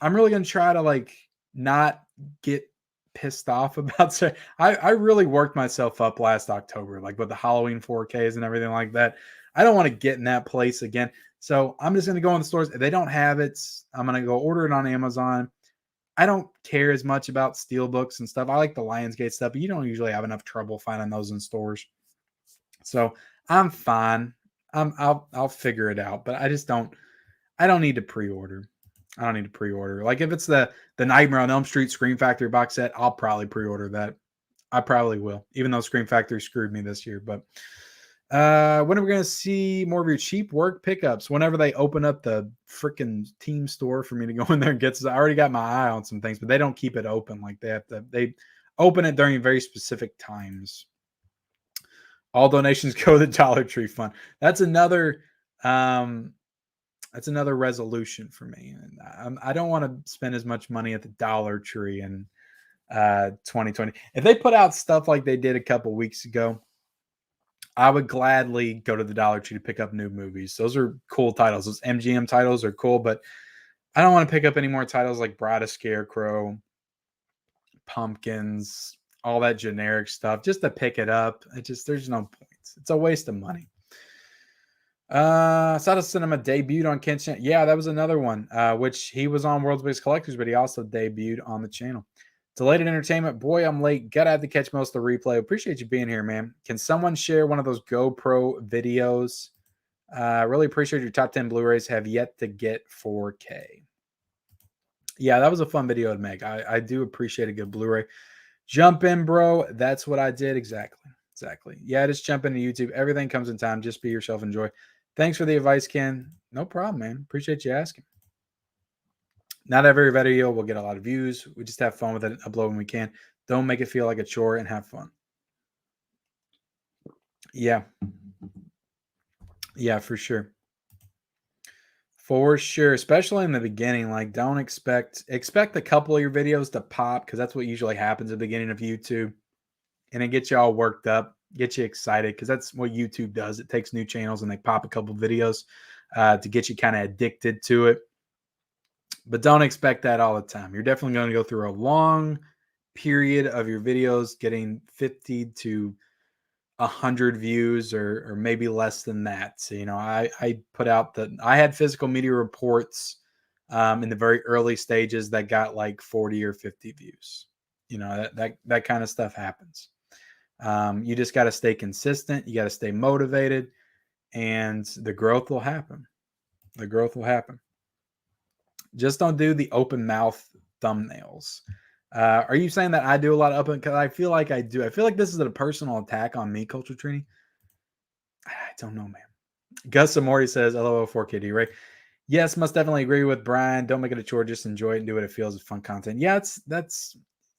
really gonna try to like not get pissed off about it. I really worked myself up last October, like with the Halloween 4Ks and everything like that. I don't want to get in that place again. So I'm just gonna go in the stores. If they don't have it, I'm gonna go order it on Amazon. I don't care as much about steelbooks and stuff. I like the Lionsgate stuff, but you don't usually have enough trouble finding those in stores. So I'm fine. I'll figure it out, but I don't need to pre-order. I don't need to pre-order. Like if it's the Nightmare on Elm Street Scream Factory box set, I'll probably pre-order that. I probably will, even though Scream Factory screwed me this year. But when are we going to see more of your cheap work pickups? Whenever they open up the freaking team store for me to go in there and get. I already got my eye on some things, but they don't keep it open like they have to. They open it during very specific times. All donations go to the Dollar Tree Fund. That's another resolution for me. And I don't want to spend as much money at the Dollar Tree in 2020. If they put out stuff like they did a couple weeks ago, I would gladly go to the Dollar Tree to pick up new movies. Those are cool titles. Those MGM titles are cool, but I don't want to pick up any more titles like Bride of Scarecrow, Pumpkins, all that generic stuff just to pick it up. There's no point. It's a waste of money. Sada Cinema debuted on Ken's channel. Yeah, that was another one, which he was on World's Biggest Collectors, but he also debuted on the channel. Delated Entertainment. Boy, I'm late. Gotta have to catch most of the replay. Appreciate you being here, man. Can someone share one of those GoPro videos? Really appreciate your top 10 Blu-rays. Have yet to get 4K. Yeah, that was a fun video to make. I do appreciate a good Blu-ray. Jump in, bro. That's what I did. Exactly. Yeah, just jump into YouTube. Everything comes in time. Just be yourself. Enjoy. Thanks for the advice, Ken. No problem, man. Appreciate you asking. Not every video will get a lot of views. We just have fun with it. Upload when we can. Don't make it feel like a chore and have fun. Yeah. Yeah, for sure. For sure, especially in the beginning. Like, don't expect a couple of your videos to pop because that's what usually happens at the beginning of YouTube, and it gets you all worked up, gets you excited because that's what YouTube does. It takes new channels and they pop a couple of videos to get you kind of addicted to it. But don't expect that all the time. You're definitely going to go through a long period of your videos getting 50 to 100 views or maybe less than that. So, I put out I had physical media reports in the very early stages that got like 40 or 50 views. That kind of stuff happens. You just got to stay consistent. You got to stay motivated, and the growth will happen. The growth will happen. Just don't do the open mouth thumbnails. Are you saying that I do a lot of open? Because I feel like I do. I feel like this is a personal attack on me, Culture Trini. I don't know, man. Gus Amori says, LOL 4KD, right? Yes, must definitely agree with Brian. Don't make it a chore. Just enjoy it and do what it feels is fun content. Yeah, that's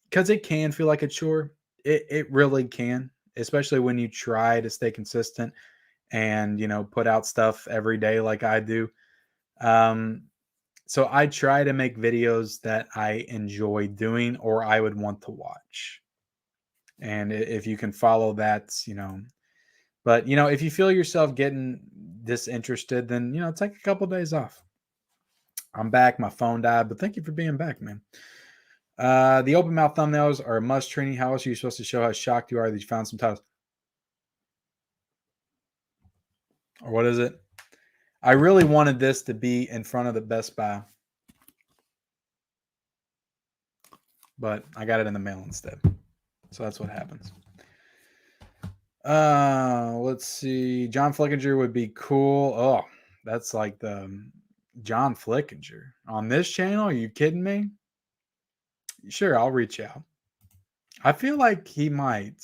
because it can feel like a chore. It really can, especially when you try to stay consistent and, put out stuff every day like I do. So I try to make videos that I enjoy doing or I would want to watch. And if you can follow that, but if you feel yourself getting disinterested, then, take a couple of days off. I'm back. My phone died, but thank you for being back, man. The open mouth thumbnails are a must. Training. How else are you supposed to show how shocked you are that you found some titles? Or what is it? I really wanted this to be in front of the Best Buy, but I got it in the mail instead. So that's what happens. Let's see. John Flickinger would be cool. Oh, that's like the John Flickinger on this channel. Are you kidding me? Sure, I'll reach out. I feel like he might.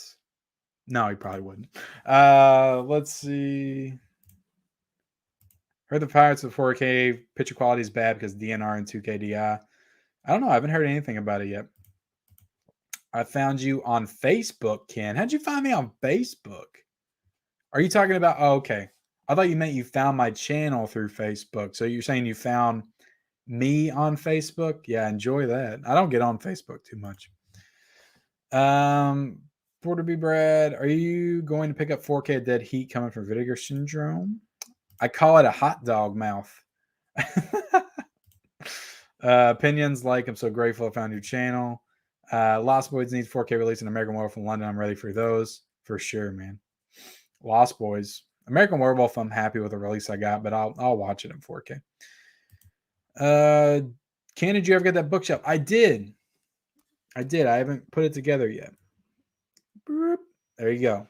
No, he probably wouldn't. Let's see. Heard the Pirates of 4K picture quality is bad because DNR and 2K DI. I don't know. I haven't heard anything about it yet. I found you on Facebook, Ken. How'd you find me on Facebook? Are you talking about? Oh, okay. I thought you meant you found my channel through Facebook. So you're saying you found me on Facebook? Yeah, enjoy that. I don't get on Facebook too much. Porter B. Brad, are you going to pick up 4K dead heat coming from vinegar syndrome? I call it a hot dog mouth. Opinions like, I'm so grateful I found your channel. Lost Boys needs 4K release in American Werewolf from London. I'm ready for those for sure, man. Lost Boys, American Werewolf. I'm happy with the release I got, but I'll watch it in 4K. Ken, did you ever get that bookshelf? I did. I haven't put it together yet. There you go.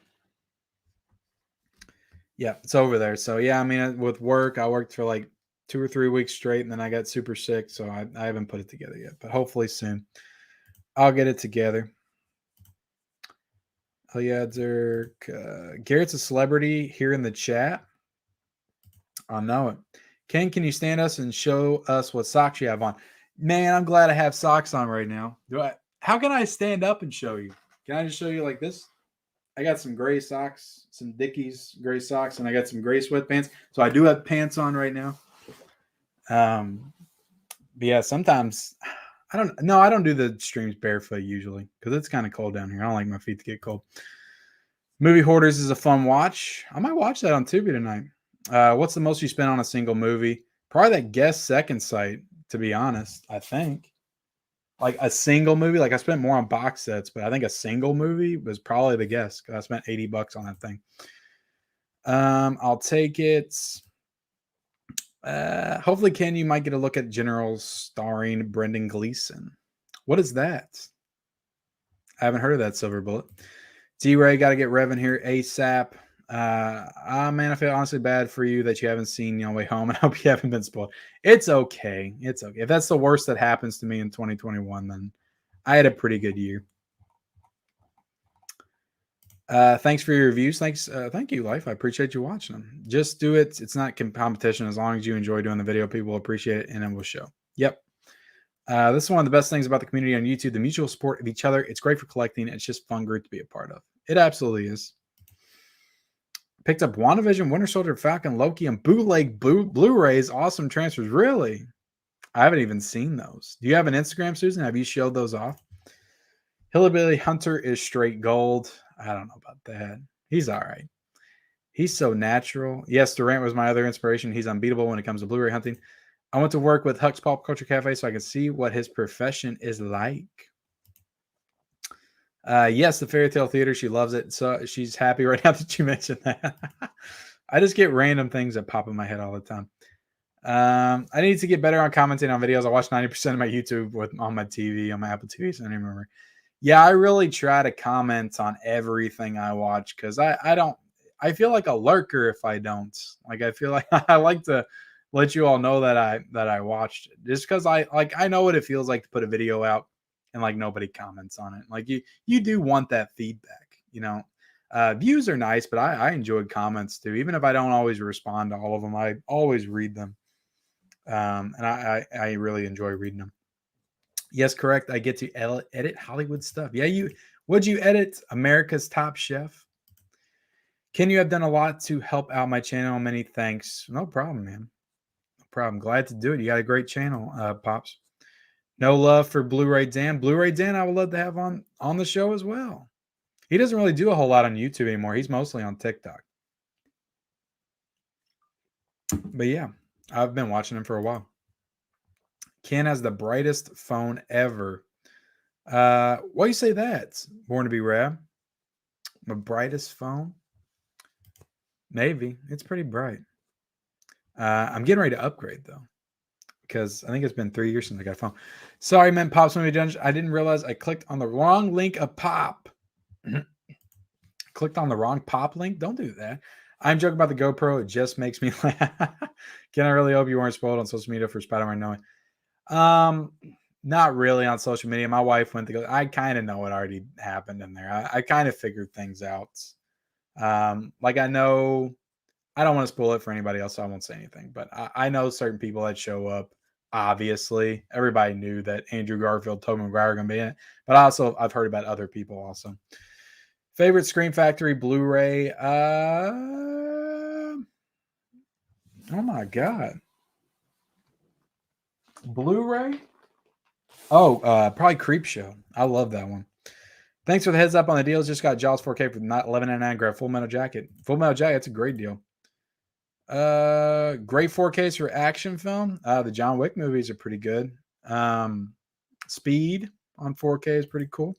Yeah, it's over there. So yeah, I mean, with work, I worked for like 2 or 3 weeks straight, and then I got super sick, so I haven't put it together yet. But hopefully soon, I'll get it together. Oh yeah, Dirk. Garrett's a celebrity here in the chat. I know it. Ken, can you stand us and show us what socks you have on? Man, I'm glad I have socks on right now. How can I stand up and show you? Can I just show you like this? I got some gray socks, some Dickies gray socks, and I got some gray sweatpants. So I do have pants on right now. But yeah, sometimes I don't do the streams barefoot usually because it's kind of cold down here. I don't like my feet to get cold. Movie Hoarders is a fun watch. I might watch that on Tubi tonight. What's the most you spent on a single movie? Probably that Guest Second Sight, to be honest. I think. Like a single movie, like I spent more on box sets, but I think a single movie was probably The Guest because I spent $80 on that thing. I'll take it. Hopefully, Ken, you might get a look at Generals starring Brendan Gleeson. What is that? I haven't heard of that, Silver Bullet. D-Ray, got to get Revan here ASAP. Man, I feel honestly bad for you that you haven't seen No Way Home, and I hope you haven't been spoiled. It's okay. It's okay. If that's the worst that happens to me in 2021, then I had a pretty good year. Thanks for your reviews. Thank you, Life. I appreciate you watching them. Just do it. It's not competition. As long as you enjoy doing the video, people will appreciate it, and it will show. Yep. This is one of the best things about the community on YouTube, the mutual support of each other. It's great for collecting. It's just fun group to be a part of. It absolutely is. Picked up WandaVision, Winter Soldier, Falcon, Loki, and bootleg Blu-rays. Awesome transfers. Really? I haven't even seen those. Do you have an Instagram, Susan? Have you showed those off? Hillbilly Hunter is straight gold. I don't know about that. He's all right. He's so natural. Yes, Durant was my other inspiration. He's unbeatable when it comes to Blu-ray hunting. I went to work with Huck's Pop Culture Cafe so I could see what his profession is like. Yes, the Fairy Tale Theater. She loves it. So she's happy right now that you mentioned that. I just get random things that pop in my head all the time. I need to get better on commenting on videos. I watch 90% of my YouTube on my TV, on my Apple TV, so I don't even remember. Yeah, I really try to comment on everything I watch because I feel like a lurker if I don't. Like I feel like I like to let you all know that I watched it. Just because I know what it feels like to put a video out and like nobody comments on it. Like you do want that feedback, you know. Views are nice, but I enjoyed comments too. Even if I don't always respond to all of them, I always read them. And I really enjoy reading them. Yes, correct. I get to edit Hollywood stuff. Yeah, would you edit America's Top Chef? Ken, you have done a lot to help out my channel. Many thanks. No problem, man. No problem. Glad to do it. You got a great channel, Pops. No love for Blu-ray Dan. Blu-ray Dan, I would love to have on the show as well. He doesn't really do a whole lot on YouTube anymore. He's mostly on TikTok. But yeah, I've been watching him for a while. Ken has the brightest phone ever. Why you say that? Born to be rad. My brightest phone? Maybe. It's pretty bright. I'm getting ready to upgrade though, because I think it's been 3 years since I got a phone. Sorry, man. Pop's Movie Dungeon. I didn't realize I clicked on the wrong link of Pop. Clicked on the wrong Pop link. Don't do that. I'm joking about the GoPro. It just makes me laugh. Can I really hope you weren't spoiled on social media for Spider-Man knowing? Not really on social media. My wife went to go. I kind of know what already happened in there. I kind of figured things out. Like I know, I don't want to spoil it for anybody else, so I won't say anything. But I know certain people that show up. Obviously, everybody knew that Andrew Garfield, Tobey Maguire are going to be in it. But also, I've heard about other people also. Favorite Scream Factory Blu-ray? Oh my god, Blu-ray. Oh, probably Creepshow. I love that one. Thanks for the heads up on the deals. Just got Jaws 4K for not $11.99. Grab Full Metal Jacket. Full Metal Jacket. It's a great deal. Great 4Ks for action film. The John Wick movies are pretty good. Speed on 4K is pretty cool.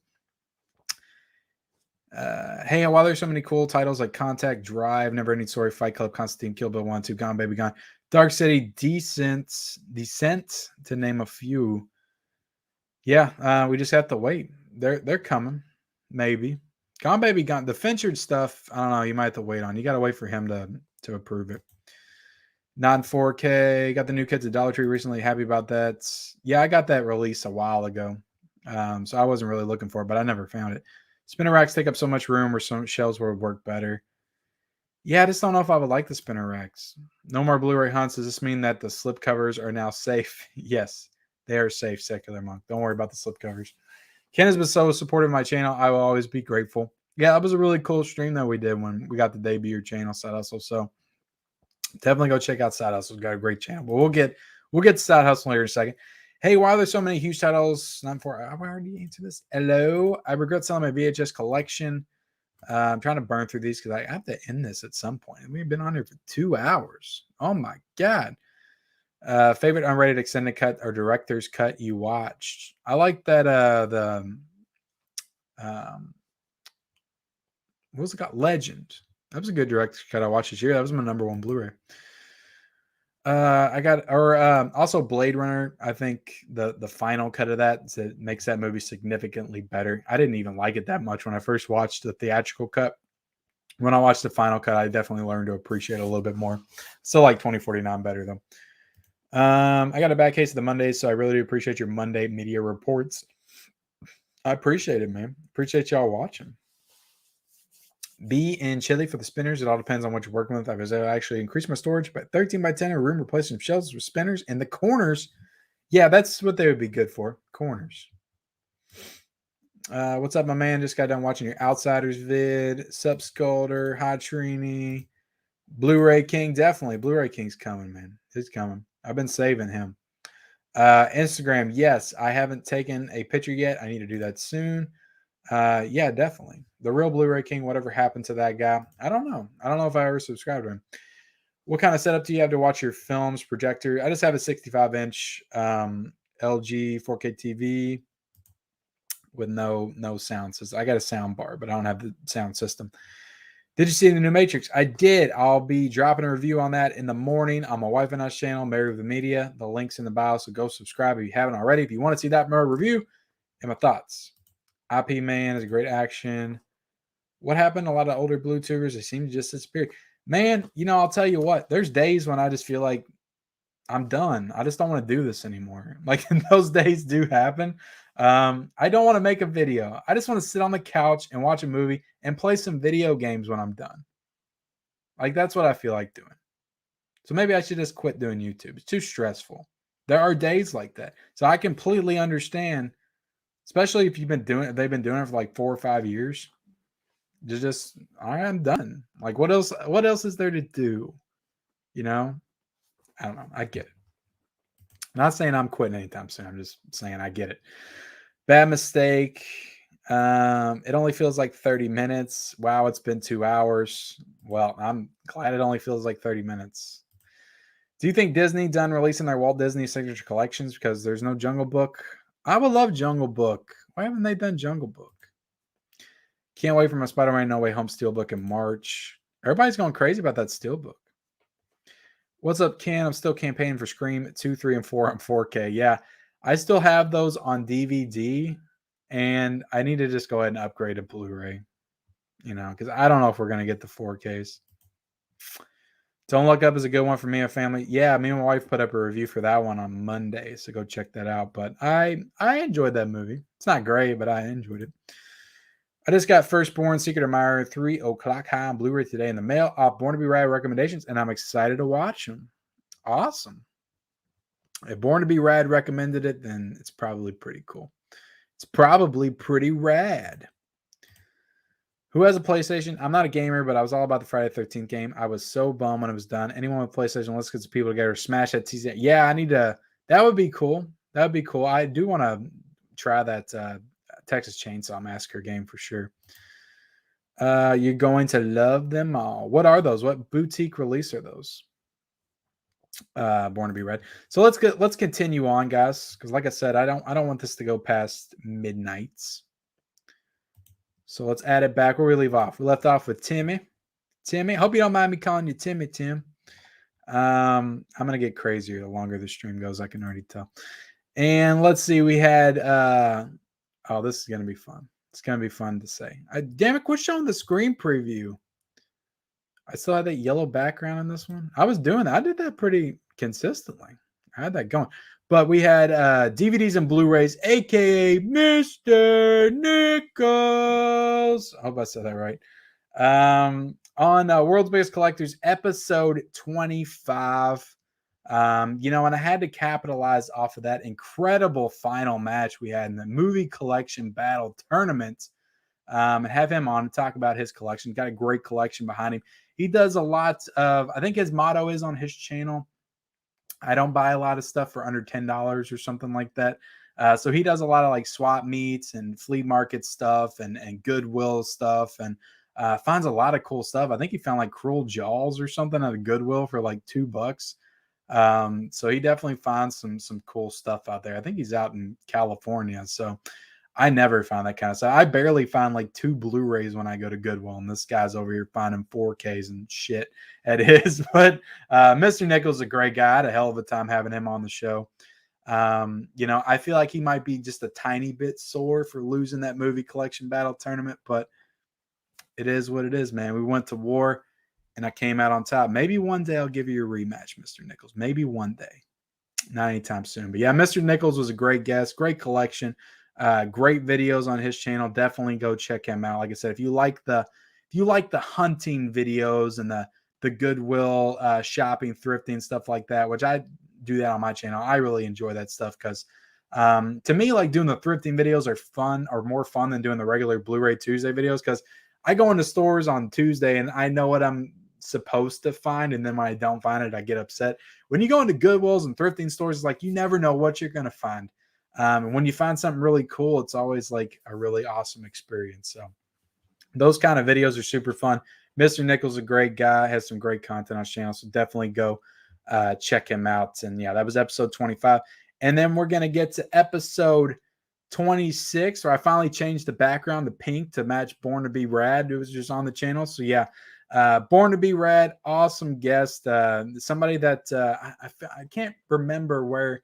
Hey, while there's so many cool titles like Contact, Drive, Never Ending Story, Fight Club, Constantine, Kill Bill 1, 2, Gone Baby Gone, Dark City, Descent, to name a few. Yeah, we just have to wait. They're coming, maybe. Gone Baby Gone. The Finchered stuff, I don't know. You might have to wait on. You got to wait for him to approve it. Not in 4K. Got the new Kids at Dollar Tree recently. Happy about that. Yeah, I got that release a while ago, so I wasn't really looking for it, but I never found it. Spinner racks take up so much room, or some shelves would work better. Yeah, I just don't know if I would like the spinner racks. No more Blu-ray hunts. Does this mean that the slip covers are now safe? Yes, they are safe, Secular Monk. Don't worry about the slip covers. Ken has been so supportive of my channel. I will always be grateful. Yeah, that was a really cool stream that we did when we got the debut channel, Side Hustle. So definitely go check out Side Hustle. It's got a great channel. But we'll get to Side Hustle later in a second. Hey, why are there so many huge titles? Not for I already answered this. Hello. I regret selling my VHS collection. I'm trying to burn through these because I have to end this at some point. We've been on here for 2 hours. Oh my god. Favorite unrated extended cut or director's cut you watched? I like that what was it called? Legend. That was a good director's cut I watched this year. That was my number 1 Blu-ray. I got also Blade Runner. I think the final cut of that makes that movie significantly better. I didn't even like it that much when I first watched the theatrical cut. When I watched the final cut, I definitely learned to appreciate it a little bit more. Still like 2049 better though. I got a bad case of the Mondays, so I really do appreciate your Monday media reports. I appreciate it, man. Appreciate y'all watching. Be in Chile for the spinners. It all depends on what you're working with. I was actually increased my storage by 13 by 10 in a room, replacing some shelves with spinners in the corners. Yeah, that's what they would be good for. Corners. What's up, my man? Just got done watching your Outsiders vid. Sup, Sculder. Hi, Trini. Blu-ray King. Definitely. Blu-ray King's coming, man. He's coming. I've been saving him. Instagram. Yes, I haven't taken a picture yet. I need to do that soon. Yeah, definitely. The real Blu-ray King, whatever happened to that guy? I don't know. I don't know if I ever subscribed to him. What kind of setup do you have to watch your films? Projector? I just have a 65-inch LG 4K TV. with no sound system. I got a sound bar, but I don't have the sound system. Did you see the new Matrix? I did. I'll be dropping a review on that in the morning on my wife and I's channel, Mary of the Media. The link's in the bio, so go subscribe if you haven't already. If you want to see that more review and my thoughts. IP Man is a great action. What happened? A lot of older blue tubers, they seem to just disappear. Man, I'll tell you what. There's days when I just feel like I'm done. I just don't want to do this anymore. Like, those days do happen. I don't want to make a video. I just want to sit on the couch and watch a movie and play some video games when I'm done. Like, that's what I feel like doing. So maybe I should just quit doing YouTube. It's too stressful. There are days like that. So I completely understand, especially if they've been doing it for like 4 or 5 years. Just, all right, I'm done. Like, what else is there to do? I don't know. I get it. I'm not saying I'm quitting anytime soon. I'm just saying I get it. Bad mistake. It only feels like 30 minutes. Wow, it's been 2 hours. Well, I'm glad it only feels like 30 minutes. Do you think Disney done releasing their Walt Disney Signature Collections because there's no Jungle Book? I would love Jungle Book. Why haven't they done Jungle Book? Can't wait for my Spider-Man No Way Home Steelbook in March. Everybody's going crazy about that Steelbook. What's up, Ken? I'm still campaigning for Scream 2, 3, and 4 on 4K. Yeah, I still have those on DVD, and I need to just go ahead and upgrade to Blu-ray, because I don't know if we're going to get the 4Ks. Don't Look Up is a good one for me and family. Yeah, me and my wife put up a review for that one on Monday, so go check that out. But I enjoyed that movie. It's not great, but I enjoyed it. I just got Firstborn Secret Admirer 3 o'clock high on Blu-ray today in the mail off Born to Be Rad recommendations, and I'm excited to watch them. Awesome. If Born to Be Rad recommended it, then it's probably pretty cool. It's probably pretty rad. Who has a PlayStation? I'm not a gamer, but I was all about the Friday the 13th game. I was so bummed when it was done. Anyone with PlayStation, let's get some people together, smash that TC. Yeah, I need to. That would be cool. That would be cool. I do want to try that Texas Chainsaw Massacre game for sure. You're going to love them all. What are those? What boutique release are those? Born to Be Red. So let's continue on, guys, because like I said, I don't want this to go past midnight. So let's add it back where we leave off. We left off with Timmy. Hope you don't mind me calling you Timmy, Tim. I'm gonna get crazier the longer the stream goes. I can already tell. And let's see, we had oh, this is gonna be fun. It's gonna be fun to say. Damn it, quit showing the screen preview. I still had that yellow background in this one. I was doing that. I did that pretty consistently. I had that going. But we had DVDs and Blu-rays, a.k.a. Mr. Nichols. I hope I said that right. On World's Biggest Collectors, episode 25. And I had to capitalize off of that incredible final match we had in the movie collection battle tournament. And have him on to talk about his collection. Got a great collection behind him. He does a lot of, I think his motto is on his channel, I don't buy a lot of stuff for under $10 or something like that. So he does a lot of like swap meets and flea market stuff and Goodwill stuff and finds a lot of cool stuff. I think he found like Cruel Jaws or something at a Goodwill for like $2. So he definitely finds some cool stuff out there. I think he's out in California. So I never find that kind of stuff. I barely find like 2 Blu-rays when I go to Goodwill, and this guy's over here finding 4Ks and shit at his. But Mr. Nichols is a great guy. I had a hell of a time having him on the show. I feel like he might be just a tiny bit sore for losing that movie collection battle tournament, but it is what it is, man. We went to war, and I came out on top. Maybe one day I'll give you a rematch, Mr. Nichols. Maybe one day. Not anytime soon. But yeah, Mr. Nichols was a great guest, great collection. Great videos on his channel. Definitely go check him out. Like I said, if you like the hunting videos and the Goodwill shopping, thrifting, stuff like that, which I do that on my channel, I really enjoy that stuff because to me, like doing the thrifting videos are more fun than doing the regular Blu-ray Tuesday videos because I go into stores on Tuesday and I know what I'm supposed to find, and then when I don't find it, I get upset. When you go into Goodwills and thrifting stores, it's like you never know what you're going to find. And when you find something really cool, it's always like a really awesome experience. So those kind of videos are super fun. Mr. Nichols is a great guy, has some great content on his channel. So definitely go check him out. And yeah, that was episode 25. And then we're going to get to episode 26, where I finally changed the background to pink to match Born to Be Rad. It was just on the channel. So yeah, Born to Be Rad, awesome guest. Somebody that I can't remember where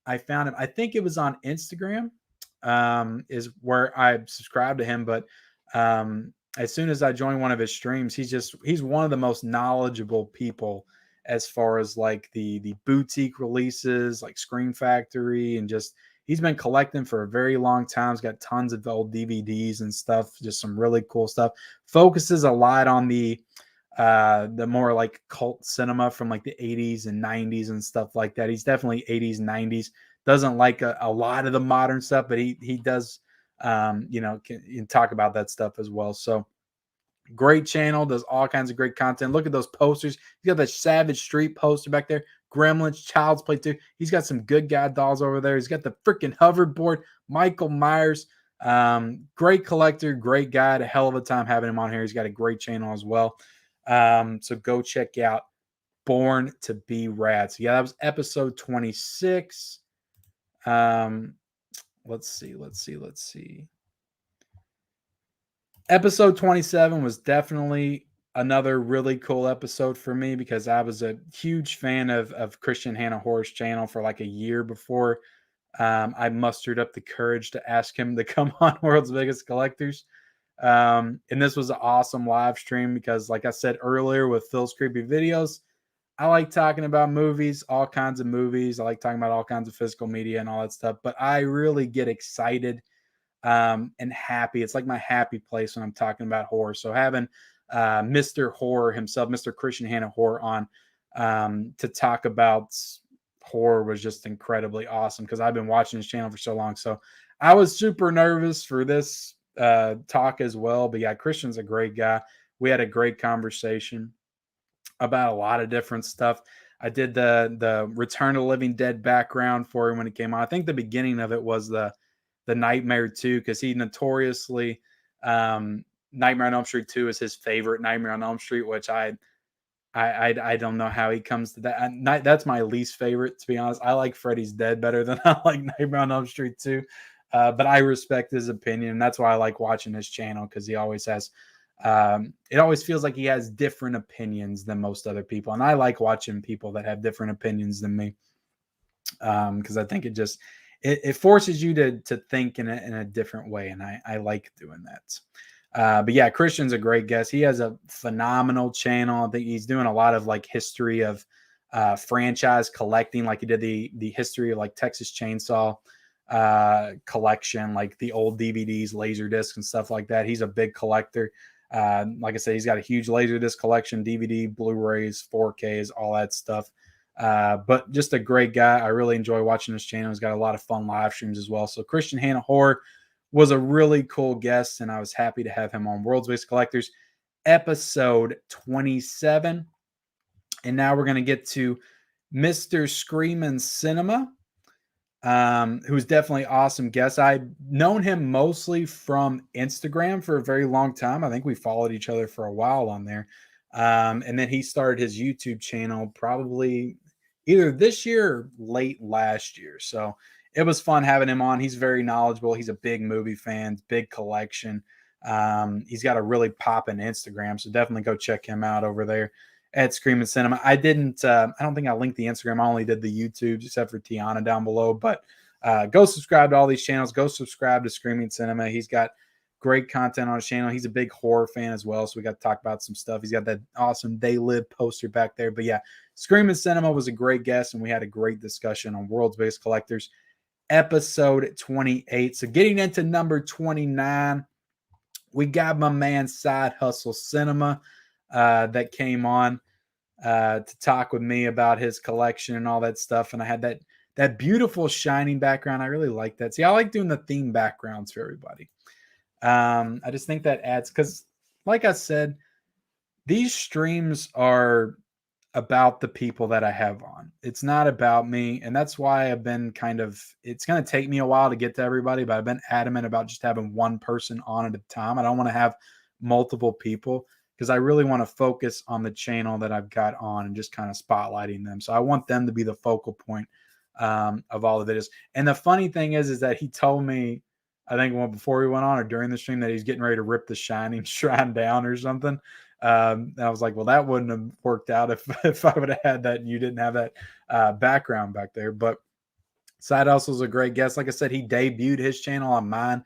I found him. I think it was on Instagram, is where I subscribed to him. But as soon as I joined one of his streams, he's one of the most knowledgeable people as far as like the boutique releases, like Scream Factory, and just he's been collecting for a very long time. He's got tons of old DVDs and stuff, just some really cool stuff. Focuses a lot on the more like cult cinema from like the 80s and 90s and stuff like that. He's definitely 80s and 90s. Doesn't like a lot of the modern stuff, but he does can talk about that stuff as well. So great channel, does all kinds of great content. Look at those posters. He's got the Savage Street poster back there. Gremlins, Child's Play 2. He's got some Good Guy dolls over there. He's got the freaking hoverboard. Michael Myers. Great collector, great guy. Had a hell of a time having him on here. He's got a great channel as well. So go check out Born to Be Rad. So yeah, that was episode 26. Let's see. Episode 27 was definitely another really cool episode for me because I was a huge fan of Christian Hannah Horror's channel for like a year before I mustered up the courage to ask him to come on World's Biggest Collectors. And this was an awesome live stream because, like I said earlier with Phil's Creepy Videos, I like talking about movies, all kinds of movies. I like talking about all kinds of physical media and all that stuff. But I really get excited and happy. It's like my happy place when I'm talking about horror. So having Mr. Horror himself, Mr. Christian Hannah Horror on to talk about horror was just incredibly awesome because I've been watching his channel for so long. So I was super nervous for this talk as well. But yeah, Christian's a great guy. We had a great conversation about a lot of different stuff. I did the Return of the Living Dead background for him when it came on. I think the beginning of it was the Nightmare 2 because he notoriously Nightmare on Elm Street 2 is his favorite Nightmare on Elm Street, which I don't know how he comes to that. That's my least favorite, to be honest. I like Freddy's Dead better than I like Nightmare on Elm Street 2. But I respect his opinion. That's why I like watching his channel because he always has it always feels like he has different opinions than most other people. And I like watching people that have different opinions than me because I think it forces you to think in a different way. And I like doing that. But yeah, Christian's a great guest. He has a phenomenal channel. I think he's doing a lot of like history of franchise collecting, like he did the history of like Texas Chainsaw collection, like the old DVDs, laser discs and stuff like that. He's a big collector. Like I said, he's got a huge Laserdisc collection, DVD, Blu-rays, 4Ks, all that stuff. But just a great guy. I really enjoy watching his channel. He's got a lot of fun live streams as well. So Christian Hannah Horror was a really cool guest, and I was happy to have him on World's Biggest Collectors, episode 27. And now we're going to get to Mr. Screamin' Cinema, who's definitely awesome guest. I've known him mostly from Instagram for a very long time. I think we followed each other for a while on there. And then he started his YouTube channel probably either this year or late last year. So it was fun having him on. He's very knowledgeable. He's a big movie fan, big collection. He's got a really poppin' Instagram. So definitely go check him out over there at Screamin' Cinema. I don't think I linked the Instagram. I only did the YouTube except for Tiana down below, but go subscribe to all these channels. Go subscribe to Screamin' Cinema. He's got great content on his channel. He's a big horror fan as well. So we got to talk about some stuff. He's got that awesome They Live poster back there. But yeah, Screamin' Cinema was a great guest and we had a great discussion on World's Biggest Collectors, episode 28. So getting into number 29, we got my man Side Hustle Cinema that came on to talk with me about his collection and all that stuff. And I had that beautiful shining background. I really like that. See, I like doing the theme backgrounds for everybody. I just think that adds, because like I said, these streams are about the people that I have on. It's not about me. And that's why I've been it's going to take me a while to get to everybody, but I've been adamant about just having one person on at a time. I don't want to have multiple people because I really want to focus on the channel that I've got on and just kind of spotlighting them. So I want them to be the focal point of all the videos. And the funny thing is that he told me, I think before we went on or during the stream, that he's getting ready to rip the Shining Shrine down or something. And I was like, well, that wouldn't have worked out if I would have had that and you didn't have that background back there. But Side Hustle's a great guest. Like I said, he debuted his channel on mine,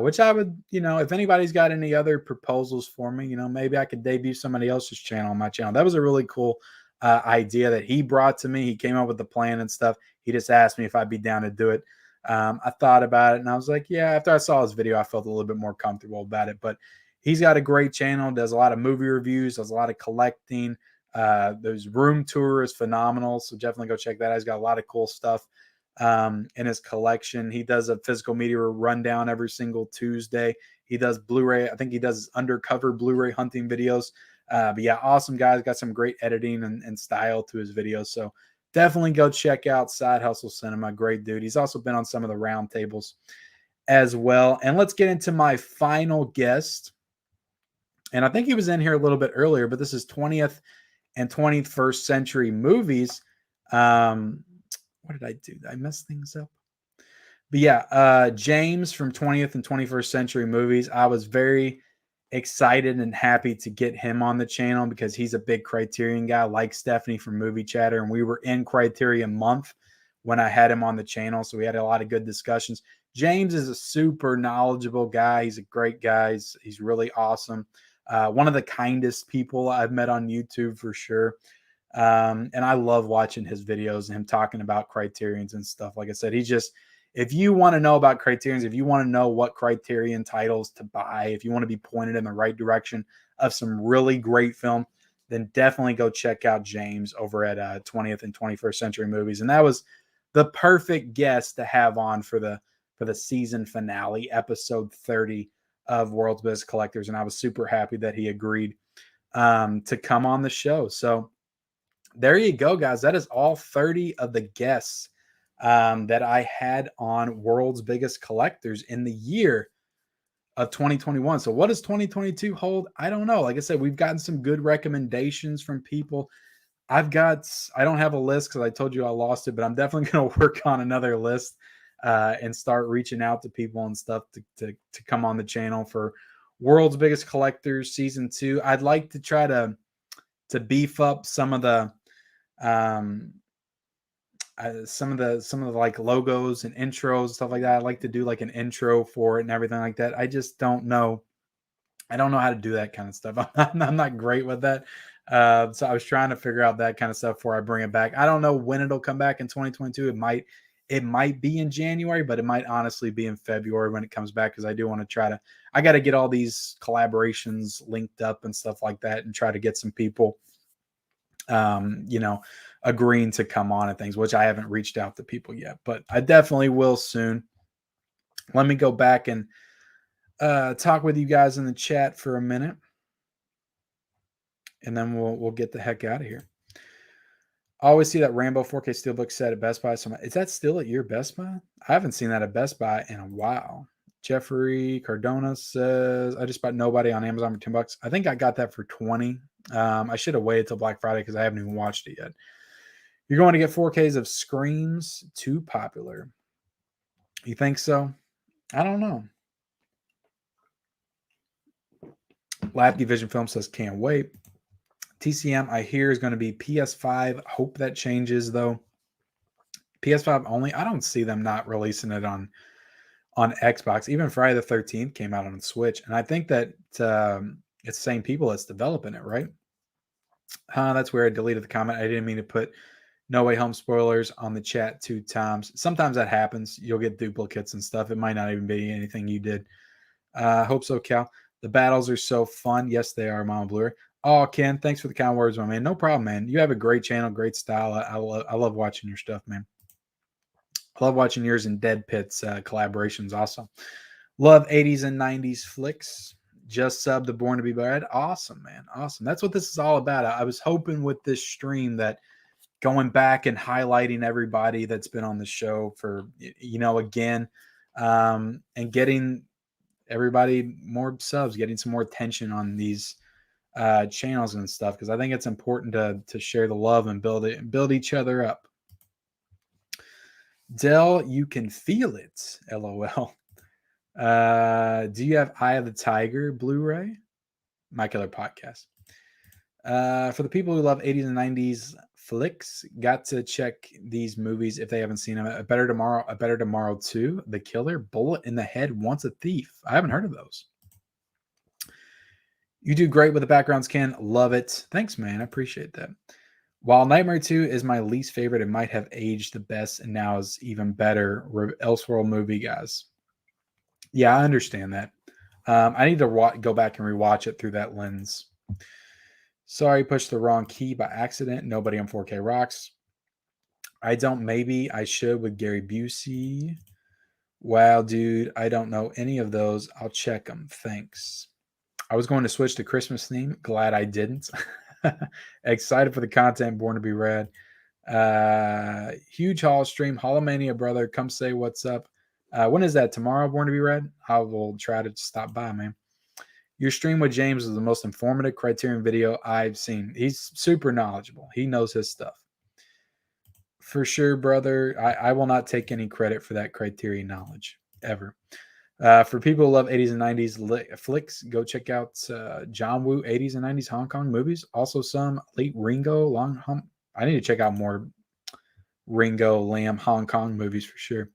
which I would, if anybody's got any other proposals for me, maybe I could debut somebody else's channel on my channel. That was a really cool idea that he brought to me. He came up with the plan and stuff. He just asked me if I'd be down to do it. I thought about it and I was like, yeah, after I saw his video, I felt a little bit more comfortable about it. But he's got a great channel, does a lot of movie reviews, does a lot of collecting. Those room tour is phenomenal. So definitely go check that out. He's got a lot of cool stuff in his collection. He does a physical media rundown every single Tuesday. He does Blu-ray. I think he does undercover Blu-ray hunting videos. But yeah, awesome guys. Got some great editing and style to his videos. So definitely go check out Side Hustle Cinema. Great dude. He's also been on some of the round tables as well. And let's get into my final guest. And I think he was in here a little bit earlier, but this is 20th and 21st century movies. What did I do? Did I mess things up? But yeah, James from 20th and 21st century movies. I was very excited and happy to get him on the channel because he's a big Criterion guy, like Stephanie from Movie Chatter. And we were in Criterion month when I had him on the channel. So we had a lot of good discussions. James is a super knowledgeable guy. He's a great guy. He's really awesome. One of the kindest people I've met on YouTube for sure. And I love watching his videos and him talking about Criterions and stuff. Like I said, if you want to know about Criterions, if you want to know what Criterion titles to buy, if you want to be pointed in the right direction of some really great film, then definitely go check out James over at 20th and 21st century movies. And that was the perfect guest to have on for the season finale, episode 30 of World's Best Collectors. And I was super happy that he agreed to come on the show. So there you go, guys. That is all 30 of the guests that I had on World's Biggest Collectors in the year of 2021. So what does 2022 hold? I don't know. Like I said, we've gotten some good recommendations from people. I don't have a list because I told you I lost it, but I'm definitely going to work on another list and start reaching out to people and stuff to come on the channel for World's Biggest Collectors season 2. I'd like to try to beef up some of the like logos and intros, stuff like that. I like to do like an intro for it and everything like that. I just don't know. I don't know how to do that kind of stuff. I'm not great with that. So I was trying to figure out that kind of stuff before I bring it back. I don't know when it'll come back in 2022. It might be in January, but it might honestly be in February when it comes back. Cause I do want to I got to get all these collaborations linked up and stuff like that and try to get some people, agreeing to come on and things, which I haven't reached out to people yet, but I definitely will soon. Let me go back and talk with you guys in the chat for a minute, and then we'll get the heck out of here. I always see that Rambo 4K Steelbook set at Best Buy. So is that still at your Best Buy? I haven't seen that at Best Buy in a while. Jeffrey Cardona says, I just bought Nobody on Amazon for $10. I think I got that for 20. I should have waited till Black Friday because I haven't even watched it yet. You're going to get 4Ks of Screams, too popular. You think so? I don't know. Lapke Vision Film says, can't wait. TCM, I hear, is going to be PS5. Hope that changes, though. PS5 only. I don't see them not releasing it on Xbox. Even Friday the 13th came out on Switch. And I think that it's the same people that's developing it, right? That's where I deleted the comment. I didn't mean to put No Way Home spoilers on the chat 2 times. Sometimes that happens. You'll get duplicates and stuff. It might not even be anything you did. Hope so, Cal. The battles are so fun. Yes, they are, Mama Bluer. Oh, Ken, thanks for the kind words, my man. No problem, man. You have a great channel, great style. I love watching your stuff, man. I love watching yours and Dead Pit's collaborations also. Love 80s and 90s flicks. Just sub the Born to Be Bad. Awesome, man. Awesome. That's what this is all about. I was hoping with this stream that going back and highlighting everybody that's been on the show for, again, and getting everybody more subs, getting some more attention on these channels and stuff, because I think it's important to share the love and build each other up. Dell, you can feel it. LOL. Do you have Eye of the Tiger Blu-ray? My Killer Podcast. For the people who love 80s and 90s flicks, got to check these movies if they haven't seen them. A Better Tomorrow 2, The Killer, Bullet in the Head, Once a Thief. I haven't heard of those. You do great with the backgrounds, Ken. Love it. Thanks, man. I appreciate that. While Nightmare 2 is my least favorite, it might have aged the best and now is even better. Elseworld movie, guys. Yeah, I understand that. I need to go back and rewatch it through that lens. Sorry, pushed the wrong key by accident. Nobody on 4K Rocks. I don't. Maybe I should with Gary Busey. Wow, dude. I don't know any of those. I'll check them. Thanks. I was going to switch to Christmas theme. Glad I didn't. Excited for the content. Born to be Rad. Huge Hall stream. Holomania, brother. Come say what's up. When is that? Tomorrow, Born to be Red? I will try to stop by, man. Your stream with James is the most informative Criterion video I've seen. He's super knowledgeable. He knows his stuff. For sure, brother. I will not take any credit for that Criterion knowledge, ever. For people who love 80s and 90s flicks, go check out John Woo 80s and 90s Hong Kong movies. Also some late Ringo, I need to check out more Ringo, Lamb, Hong Kong movies for sure.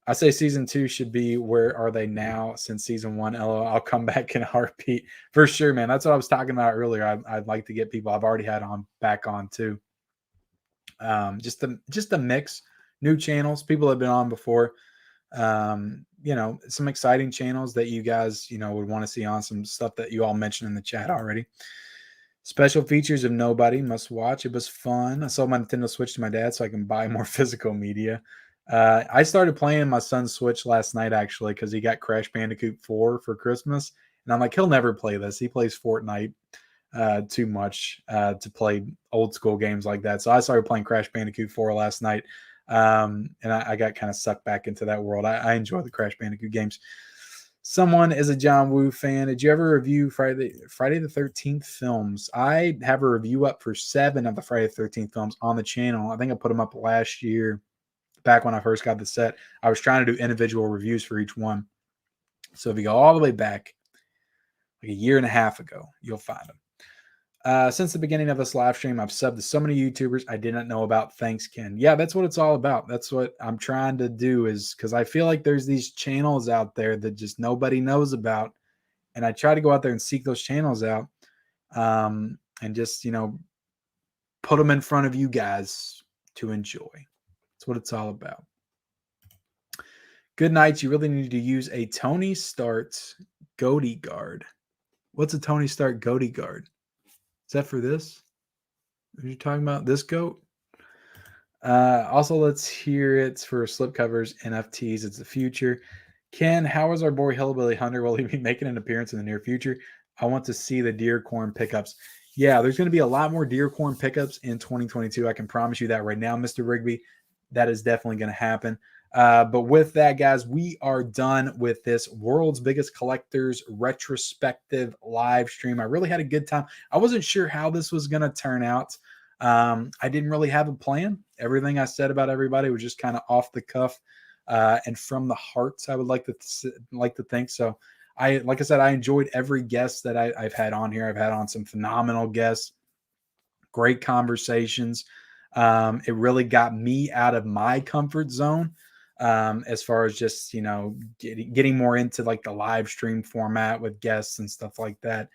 I say season 2 should be Where Are They Now since season 1. LOL, I'll come back in a heartbeat. For sure, man. That's what I was talking about earlier. I'd like to get people I've already had back on too. Just a mix. New channels, people have been on before. Some exciting channels that you guys, would want to see on, some stuff that you all mentioned in the chat already. Special features of Nobody, must watch. It was fun. I sold my Nintendo Switch to my dad so I can buy more physical media. I started playing my son's Switch last night, actually, because he got Crash Bandicoot 4 for Christmas. And I'm like, he'll never play this. He plays Fortnite too much to play old school games like that. So I started playing Crash Bandicoot 4 last night. And I got kind of sucked back into that world. I enjoy the Crash Bandicoot games. Someone is a John Woo fan. Did you ever review Friday the 13th films? I have a review up for 7 of the Friday the 13th films on the channel. I think I put them up last year, back when I first got the set. I was trying to do individual reviews for each one. So if you go all the way back, like a year and a half ago, you'll find them. Since the beginning of this live stream, I've subbed to so many YouTubers I didn't know about. Thanks, Ken. Yeah, that's what it's all about. That's what I'm trying to do, is because I feel like there's these channels out there that just nobody knows about. And I try to go out there and seek those channels out and just, put them in front of you guys to enjoy. That's what it's all about. Good night. You really need to use a Tony Stark goatee guard. What's a Tony Stark goatee guard? Is that for this? Are you talking about this goat? Also, let's hear it for slipcovers, NFTs. It's the future. Ken, how is our boy Hillbilly Hunter? Will he be making an appearance in the near future? I want to see the deer corn pickups. Yeah, there's going to be a lot more deer corn pickups in 2022. I can promise you that right now, Mr. Rigby. That is definitely going to happen. But with that, guys, we are done with this world's biggest collectors retrospective live stream. I really had a good time. I wasn't sure how this was going to turn out. I didn't really have a plan. Everything I said about everybody was just kind of off the cuff and from the heart, I would like to think. So like I said, I enjoyed every guest that I've had on here. I've had on some phenomenal guests, great conversations. It really got me out of my comfort zone as far as just, getting more into like the live stream format with guests and stuff like that.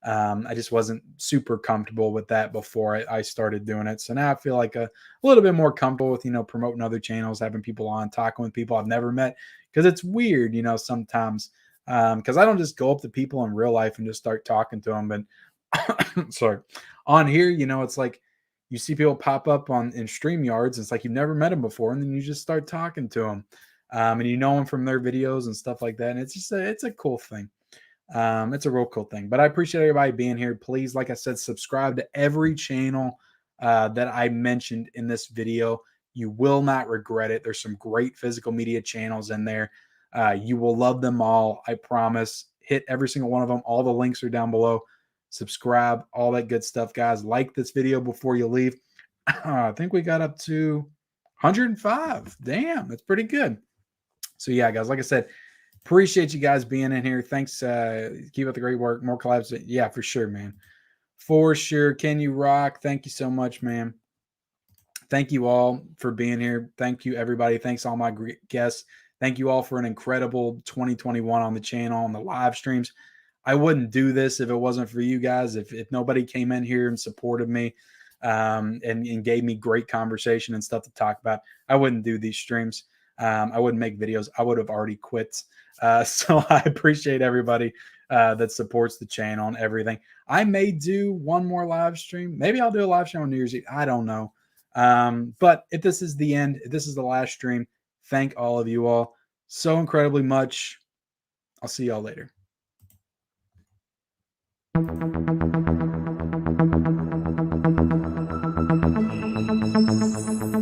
I just wasn't super comfortable with that before I started doing it. So now I feel like a little bit more comfortable with, promoting other channels, having people on, talking with people I've never met, because it's weird, sometimes because I don't just go up to people in real life and just start talking to them. But sorry, on here, it's like you see people pop up in StreamYards. It's like you've never met them before, and then you just start talking to them, and you know them from their videos and stuff like that. And it's just it's a cool thing. It's a real cool thing. But I appreciate everybody being here. Please, like I said, subscribe to every channel that I mentioned in this video. You will not regret it. There's some great physical media channels in there. You will love them all. I promise. Hit every single one of them. All the links are down below. Subscribe, all that good stuff, guys. Like this video before you leave. I think we got up to 105. Damn, that's pretty good. So yeah, guys, like I said, appreciate you guys being in here. Thanks. Keep up the great work. More collabs. Yeah, for sure, man. For sure. Can you rock? Thank you so much, man. Thank you all for being here. Thank you, everybody. Thanks all my guests. Thank you all for an incredible 2021 on the channel, on the live streams. I wouldn't do this if it wasn't for you guys. If nobody came in here and supported me and gave me great conversation and stuff to talk about, I wouldn't do these streams. I wouldn't make videos. I would have already quit. So I appreciate everybody that supports the channel and everything. I may do one more live stream. Maybe I'll do a live stream on New Year's Eve. I don't know. But if this is the end, if this is the last stream, thank all of you all so incredibly much. I'll see y'all later.